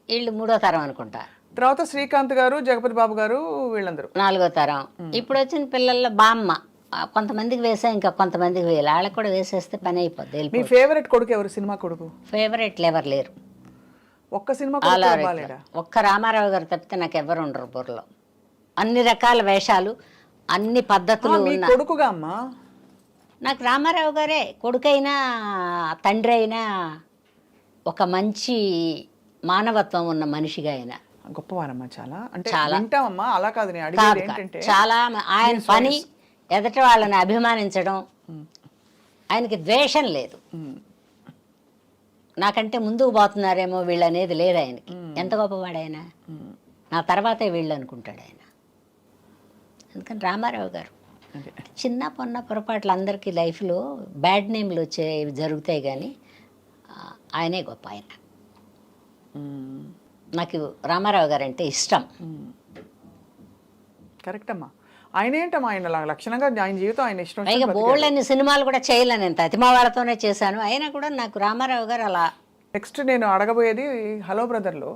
వీళ్ళు 3వ తరం అనుకుంటా. తర్వాత శ్రీకాంత్ గారు, జగపతి బాబు గారు, వీళ్ళందరూ 4వ తరం. ఇప్పుడు వచ్చిన పిల్లల్లో బామ్మ కొంతమందికి వేసా, ఇంకా కొంతమందికి వేయాలి. వాళ్ళకి కూడా వేసేస్తే పని అయిపోద్ది. మీ ఫేవరెట్ కొడుకు ఎవరు? సినిమా కొడుకు ఫేవరెట్లు ఎవరు లేరు. ఒక్క సినిమా ఒక్క రామారావు గారు తప్పితే నాకు ఎవరు ఉండరు బుర్రలో. అన్ని రకాల వేషాలు, అన్ని పద్ధతులు ఉన్న కొడుకుగా అమ్మా. నాకు రామారావు గారే కొడుకైనా తండ్రి అయినా ఒక మంచి మానవత్వం ఉన్న మనిషిగా అయినా గొప్పవారమ్మా. చాలా అంటే వింటామమ్మా, అలా కాదు నేను అడిగేది ఏంటంటే, చాలా ఆయన పని ఎదట వాళ్ళని అభిమానించడం, ఆయనకి ద్వేషం లేదు. నాకంటే ముందుకు పోతున్నారేమో వీళ్ళు అనేది లేదు ఆయనకి. ఎంత గొప్పవాడు ఆయన, నా తర్వాతే వీళ్ళు అనుకుంటాడు ఆయన. అందుకని రామారావు గారు చిన్న పొన్న పొరపాట్లు అందరికీ లైఫ్లో బ్యాడ్ నేమ్లు వచ్చేవి జరుగుతాయి, కానీ ఆయనే గొప్ప. ఆయన నాకు రామారావు గారు అంటే ఇష్టం. కరెక్ట్ అమ్మా. ఆయన ఏంటమ్మా, ఆయన లక్షణంగా ఆయన జీవితం ఆయన ఇష్టం. పైగా బోల్డ్ అన్ని సినిమాలు కూడా చేయలేను, ఎంత అతిమా వాళ్ళతోనే చేశాను. అయినా కూడా నాకు రామారావు గారు అలా. నెక్స్ట్ నేను అడగబోయేది, హలో బ్రదర్లో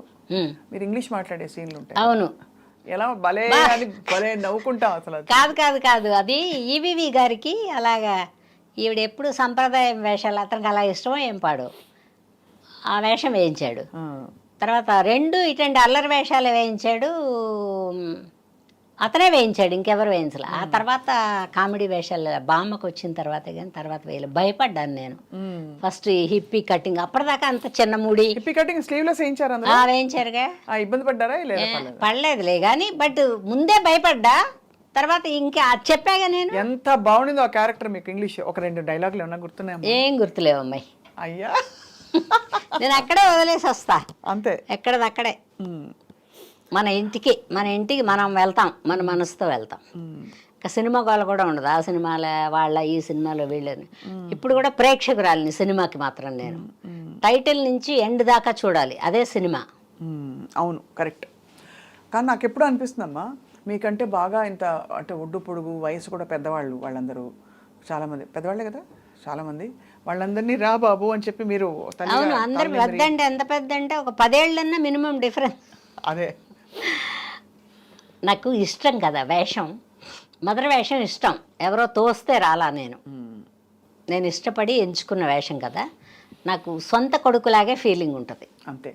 మీరు ఇంగ్లీష్ మాట్లాడే సీన్లు ఉంటాయి. అవును, ఎలా భలే అని భలే నవ్వుకుంటాం అసలు. కాదు కాదు కాదు, అది ఈవీవి గారికి అలాగా. ఈవిడ ఎప్పుడు సంప్రదాయం వేషాలు, అతనికి అలా ఇష్టమో ఏం పాడు ఆ వేషం వేయించాడు. తర్వాత 2 ఇటువంటి అల్లరి వేషాలు వేయించాడు, అతనే వేయించాడు, ఇంకెవరు వేయించలే. ఆ తర్వాత కామెడీ వేషాలు బామ్మకు వచ్చిన తర్వాత, కానీ తర్వాత వేయలేదు. భయపడ్డాను నేను ఫస్ట్. హిప్పీ కటింగ్ అప్పటిదాకా అంత చిన్న ముడి, హిప్పీ కటింగ్ స్లీవ్లెస్ వేయించారు, వేయించారుగా. ఇబ్బంది పడ్డారా? పడలేదులే, కానీ బట్ ముందే భయపడ్డా. తర్వాత ఇంకా చెప్పాగా నేను. ఎంత బాగుండిందో ఆ క్యారెక్టర్. మీకు ఇంగ్లీష్ ఒక 2 డైలాగులు ఏమన్నా గుర్తున్నాయి? ఏం గుర్తులేవు అమ్మాయి. అయ్యా, నేను అక్కడే వదిలేసి వస్తా, అంతే, ఎక్కడదక్కడే. మన ఇంటికి మనం వెళ్తాం, మన మనసుతో వెళ్తాం. ఇంకా సినిమా గోల కూడా ఉండదు. ఆ సినిమాల వాళ్ళ, ఈ సినిమాలో వీళ్ళని. ఇప్పుడు కూడా ప్రేక్షకురాలిని సినిమాకి మాత్రం నేను. టైటిల్ నుంచి ఎండ్ దాకా చూడాలి, అదే సినిమా. అవును, కరెక్ట్. కానీ నాకు ఎప్పుడు అనిపిస్తుందమ్మా, మీకంటే బాగా ఇంత అంటే ఒడ్డు పొడుగు, వయసు కూడా పెద్దవాళ్ళు, వాళ్ళందరూ చాలామంది పెద్దవాళ్ళే కదా చాలామంది, వాళ్ళందరినీ రా బాబు అని చెప్పి మీరు. అవును, అందరు పెద్ద అంటే ఎంత పెద్ద అంటే ఒక 10 ఏళ్ళన్నా మినిమం డిఫరెన్స్. అదే నాకు ఇష్టం కదా వేషం, మదర్ వేషం ఇష్టం. ఎవరో తోస్తే రాలా, నేను ఇష్టపడి ఎంచుకున్న వేషం కదా. నాకు సొంత కొడుకులాగే ఫీలింగ్ ఉంటుంది, అంతే.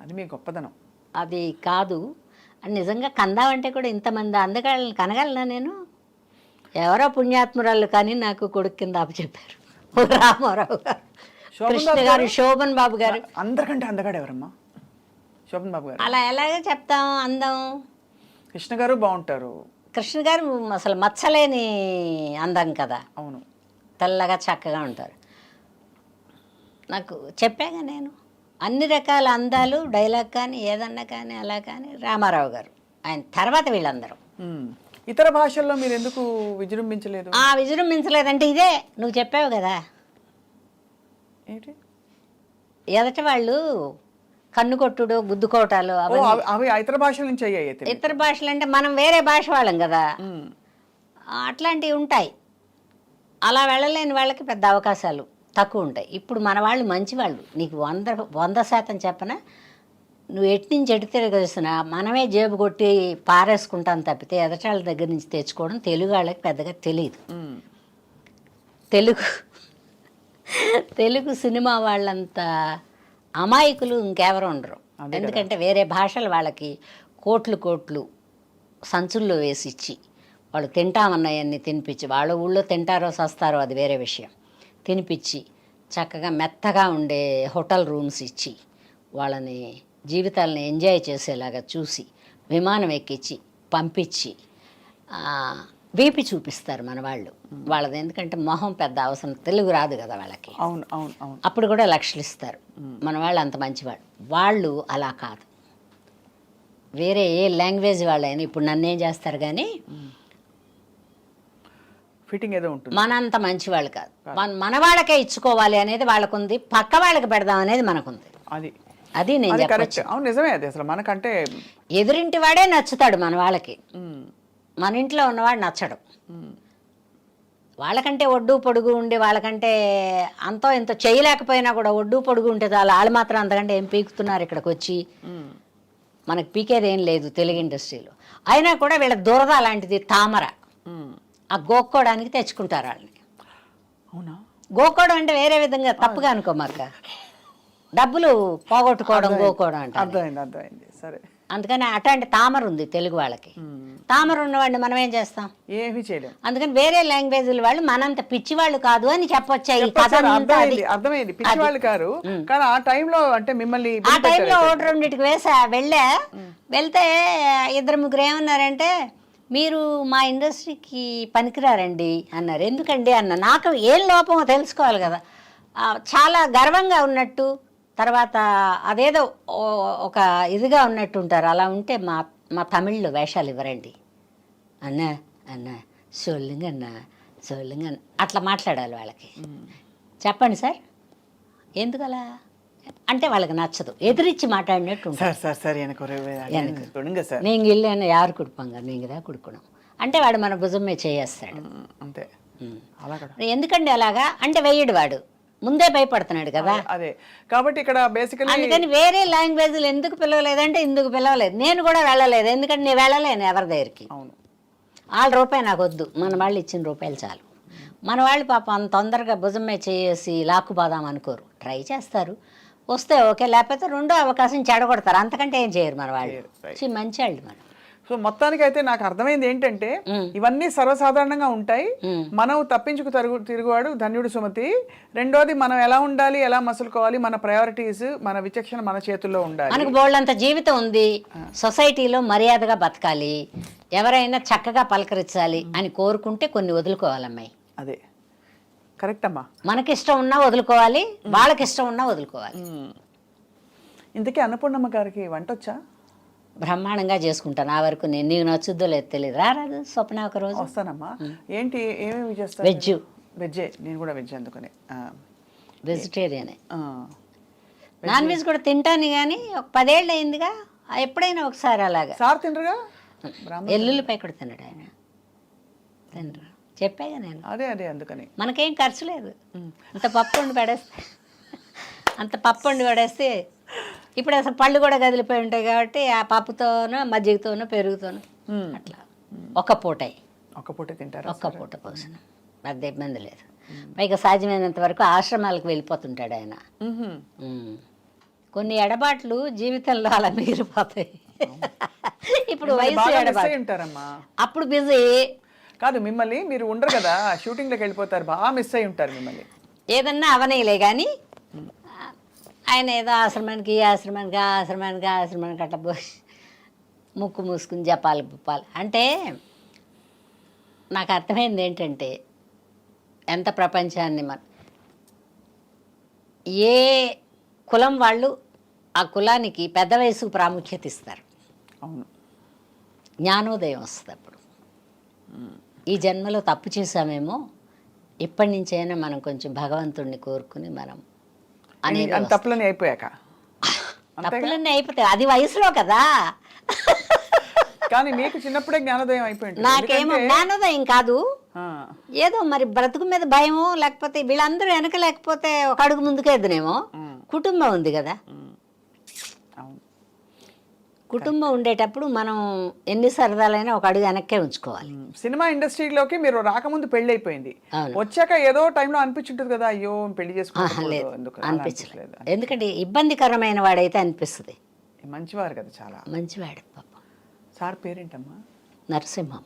అది మీ గొప్పదనం. అది కాదు నిజంగా కందామంటే కూడా ఇంతమంది అందగాళ్ళని కనగలనా నేను? ఎవరో పుణ్యాత్మురాళ్ళు కానీ నాకు కొడుకు కింద అప్పచెప్పారు. రామారావు గారు, కృష్ణ గారు, శోభన్ బాబు గారు. అందరికంటే అందగాడు ఎవరమ్మా? శోభన్ బాబు గారు. అలా ఎలాగే చెప్తాం, అందం. కృష్ణ గారు బాగుంటారు. కృష్ణ గారు అసలు మచ్చలేని అందం కదా. అవును, తెల్లగా చక్కగా ఉంటారు. నాకు చెప్పాగా నేను, అన్ని రకాల అందాలు, డైలాగ్ కానీ ఏదన్నా కానీ అలా కానీ రామారావు గారు. ఆయన తర్వాత వీళ్ళందరూ. ఇతర భాషల్లో మీరు ఎందుకు విజృంభించలేదు? విజృంభించలేదంటే ఇదే నువ్వు చెప్పావు కదా, ఏంటి ఎదట వాళ్ళు కన్ను కొట్టుడు, గుద్దుకోవటాలు, అవి ఇతర భాషల నుంచి అయ్యాయి. ఇతర భాషలు అంటే మనం వేరే భాష వాళ్ళం కదా, అట్లాంటివి ఉంటాయి. అలా వెళ్ళలేని వాళ్ళకి పెద్ద అవకాశాలు తక్కువ ఉంటాయి. ఇప్పుడు మన వాళ్ళు మంచివాళ్ళు, నీకు 100% చెప్పనా, నువ్వు ఎటు నుంచి ఎటు తిరగేసినా మనమే జేబు కొట్టి పారేసుకుంటాం తప్పితే ఎదటాళ్ళ దగ్గర నుంచి తెచ్చుకోవడం తెలుగు వాళ్ళకి పెద్దగా తెలియదు. తెలుగు సినిమా వాళ్ళంత అమాయకులు ఇంకెవరు ఉండరు. ఎందుకంటే వేరే భాషలు వాళ్ళకి కోట్లు సంచుల్లో వేసిచ్చి వాళ్ళు తింటామన్నాయన్ని తినిపించి, వాళ్ళ ఊళ్ళో తింటారో సస్తారో అది వేరే విషయం, తినిపించి చక్కగా మెత్తగా ఉండే హోటల్ రూమ్స్ ఇచ్చి వాళ్ళని జీవితాలని ఎంజాయ్ చేసేలాగా చూసి విమానం ఎక్కించి పంపించి వీపి చూపిస్తారు మన వాళ్ళు. వాళ్ళది ఎందుకంటే మొహం పెద్ద అవసరం, తెలుగు రాదు కదా వాళ్ళకి. అవును అవును అవును. అప్పుడు కూడా లక్షలు ఇస్తారు. మన వాళ్ళు అంత మంచివాళ్ళు. వాళ్ళు అలా కాదు. వేరే ఏ లాంగ్వేజ్ వాళ్ళైనా ఇప్పుడు నన్నేం చేస్తారు కానీ ఫిట్టింగ్ ఏదో ఉంటుంది. మనంత మంచివాళ్ళు కాదు. మన వాళ్ళకే ఇచ్చుకోవాలి అనేది వాళ్ళకుంది, పక్క వాళ్ళకి పెడదాం అనేది మనకుంది. అది నేను చెప్పచ్చు. అవును, నిజమే. అది అసలు మనకంటే ఎదురింటి వాడే నచ్చుతాడు మన వాళ్ళకి, మన ఇంట్లో ఉన్నవాడు నచ్చడు. వాళ్ళకంటే ఒడ్డు పొడుగు ఉండి, వాళ్ళకంటే అంతో ఇంత చేయలేకపోయినా కూడా ఒడ్డు పొడుగు ఉంటే చాలా, వాళ్ళు మాత్రం అంతకంటే ఏం పీకుతున్నారు ఇక్కడికి వచ్చి. మనకు పీకేది ఏం లేదు తెలుగు ఇండస్ట్రీలో. అయినా కూడా వీళ్ళ దురద అలాంటిది, తామర. ఆ గోక్కోవడానికి తెచ్చుకుంటారు వాళ్ళని. అవునా? గోక్కోవడం అంటే వేరే విధంగా తప్పుగా అనుకోమాక, డబ్బులు పోగొట్టుకోవడం గోక్కోవడం అంటే. అర్థమైంది. సరే. అందుకని అట్లాంటి తామర ఉంది తెలుగు వాళ్ళకి. తామర ఉన్నవాడిని మనం ఏం చేస్తాం? ఏమీ చేయలేం. అందుకని వేరే లాంగ్వేజ్ల వాళ్ళు మనంత పిచ్చి వాళ్ళు కాదు అని చెప్పొచ్చాయి. అర్థమైంది, పిచ్చి వాళ్ళు కారు. కానీ ఆ టైంలో అంటే మిమ్మల్ని ఆ టైంలో ఒకటి రెండింటికి వెళ్తే 2-3 ఏమన్నారంటే, మీరు మా ఇండస్ట్రీకి పనికిరారండి అన్నారు. ఎందుకండి అన్న. నాకు ఏం లోపమో తెలుసుకోవాలి కదా. చాలా గర్వంగా ఉన్నట్టు, తర్వాత అదేదో ఒక ఇదిగా ఉన్నట్టు ఉంటారు. అలా ఉంటే మా తమిళ్లో వేషాలు ఇవ్వరండి అన్న సోల్లింగ్ అట్లా మాట్లాడాలి వాళ్ళకి. చెప్పండి సార్ ఎందుకలా అంటే వాళ్ళకి నచ్చదు. ఎదిరించి మాట్లాడినట్టు నేను ఇల్లు యారు కుడుపాంగా నీకుదా కుడుకున్నాం అంటే వాడు మన భుజమే చేయేస్తాడు. అంతే. ఎందుకండి అలాగా అంటే వెయ్యడు వాడు, ముందే భయపడుతున్నాడు కదా. అదే కాబట్టి ఇక్కడ బేసికల్లీ అందుకని వేరే లాంగ్వేజ్లు ఎందుకు పిలవలేదంటే ఇందుకు పిలవలేదు. నేను కూడా వెళ్ళలేదు, ఎందుకంటే నేను వెళ్ళలేను ఎవరి దగ్గరికి. వాళ్ళ రూపాయి నాకు వద్దు, మన వాళ్ళు ఇచ్చిన రూపాయలు చాలు. మన వాళ్ళు పాపం అంత తొందరగా భుజమే చేసి లాక్కుపోదాం అనుకోరు, ట్రై చేస్తారు. వస్తే ఓకే, లేకపోతే రెండో అవకాశం చెడగొడతారు. అంతకంటే ఏం చేయరు మన వాళ్ళు. మంచి వాళ్ళు మనం. సో మొత్తానికి అయితే నాకు అర్థమైంది ఏంటంటే ఇవన్నీ సర్వసాధారణంగా ఉంటాయి. మనం తప్పించుకు తిరుగువాడు ధన్యుడు సుమతి. రెండోది మనం ఎలా ఉండాలి, ఎలా మసులుకోవాలి, మన ప్రయారిటీస్, మన విచక్షణ మన చేతుల్లో ఉండాలి. మనకు బోల్డంత జీవితం ఉంది. సొసైటీలో మర్యాదగా బతకాలి, ఎవరైనా చక్కగా పలకరించాలి అని కోరుకుంటే కొన్ని వదులుకోవాలమ్మాయి. అదే కరెక్ట్ అమ్మా. మనకిష్టం ఉన్నా వదులుకోవాలి, వాళ్ళకి ఇష్టం ఉన్నా వదులుకోవాలి. ఇంతకీ అన్నపూర్ణమ్మ గారికి వంట వచ్చా? బ్రహ్మాండంగా చేసుకుంటాను. ఆ వరకు నేను నీకు నచ్చుద్దో లేదు తెలియదు. రారాదు స్వప్న ఒక రోజు. వస్తానమ్మా. ఏంటి ఏమేమి చేస్తా? వెజ్జే. నేను కూడా వెజ్, అందుకనే వెజిటేరియనే. నాన్ వెజ్ కూడా తింటాను కానీ ఒక 10 ఏళ్ళు అయిందిగా. ఎప్పుడైనా ఒకసారి అలాగా. సార్ తినరుగా? ఎల్లుల్లిపై కూడా తినడు ఆయన. తినరు చెప్పాగా నేను. అదే అందుకని మనకేం ఖర్చు లేదు. అంత పప్పు వండి పడేస్తే ఇప్పుడు అసలు పళ్ళు కూడా కదిలిపోయి ఉంటాయి కాబట్టి ఆ పప్పుతోనో మజ్జిగతోనో పెరుగుతోనో అట్లా ఒక్క పూట తింటారు. ఒక్క పూట భోజనం, పెద్ద ఇబ్బంది లేదు. పైగా సాధ్యమైనంత వరకు ఆశ్రమాలకు వెళ్ళిపోతుంటాడు ఆయన. కొన్ని ఎడబాట్లు జీవితంలో అలా మిగిలిపోతాయి. ఇప్పుడు వయసు ఎడబాటు, అప్పుడు బిజీ కాదు. మిమ్మల్ని మీరు ఉండరు కదా, షూటింగ్లోకి వెళ్ళిపోతారు, బాగా మిస్ అయి ఉంటారు మిమ్మల్ని. ఏదన్నా అవనీలే కానీ ఆయన ఏదో ఆశ్రమానికి అట్లా పోయి ముక్కు మూసుకుని జపాలి అంటే నాకు అర్థమైంది ఏంటంటే, ఎంత ప్రపంచాన్ని ఏ కులం వాళ్ళు ఆ కులానికి పెద్ద వయసుకు ప్రాముఖ్యత ఇస్తారు. అవును, జ్ఞానోదయం వస్తుంది అప్పుడు. ఈ జన్మలో తప్పు చేసామేమో, ఇప్పటి నుంచైనా మనం కొంచెం భగవంతుడిని కోరుకుని మనం తప్పులన్నీ అయిపోయాక. తప్పులన్నీ అయిపోతాయి, అది వయసులో కదా. కానీ మీకు చిన్నప్పుడే జ్ఞానోదయం అయిపోయింది. నాకేమో జ్ఞానోదయం కాదు, ఏదో మరి బ్రతుకు మీద భయమో, లేకపోతే వీళ్ళందరూ వెనక లేకపోతే ఒక అడుగు ముందుకేద్దునేమో. కుటుంబం ఉంది కదా. కుటుంబం ఉండేటప్పుడు మనం ఎన్ని సరదాలైనా ఒక అడుగు వెనక్కే ఉంచుకోవాలి. సినిమా ఇండస్ట్రీలోకి మీరు రాకముందు పెళ్లి అయిపోయింది, అవును. వచ్చాక ఏదో టైంలో అనిపించుంటుంది కదా, అయ్యో పెళ్లి లేదు, చేసుకోలేదు అనిపించలేదు. ఎందుకంటే ఇబ్బందికరమైన వాడైతే అనిపిస్తుంది. మంచివారు కదా చాలా. మంచివాడు పాపం. సార్ పేరేంటమ్మా? నరసింహం.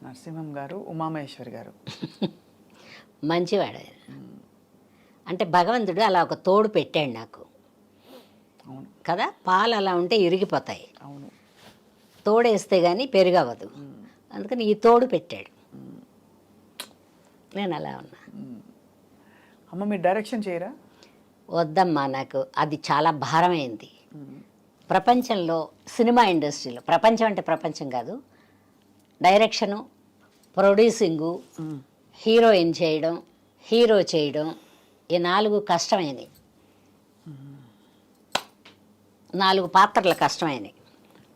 నరసింహం గారు, ఉమామహేశ్వరి గారు. మంచివాడు ఆయన. అంటే భగవంతుడు అలా ఒక తోడు పెట్టాడు నాకు అవును కదా. పాలు అలా ఉంటే ఇరిగిపోతాయి, అవును. తోడేస్తే కానీ పెరుగవదు. అందుకని ఈ తోడు పెట్టాడు. నేను అలా ఉన్నా. అమ్మ మీరు డైరెక్షన్ చేయరా? వద్దమ్మా, నాకు అది చాలా భారమైంది. ప్రపంచంలో సినిమా ఇండస్ట్రీలో, ప్రపంచం అంటే ప్రపంచం కాదు, డైరెక్షను, ప్రొడ్యూసింగు, హీరోయిన్ చేయడం, హీరో చేయడం, ఈ 4 కష్టమైనవి. 4 పాత్రలు కష్టమైనవి.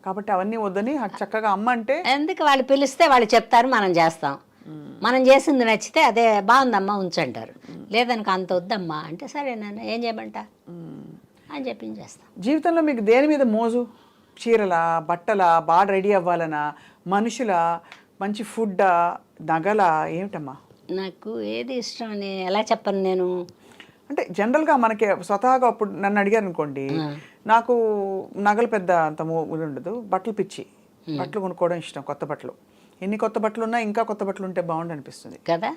కాబట్టి అవన్నీ వద్దని చక్కగా అమ్మ అంటే ఎందుకు, వాళ్ళు పిలిస్తే వాళ్ళు చెప్తారు, మనం చేస్తాం. మనం చేసింది నచ్చితే అదే బాగుందమ్మా ఉంచంటారు. లేదనుకో అంత వద్దమ్మా అంటే సరే నాన్న ఏం చేయమంట అని చేస్తాం. జీవితంలో మీకు దేని మీద మోజు? చీరలా, బట్టలా, బాగా రెడీ అవ్వాలనా, మనుషుల, మంచి ఫుడ్డా, నగలా, ఏమిటమ్మా? నాకు ఏది ఇష్టం అని ఎలా చెప్పను నేను. అంటే జనరల్గా మనకి స్వతహాగా అప్పుడు నన్ను అడిగారు అనుకోండి, నాకు నగలు పెద్ద అంత ఇది ఉండదు, బట్టలు పిచ్చి, బట్టలు కొనుక్కోవడం ఇష్టం. కొత్త బట్టలు, ఎన్ని కొత్త బట్టలు ఉన్నా ఇంకా కొత్త బట్టలు ఉంటే బాగుండు అనిపిస్తుంది కదా.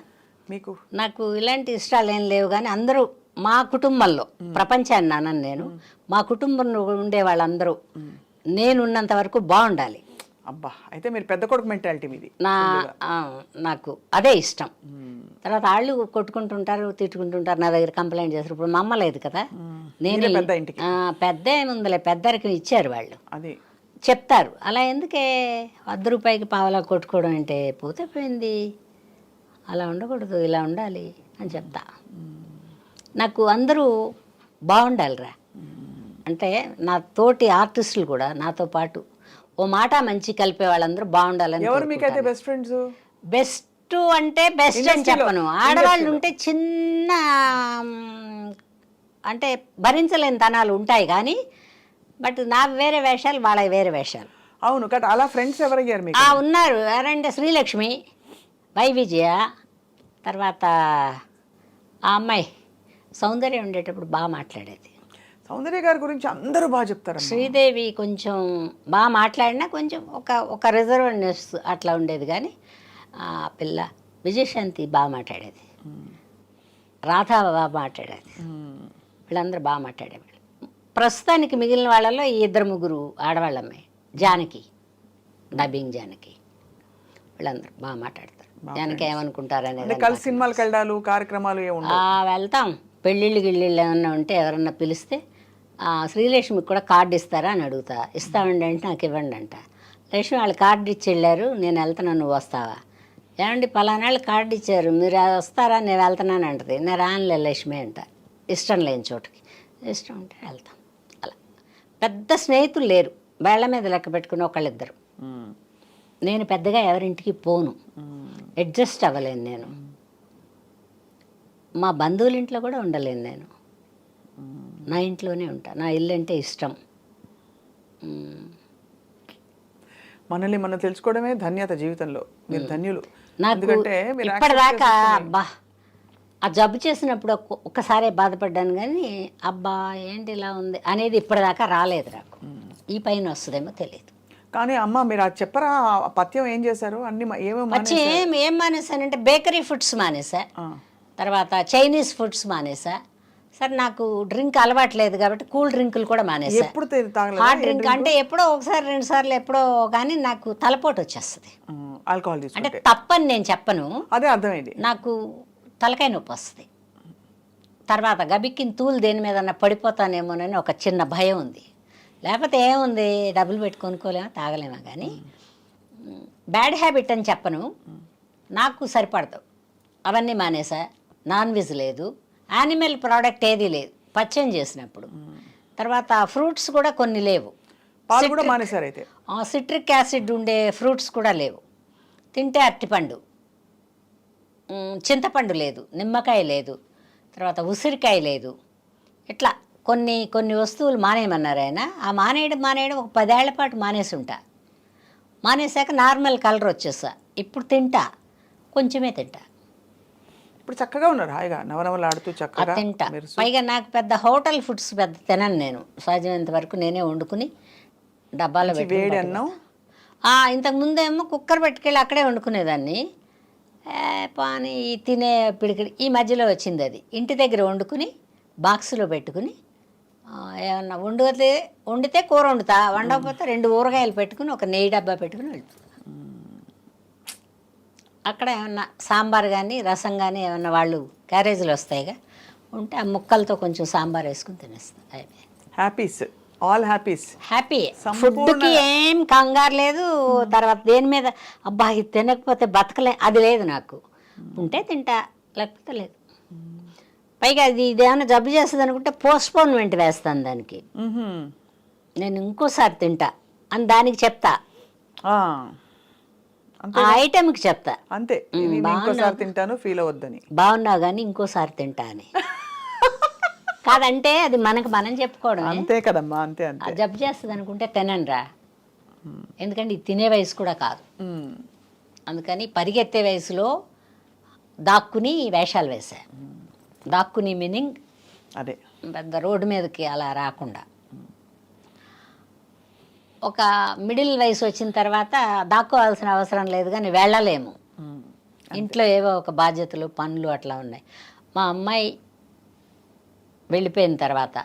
మీకు? నాకు ఇలాంటి ఇష్టాలు ఏం లేవు, కానీ అందరూ మా కుటుంబంలో, ప్రపంచాన్ని నానని నేను, మా కుటుంబంలో ఉండే వాళ్ళందరూ నేనున్నంత వరకు బాగుండాలి. అబ్బా, అయితే మీరు పెద్ద కొడుకు మెంటాలిటీ మీది. నాకు అదే ఇష్టం. తర్వాత వాళ్ళు కొట్టుకుంటుంటారు, తిట్టుకుంటుంటారు, నా దగ్గర కంప్లైంట్ చేస్తారు. ఇప్పుడు మా అమ్మ లేదు కదా, నేను పెద్ద ఇంటికి పెద్ద ఏముందిలే, పెద్దరికి ఇచ్చారు వాళ్ళు, అది చెప్తారు. అలా ఎందుకే ₹1 పావలా కొట్టుకోవడం అంటే, పోతే పోయింది, అలా ఉండకూడదు, ఇలా ఉండాలి అని చెప్తా. నాకు అందరూ బాగుండాలిరా అంటే, నా తోటి ఆర్టిస్టులు కూడా నాతో పాటు ఓ మాట మంచి కలిపే వాళ్ళందరూ బాగుండాలని. ఎవరు మీకైతే బెస్ట్ ఫ్రెండ్స్? బెస్ట్ అంటే బెస్ట్ అని చెప్పను. ఆడవాళ్ళు ఉంటే చిన్న అంటే భరించలేని తనాలు ఉంటాయి, కానీ బట్ నా వేరే వేషాలు, వాళ్ళ వేరే వేషాలు. అవును కదా. అలా ఫ్రెండ్స్ ఎవరయ్యారు మీకు? ఉన్నారు. ఎవరంటే శ్రీలక్ష్మి, వై విజయ, తర్వాత ఆ అమ్మాయి సౌందర్య ఉండేటప్పుడు బాగా మాట్లాడేది. సౌందర్య గారి గురించి అందరూ బాగా చెప్తారు. శ్రీదేవి కొంచెం బాగా మాట్లాడినా కొంచెం ఒక రిజర్వ్నెస్ అట్లా ఉండేది, కానీ ఆ పిల్ల విజయశాంతి బాగా మాట్లాడేది, రాధా బాగా మాట్లాడేది, వీళ్ళందరూ బాగా మాట్లాడేవాళ్ళు. ప్రస్తుతానికి మిగిలిన వాళ్ళలో ఈ 2-3 ఆడవాళ్ళమ్మాయి, జానకి, డబ్బింగ్ జానకి, వీళ్ళందరూ బాగా మాట్లాడతారు. జానకి ఏమనుకుంటారు అనేది. కలిసి సినిమాలకు వెళ్ళాలి, కార్యక్రమాలు వెళ్తాం. పెళ్ళిళ్ళు గిళ్ళిళ్ళు ఏమన్నా ఉంటే ఎవరన్నా పిలిస్తే శ్రీలక్ష్మికి కూడా కార్డు ఇస్తారా అని అడుగుతా. ఇస్తామండి అంటే నాకు ఇవ్వండి అంట. లక్ష్మి వాళ్ళు కార్డు ఇచ్చి వెళ్ళారు, నేను వెళ్తున్నాను, నువ్వు వస్తావా? ఏమండి పలానాళ్ళు కార్డు ఇచ్చారు, మీరు వస్తారా, నేను వెళ్తున్నాను అంటది. నేను రానులే లక్ష్మి అంట. ఇష్టం లేని చోటుకి, ఇష్టం ఉంటే వెళ్తాం. అలా పెద్ద స్నేహితులు లేరు, వేళ్ల మీద లెక్క పెట్టుకుని ఒకళ్ళిద్దరు. నేను పెద్దగా ఎవరింటికి పోను, అడ్జస్ట్ అవ్వలేను. నేను మా బంధువుల ఇంట్లో కూడా ఉండలేను, నేను నా ఇంట్లోనే ఉంటా. నా ఇల్లు అంటే ఇష్టం. మనల్ని మనం తెలుసుకోవడమే ధన్యత జీవితంలో. మీరు ధన్యులు. నాకు ఇప్పటిదాకా అబ్బా ఆ జబ్బు చేసినప్పుడు ఒక్కసారే బాధపడ్డాను, కానీ అబ్బా ఏంటి ఇలా ఉంది అనేది ఇప్పటిదాకా రాలేదు నాకు. ఈ పైన వస్తుందేమో తెలియదు. కానీ అమ్మ మీరు అది చెప్పరా, పథ్యం ఏం చేశారు? అన్ని ఏం మానేశానంటే బేకరీ ఫుడ్స్ మానేసా, తర్వాత చైనీస్ ఫుడ్స్ మానేసా. సరే నాకు డ్రింక్ అలవాట్లేదు కాబట్టి కూల్ డ్రింకులు కూడా మానేసా. హాట్ డ్రింక్ అంటే ఎప్పుడో 1-2 సార్లు ఎప్పుడో, కానీ నాకు తలపోటు వచ్చేస్తుంది. ఆల్కహాల్ అంటే తప్పని నేను చెప్పను, అదే అర్థమైంది. నాకు తలకాయ నొప్పి వస్తుంది. తర్వాత గబిక్కిన తూలు దేని మీద పడిపోతానేమోనని ఒక చిన్న భయం ఉంది. లేకపోతే ఏముంది, డబ్బులు పెట్టి కొనుక్కోలేమో, తాగలేమో. కానీ బ్యాడ్ హ్యాబిట్ అని చెప్పను, నాకు సరిపడదు. అవన్నీ మానేసా. నాన్ వెజ్ లేదు, యానిమల్ ప్రోడక్ట్ ఏది లేదు పచ్చం చేసినప్పుడు. తర్వాత ఫ్రూట్స్ కూడా కొన్ని లేవు. సిట్రిక్ యాసిడ్ ఉండే ఫ్రూట్స్ కూడా లేవు. తింటే అరటిపండు, చింతపండు లేదు, నిమ్మకాయ లేదు, తర్వాత ఉసిరికాయ లేదు. ఇట్లా కొన్ని కొన్ని వస్తువులు మానేయమన్నారు ఆయన. ఆ మానేయడం ఒక 10 ఏళ్ల పాటు మానేసి ఉంటా. మానేశాక నార్మల్ కలర్ వచ్చేసా. ఇప్పుడు తింటా, కొంచెమే తింటా. ఇప్పుడు చక్కగా ఉన్నారు, హాయిగా నవనవలాడుతూ అది చక్కగా తింటా. మెరుస్తూ. పైగా నాకు పెద్ద హోటల్ ఫుడ్స్ పెద్ద తినను నేను. సాధ్యమైనంత వరకు నేనే వండుకుని డబ్బాలో మంచి పెట్టి వేడి అన్నం. ఇంతకు ముందేమో కుక్కర్ పెట్టుకెళ్ళి అక్కడే వండుకునేదాన్ని. పాని తినే పిడికిడి ఈ మధ్యలో వచ్చింది అది. ఇంటి దగ్గర వండుకుని బాక్సులో పెట్టుకుని ఏమన్నా వండితే కూర వండుతా, వండకపోతే 2 ఊరగాయలు పెట్టుకుని ఒక నెయ్యి డబ్బా పెట్టుకుని వెళ్తా. అక్కడ ఏమన్నా సాంబార్ కానీ రసం కానీ ఏమన్నా వాళ్ళు క్యారేజీలు వస్తాయిగా ఉంటే ఆ ముక్కలతో కొంచెం సాంబార్ వేసుకుని తినేస్తాను. Happies, all happies. హ్యాపీ. ఫుడ్కి ఏం కంగారు లేదు. తర్వాత దేని మీద అబ్బా ఇది తినకపోతే బతకలే అది లేదు నాకు. ఉంటే తింటా, లేకపోతే లేదు. పైగా ఇదేమైనా జబ్బు చేస్తుంది అనుకుంటే పోస్ట్పోన్మెంట్ వేస్తాను దానికి. నేను ఇంకోసారి తింటా అని దానికి చెప్తా, ఆ ఐటెంకి చెప్తా. అంతే, ఇది నేను ఇంకోసారి తింటాను ఫీల్ అవ్వద్దని. బాగున్నావు కానీ ఇంకోసారి తింటా అని. కాదంటే అది మనం చెప్పుకోవడం. అంతే కదమ్మా, అంతే అంతే. జబ్బు చేస్తుంది అనుకుంటే తిననురా. ఎందుకంటే ఇది తినే వయసు కూడా కాదు. అందుకని పరిగెత్తే వయసులో దాక్కుని వేషాలు వేసా. దాక్కుని మీనింగ్ అదే పెద్ద రోడ్డు మీదకి అలా రాకుండా. ఒక మిడిల్ వయసు వచ్చిన తర్వాత దాక్కోవాల్సిన అవసరం లేదు, కానీ వెళ్ళలేము. ఇంట్లో ఏవో ఒక బాధ్యతలు పనులు అట్లా ఉన్నాయి. మా అమ్మాయి వెళ్ళిపోయిన తర్వాత,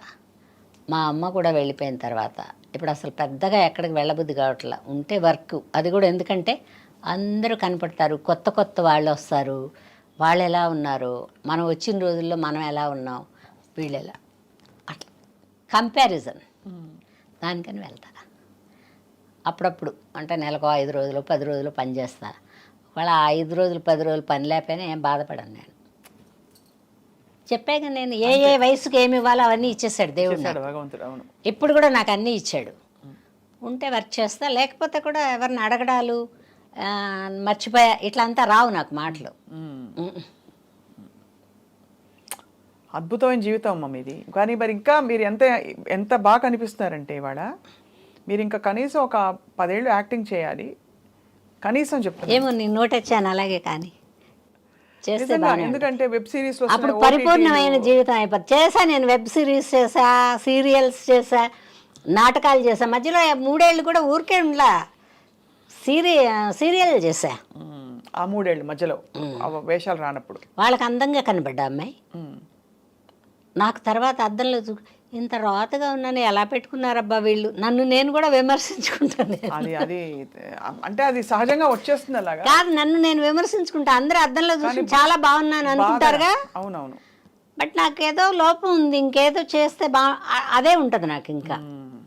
మా అమ్మ కూడా వెళ్ళిపోయిన తర్వాత ఇప్పుడు అసలు పెద్దగా ఎక్కడికి వెళ్ళబుద్ధి కావట్లా. ఉంటే వర్క్, అది కూడా ఎందుకంటే అందరూ కనపడతారు, కొత్త కొత్త వాళ్ళు వస్తారు. వాళ్ళు ఎలా ఉన్నారు, మనం వచ్చిన రోజుల్లో మనం ఎలా ఉన్నాం, వీళ్ళు ఎలా, అట్లా కంపారిజన్. దానికని వెళ్తా. అప్పుడప్పుడు అంటే నెలకు 5 రోజులు 10 రోజులు పని చేస్తా. వాళ్ళ 5 రోజులు 10 రోజులు పని లేకపోయినా ఏం బాధపడను నేను. చెప్పాక నేను ఏ వయసుకి ఏమి ఇవ్వాలో అవన్నీ ఇచ్చేసాడు దేవుడు నాకు. భగవంతుడు. అవును, ఇప్పుడు కూడా నాకు అన్నీ ఇచ్చాడు. ఉంటే వర్క్ చేస్తా, లేకపోతే కూడా ఎవరిని అడగడాలు మర్చిపోయా ఇట్లా అంతా రావు నాకు మాటలు. అద్భుతమైన జీవితం అమ్మ మీది. కానీ మరి ఇంకా మీరు ఎంత బాగా కనిపిస్తున్నారంటే ఇవాళ మీరు ఇంకా కనీసం ఒక 10 ఏళ్ళు యాక్టింగ్ చేయాలి కనీసం చెప్తాను. ఏమో నేను నోటొచ్చాను అలాగే, కానీ చేస్తే ఎందుకంటే వెబ్ సిరీస్ లో అప్పుడు పరిపూర్ణమైన జీవితం అయిపోతుంది. చేసా నేను, వెబ్ సిరీస్ చేసా, సీరియల్స్ చేసా, నాటకాలు చేసా. మధ్యలో 3 ఏళ్ళు కూడా ఊరికే ఉండలా, సీరియల్ చేసా. ఆ 3 ఏళ్ళు మధ్యలో వేషాలు రానప్పుడు వాళ్ళకి అందంగా కనబడ్డా అమ్మాయి. నాకు తర్వాత అద్దంలో ఇంత రాతగా ఉన్నాను, ఎలా పెట్టుకున్నారబ్బా వీళ్ళు, నన్ను నేను కూడా విమర్శించుకుంటాను. అది అంటే అది సహజంగా వచ్చేస్తుంది అలాగా. కాదు, నన్ను నేను విమర్శించుకుంటా. అందరూ అద్దంలో చూసి చాలా బాగున్నాను అనుకుంటారుగా. అవునవును. బట్ నాకేదో లోపం ఉంది, ఇంకేదో చేస్తే అదే ఉంటుంది నాకు. ఇంకా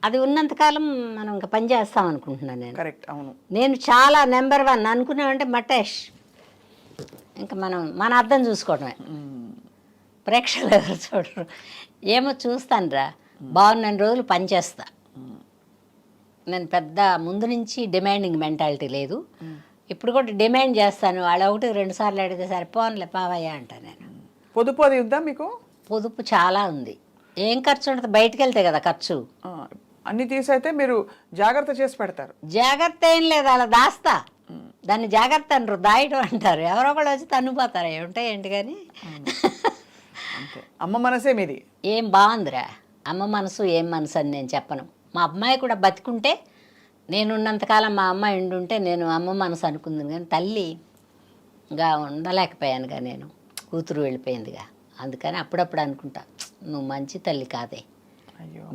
అది ఉన్నంతకాలం మనం ఇంకా పని చేస్తాం అనుకుంటున్నాను నేను. కరెక్ట్, అవును. నేను చాలా నెంబర్ 1 అనుకున్నామంటే మటేష్, ఇంకా మన అర్థం చూసుకోవడమే. ప్రేక్షకులు ఎవరు చూడరు. ఏమో చూస్తాను రా, బాగున్న రోజులు పనిచేస్తా. నేను పెద్ద ముందు నుంచి డిమాండింగ్ మెంటాలిటీ లేదు. ఇప్పుడు కూడా డిమాండ్ చేస్తాను. వాళ్ళు 1-2 సార్లు అడిగితే సరే పోన్లే పావయ్యా అంటా నేను. పొదుపు అది ఉందా మీకు? పొదుపు చాలా ఉంది. ఏం ఖర్చు ఉంటుంది, బయటకు వెళ్తే కదా ఖర్చు. అన్ని తీసైతే మీరు జాగ్రత్త చేసి పెడతారు. జాగ్రత్త ఏం లేదు, అలా దాస్తా. దాన్ని జాగ్రత్త అనరు, దాయటం అంటారు. ఎవరో ఒకళ్ళు వచ్చి తన్నుపోతారు. ఏముంటాయి ఏంటి కానీ. అమ్మ మనసే మీది. ఏం బాగుందిరా అమ్మ మనసు, ఏం మనసు అని నేను చెప్పను. మా అమ్మాయి కూడా బతికుంటే, నేనున్నంతకాలం మా అమ్మాయి ఉండుంటే నేను అమ్మ మనసు అనుకుంది. కానీ తల్లిగా ఉండలేకపోయానుగా నేను, కూతురు వెళ్ళిపోయిందిగా. అందుకని అప్పుడప్పుడు అనుకుంటా, నువ్వు మంచి తల్లి కాదే,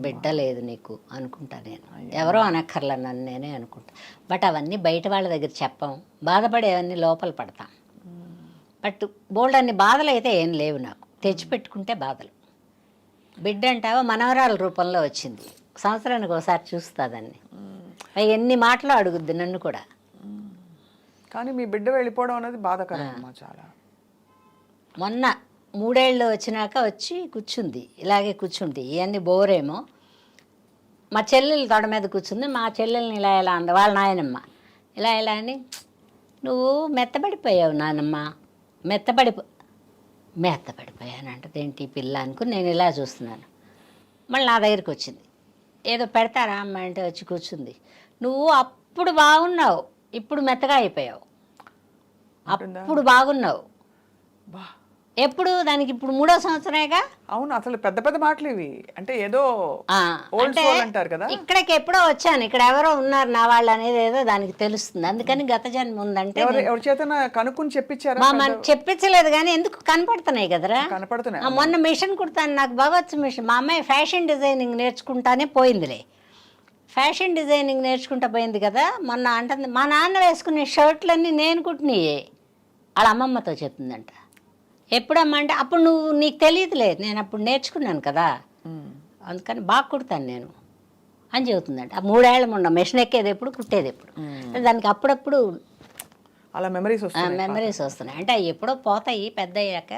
బిడ్డ లేదు నీకు అనుకుంటా నేను. ఎవరో అనక్కర్లా, నన్ను నేనే అనుకుంటా. బట్ అవన్నీ బయట వాళ్ళ దగ్గర చెప్పాం, బాధపడేవన్నీ లోపల పడతాం. బట్ బోల్డ్ అన్ని బాధలు అయితే ఏం లేవు నాకు, తెచ్చిపెట్టుకుంటే బాధలు. బిడ్డ అంటావా మనవరాల రూపంలో వచ్చింది, సంవత్సరానికి ఒకసారి చూస్తా దాన్ని. ఎన్ని మాటలు అడుగుద్ది నన్ను కూడా. కానీ మీ బిడ్డ వెళ్ళిపోవడం అనేది బాధాకరం చాలా. మొన్న 3 ఏళ్ళు వచ్చినాక వచ్చి కూర్చుంది, ఇలాగే కూర్చుంది. ఇవన్నీ బోరేమో. మా చెల్లెలు తొడ మీద కూర్చుంది. మా చెల్లెల్ని ఇలా అంది వాళ్ళ నాయనమ్మ. ఇలా అని, నువ్వు మెత్తబడిపోయావు నానమ్మ, మెత్తబడిపోయానంటది. ఏంటి పిల్ల అనుకుని నేను ఇలా చూస్తున్నాను. మళ్ళీ నా దగ్గరికి వచ్చింది. ఏదో పెడతారా అమ్మ అంటే వచ్చి కూర్చుంది. నువ్వు అప్పుడు బాగున్నావు, ఇప్పుడు మెత్తగా అయిపోయావు. అప్పుడు బాగున్నావు, బా ఎప్పుడు దానికి ఇప్పుడు 3వ సంవత్సరమేగా. అవును, అసలు పెద్ద పెద్ద మాటలు ఇవి. అంటే ఏదో old అంటే soul అంటారు కదా. ఇక్కడికి ఎప్పుడో వచ్చాను, ఇక్కడ ఎవరో ఉన్నారు నా వాళ్ళు అనేది ఏదో దానికి తెలుస్తుంది. అందుకని గత జన్మ ఉందంటే ఎవరి చేత కనుక్కుని చెప్పించారా? మనకు చెప్పించలేదు కానీ ఎందుకు కనపడుతున్నాయి కదరా. కనపడుతున్నాయి. మొన్న మిషన్ కుడతాను, నాకు భగవత్ మిషన్. మా అమ్మాయి ఫ్యాషన్ డిజైనింగ్ నేర్చుకుంటానే పోయిందిలే. ఫ్యాషన్ డిజైనింగ్ నేర్చుకుంటా పోయింది కదా. మొన్న అంటుంది మా నాన్న వేసుకునే షర్ట్లన్నీ నేను కుట్టినాయే. వాళ్ళ అమ్మమ్మతో చెప్తుందంట. ఎప్పుడమ్మా అంటే అప్పుడు నీకు తెలియదులే, నేను అప్పుడు నేర్చుకున్నాను కదా, అందుకని బాగా కుడతాను నేను అని చెబుతుందంట. ఆ 3 ఏళ్ళ మొన్న మెషిన్ ఎక్కేది ఎప్పుడు, కుట్టేది ఎప్పుడు. దానికి అప్పుడప్పుడు అలా మెమరీస్ వస్తున్నాయి. అంటే అవి ఎప్పుడో పోతాయి పెద్ద అయ్యాక,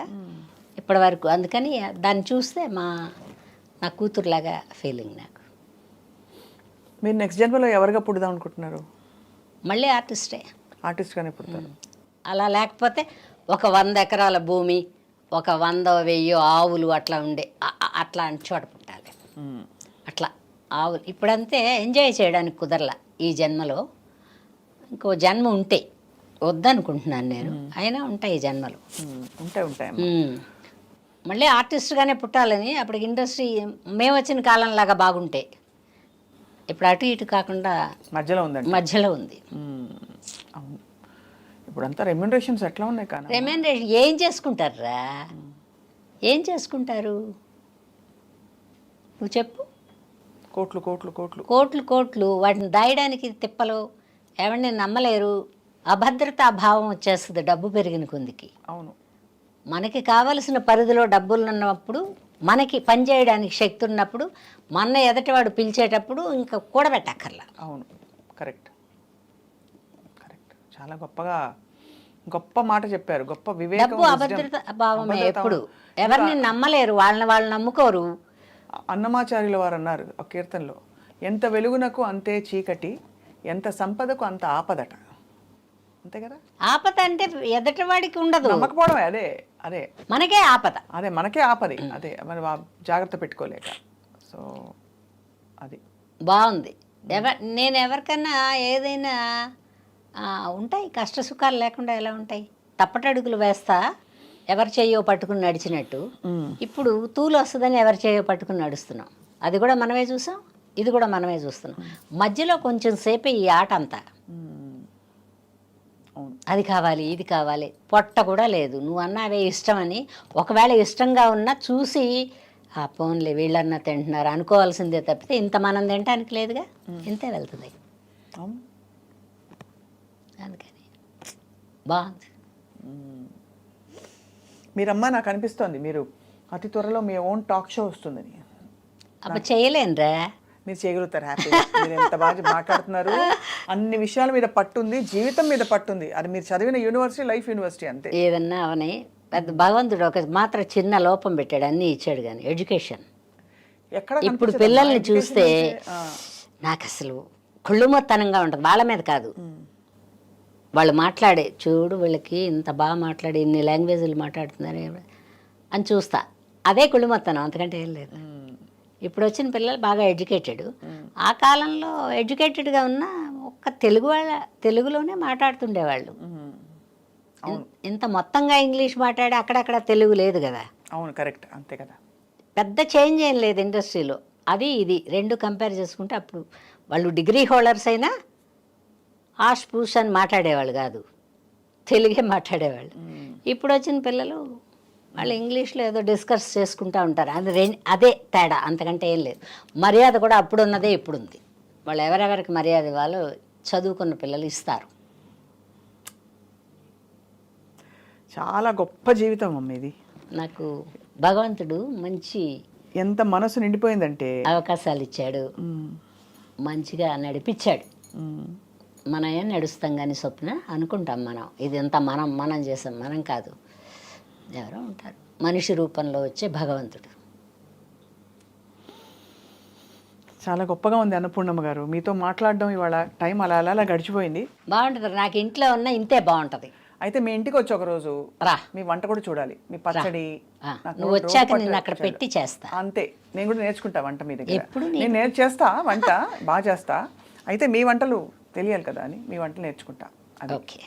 ఇప్పటి వరకు. అందుకని దాన్ని చూస్తే నా కూతురులాగా ఫీలింగ్ నాకు. మీరు నెక్స్ట్ జన్మలో ఎవరిగా పుడదాం అనుకుంటున్నారు? మళ్ళీ ఆర్టిస్టే. ఆర్టిస్ట్గానే పుడతారు. అలా లేకపోతే ఒక 100 ఎకరాల భూమి, ఒక 100-1000 ఆవులు అట్లా ఉండే అట్లాంటి చోట పుట్టాలి. అట్లా ఆవులు ఇప్పుడంతే ఎంజాయ్ చేయడానికి కుదరలా ఈ జన్మలో. ఇంకో జన్మ ఉంటే వద్దనుకుంటున్నాను నేను, అయినా ఉంటాయి ఈ జన్మలు. ఉంటాయి. మళ్ళీ ఆర్టిస్ట్గానే పుట్టాలని. అప్పటికి ఇండస్ట్రీ మేము వచ్చిన కాలంలాగా బాగుంటే, ఇప్పుడు అటు ఇటు కాకుండా మధ్యలో ఉంది. అవును, ఇప్పుడంతా రెమ్యునరేషన్స్ ఎట్లా ఉన్నాయి? కానీ రెమ్యునరేషన్ ఏం చేసుకుంటారా? ఏం చేసుకుంటారు నువ్వు చెప్పు? కోట్లు కోట్లు కోట్లు కోట్లు కోట్లు. వాటిని దాయడానికి తిప్పలు. ఎవరిని నమ్మలేరు. అభద్రతా భావం వచ్చేస్తుంది డబ్బు పెరిగిన కొందికి. అవును, మనకి కావలసిన పరిధిలో డబ్బులు ఉన్నప్పుడు, మనకి పనిచేయడానికి శక్తి ఉన్నప్పుడు, మన ఎదటివాడు పిలిచేటప్పుడు ఇంకా కూడబెట్టక్కర్లా. అవును, కరెక్ట్. చాలా గొప్ప మాట చెప్పారు. గొప్ప వివేకం. డబ్బు అభద్రత భావమే ఎప్పుడు. ఎవరిని నమ్మలేరు, వాళ్ళు నమ్ముకోరు. అన్నమాచార్యుల వారు అన్నారు ఒక కీర్తనలో, ఎంత వెలుగునకు అంతే చీకటి, ఎంత సంపదకు అంత ఆపదట. అంతే కదా. ఆపద అంటే ఎదటివాడికి ఉండదు, నమ్మకపోవడమే. అదే మనకే ఆపద. మనకే ఆపది. అదే మరి జాగ్రత్త పెట్టుకోలేక. సో అది బాగుంది. నేను ఎవరికన్నా ఏదైనా ఉంటాయి కష్ట సుఖాలు లేకుండా ఎలా ఉంటాయి? తప్పటడుగులు వేస్తా ఎవరి చేయో పట్టుకుని నడిచినట్టు. ఇప్పుడు తూలు వస్తుందని ఎవరి చేయో పట్టుకుని నడుస్తున్నాం. అది కూడా మనమే చూసాం, ఇది కూడా మనమే చూస్తున్నాం. మధ్యలో కొంచెం సేపే ఈ ఆట అంతా. అది కావాలి, ఇది కావాలి, పొట్ట కూడా లేదు. నువ్వు అన్నావే ఇష్టమని. ఒకవేళ ఇష్టంగా ఉన్నా చూసి ఆ ఫోన్లే వీళ్ళన్నా తింటున్నారు అనుకోవాల్సిందే తప్పితే ఇంత మనం తినటానికి లేదుగా, ఇంతే వెళ్తుంది. అందుకని బాగుంది. మీరమ్మా నాకు అనిపిస్తోంది మీరు అతి త్వరలో మీ ఓన్ టాక్ షో వస్తుందని. అప్పుడు చేయలేనురా. మీరు చేయగలుగుతారు. హ్యాపీ. మీరు ఎంత బాగా మాట్లాడుతున్నారు. అన్ని విషయాల మీద పట్టుంది, జీవితం మీద పట్టుంది. అది మీరు చదివిన యూనివర్సిటీ లైఫ్ యూనివర్సిటీ అంతే. ఏదన్నా అవని పెద్ద భగవంతుడు ఒక మాత్రం చిన్న లోపం పెట్టాడు, అన్నీ ఇచ్చాడు. కానీ ఎడ్యుకేషన్ ఇప్పుడు పిల్లల్ని చూస్తే నాకు అసలు కుళ్ళుమొత్తనంగా ఉంటుంది. వాళ్ళ మీద కాదు, వాళ్ళు మాట్లాడే చూడు, వీళ్ళకి ఇంత బాగా మాట్లాడి ఇన్ని లాంగ్వేజ్లు మాట్లాడుతున్నారు అని చూస్తా. అదే కుళ్ళుమొత్తనం, అంతకంటే ఏం లేదు. ఇప్పుడు వచ్చిన పిల్లలు బాగా ఎడ్యుకేటెడ్. ఆ కాలంలో ఎడ్యుకేటెడ్గా ఉన్న ఒక్క తెలుగులోనే మాట్లాడుతుండేవాళ్ళు. ఇంత మొత్తంగా ఇంగ్లీష్ మాట్లాడి అక్కడక్కడ తెలుగు లేదు కదా. అవును, కరెక్ట్. అంతే కదా. పెద్ద చేంజ్ ఏం లేదు ఇండస్ట్రీలో. అది ఇది రెండు కంపేర్ చేసుకుంటే అప్పుడు వాళ్ళు డిగ్రీ హోల్డర్స్ అయినా ఆష్ పూష్ అని మాట్లాడేవాళ్ళు కాదు, తెలుగే మాట్లాడేవాళ్ళు. ఇప్పుడు వచ్చిన పిల్లలు వాళ్ళు ఇంగ్లీష్లో ఏదో డిస్కస్ చేసుకుంటూ ఉంటారు. అదే తేడా, అంతకంటే ఏం లేదు. మర్యాద కూడా అప్పుడు ఉన్నదే ఇప్పుడు ఉంది. వాళ్ళు ఎవరెవరికి మర్యాద ఇవ్వాలో చదువుకున్న పిల్లలు ఇస్తారు. చాలా గొప్ప జీవితం అమ్మ ఇది. నాకు భగవంతుడు మంచి ఎంత మనసు నిండిపోయిందంటే అవకాశాలు ఇచ్చాడు, మంచిగా నడిపించాడు. మనం ఏం నడుస్తాం కానీ స్వప్న అనుకుంటాం మనం, ఇదంతా మనం చేసాం. మనం కాదు, ఎవరో ఉంటారు మనిషి రూపంలో వచ్చే భగవంతుడు. చాలా గొప్పగా ఉంది అన్నపూర్ణమ్మ గారు. మీతో మాట్లాడడం ఇవాళ టైం అలా అలా గడిచిపోయింది. బాగుంటుంది. నాకు ఇంట్లో ఉన్న ఇంతే బాగుంటుంది. అయితే మీ ఇంటికి వచ్చి ఒక రోజు రా. మీ వంట కూడా చూడాలి, మీ పచ్చడి. ఆ, నాకు నువ్వు రోటి వచ్చాక పచ్చడి నిన్ను అక్కడ వచ్చాడు. పెట్టి చేస్తా. అంతే, నేను కూడా నేర్చుకుంటా వంట మీ దగ్గర. ఎప్పుడు నేను నేర్చేస్తా వంట, బాగా చేస్తా. అయితే మీ వంటలు తెలియాలి కదా అని మీ వంటలు నేర్చుకుంటా. అది okay.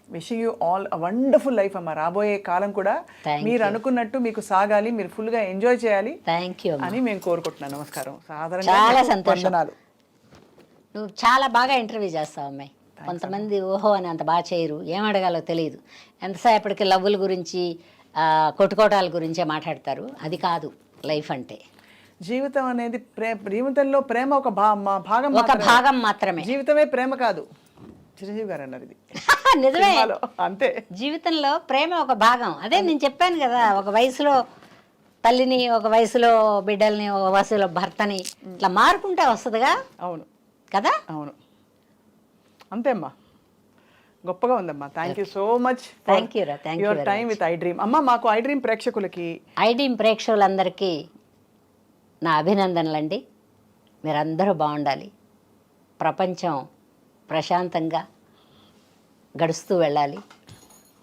Wishing you all a wonderful life అమ్మ. రాబోయే కాలం కూడా Thank మీరు అనుకున్నట్టు మీకు సాగాలి, మీరు ఫుల్గా ఎంజాయ్ చేయాలి థ్యాంక్ యూ. అని మేము కోరుకుంటున్నాను. నమస్కారం. చాలా సాధారణంగా సంతోషం. వందనాలు. నువ్వు చాలా బాగా ఇంటర్వ్యూ చేస్తావు అమ్మాయి. కొంతమంది ఓహో అని అంత బాగా చేయరు, ఏం అడగాలో తెలియదు. ఎంతసేపటికి లవ్వుల గురించి కొట్టుకోటాల గురించే మాట్లాడతారు. అది కాదు లైఫ్ అంటే. జీవితం అనేది జీవితంలో ప్రేమ ఒక భాగం ఒక భాగం మాత్రమే. జీవితమే ప్రేమ కాదు, చిరంజీవి గారు అన్నారు ఇది. నిజమే, సినిమాలో. అంతే, జీవితంలో ప్రేమ ఒక భాగం. అదే నేను చెప్పాను కదా, ఒక వయసులో తల్లిని, ఒక వయసులో బిడ్డల్ని, ఒక వయసులో భర్తని, ఇట్లా మారుకుంటే వస్తుందిగా. అవును కదా. అవును, అంతే అమ్మా. గొప్పగా ఉందమ్మా. Thank you so much Thank you రా, thank you your very time with I dream. అమ్మ, మాకు ఐ డ్రీమ్ ప్రేక్షకులకి, ఐడీమ్ ప్రేక్షకులందరికీ నా అభినందనలండి. మీరందరూ బాగుండాలి, ప్రపంచం ప్రశాంతంగా గడుస్తూ వెళ్ళాలి,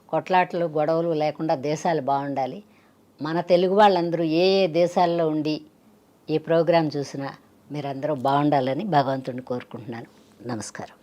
కొట్లాటలు గొడవలు లేకుండా దేశాలు బాగుండాలి. మన తెలుగు వాళ్ళందరూ ఏ ఏ దేశాల్లో ఉండి ఈ ప్రోగ్రాం చూసినా మీరందరూ బాగుండాలని భగవంతుడిని కోరుకుంటున్నాను. నమస్కారం.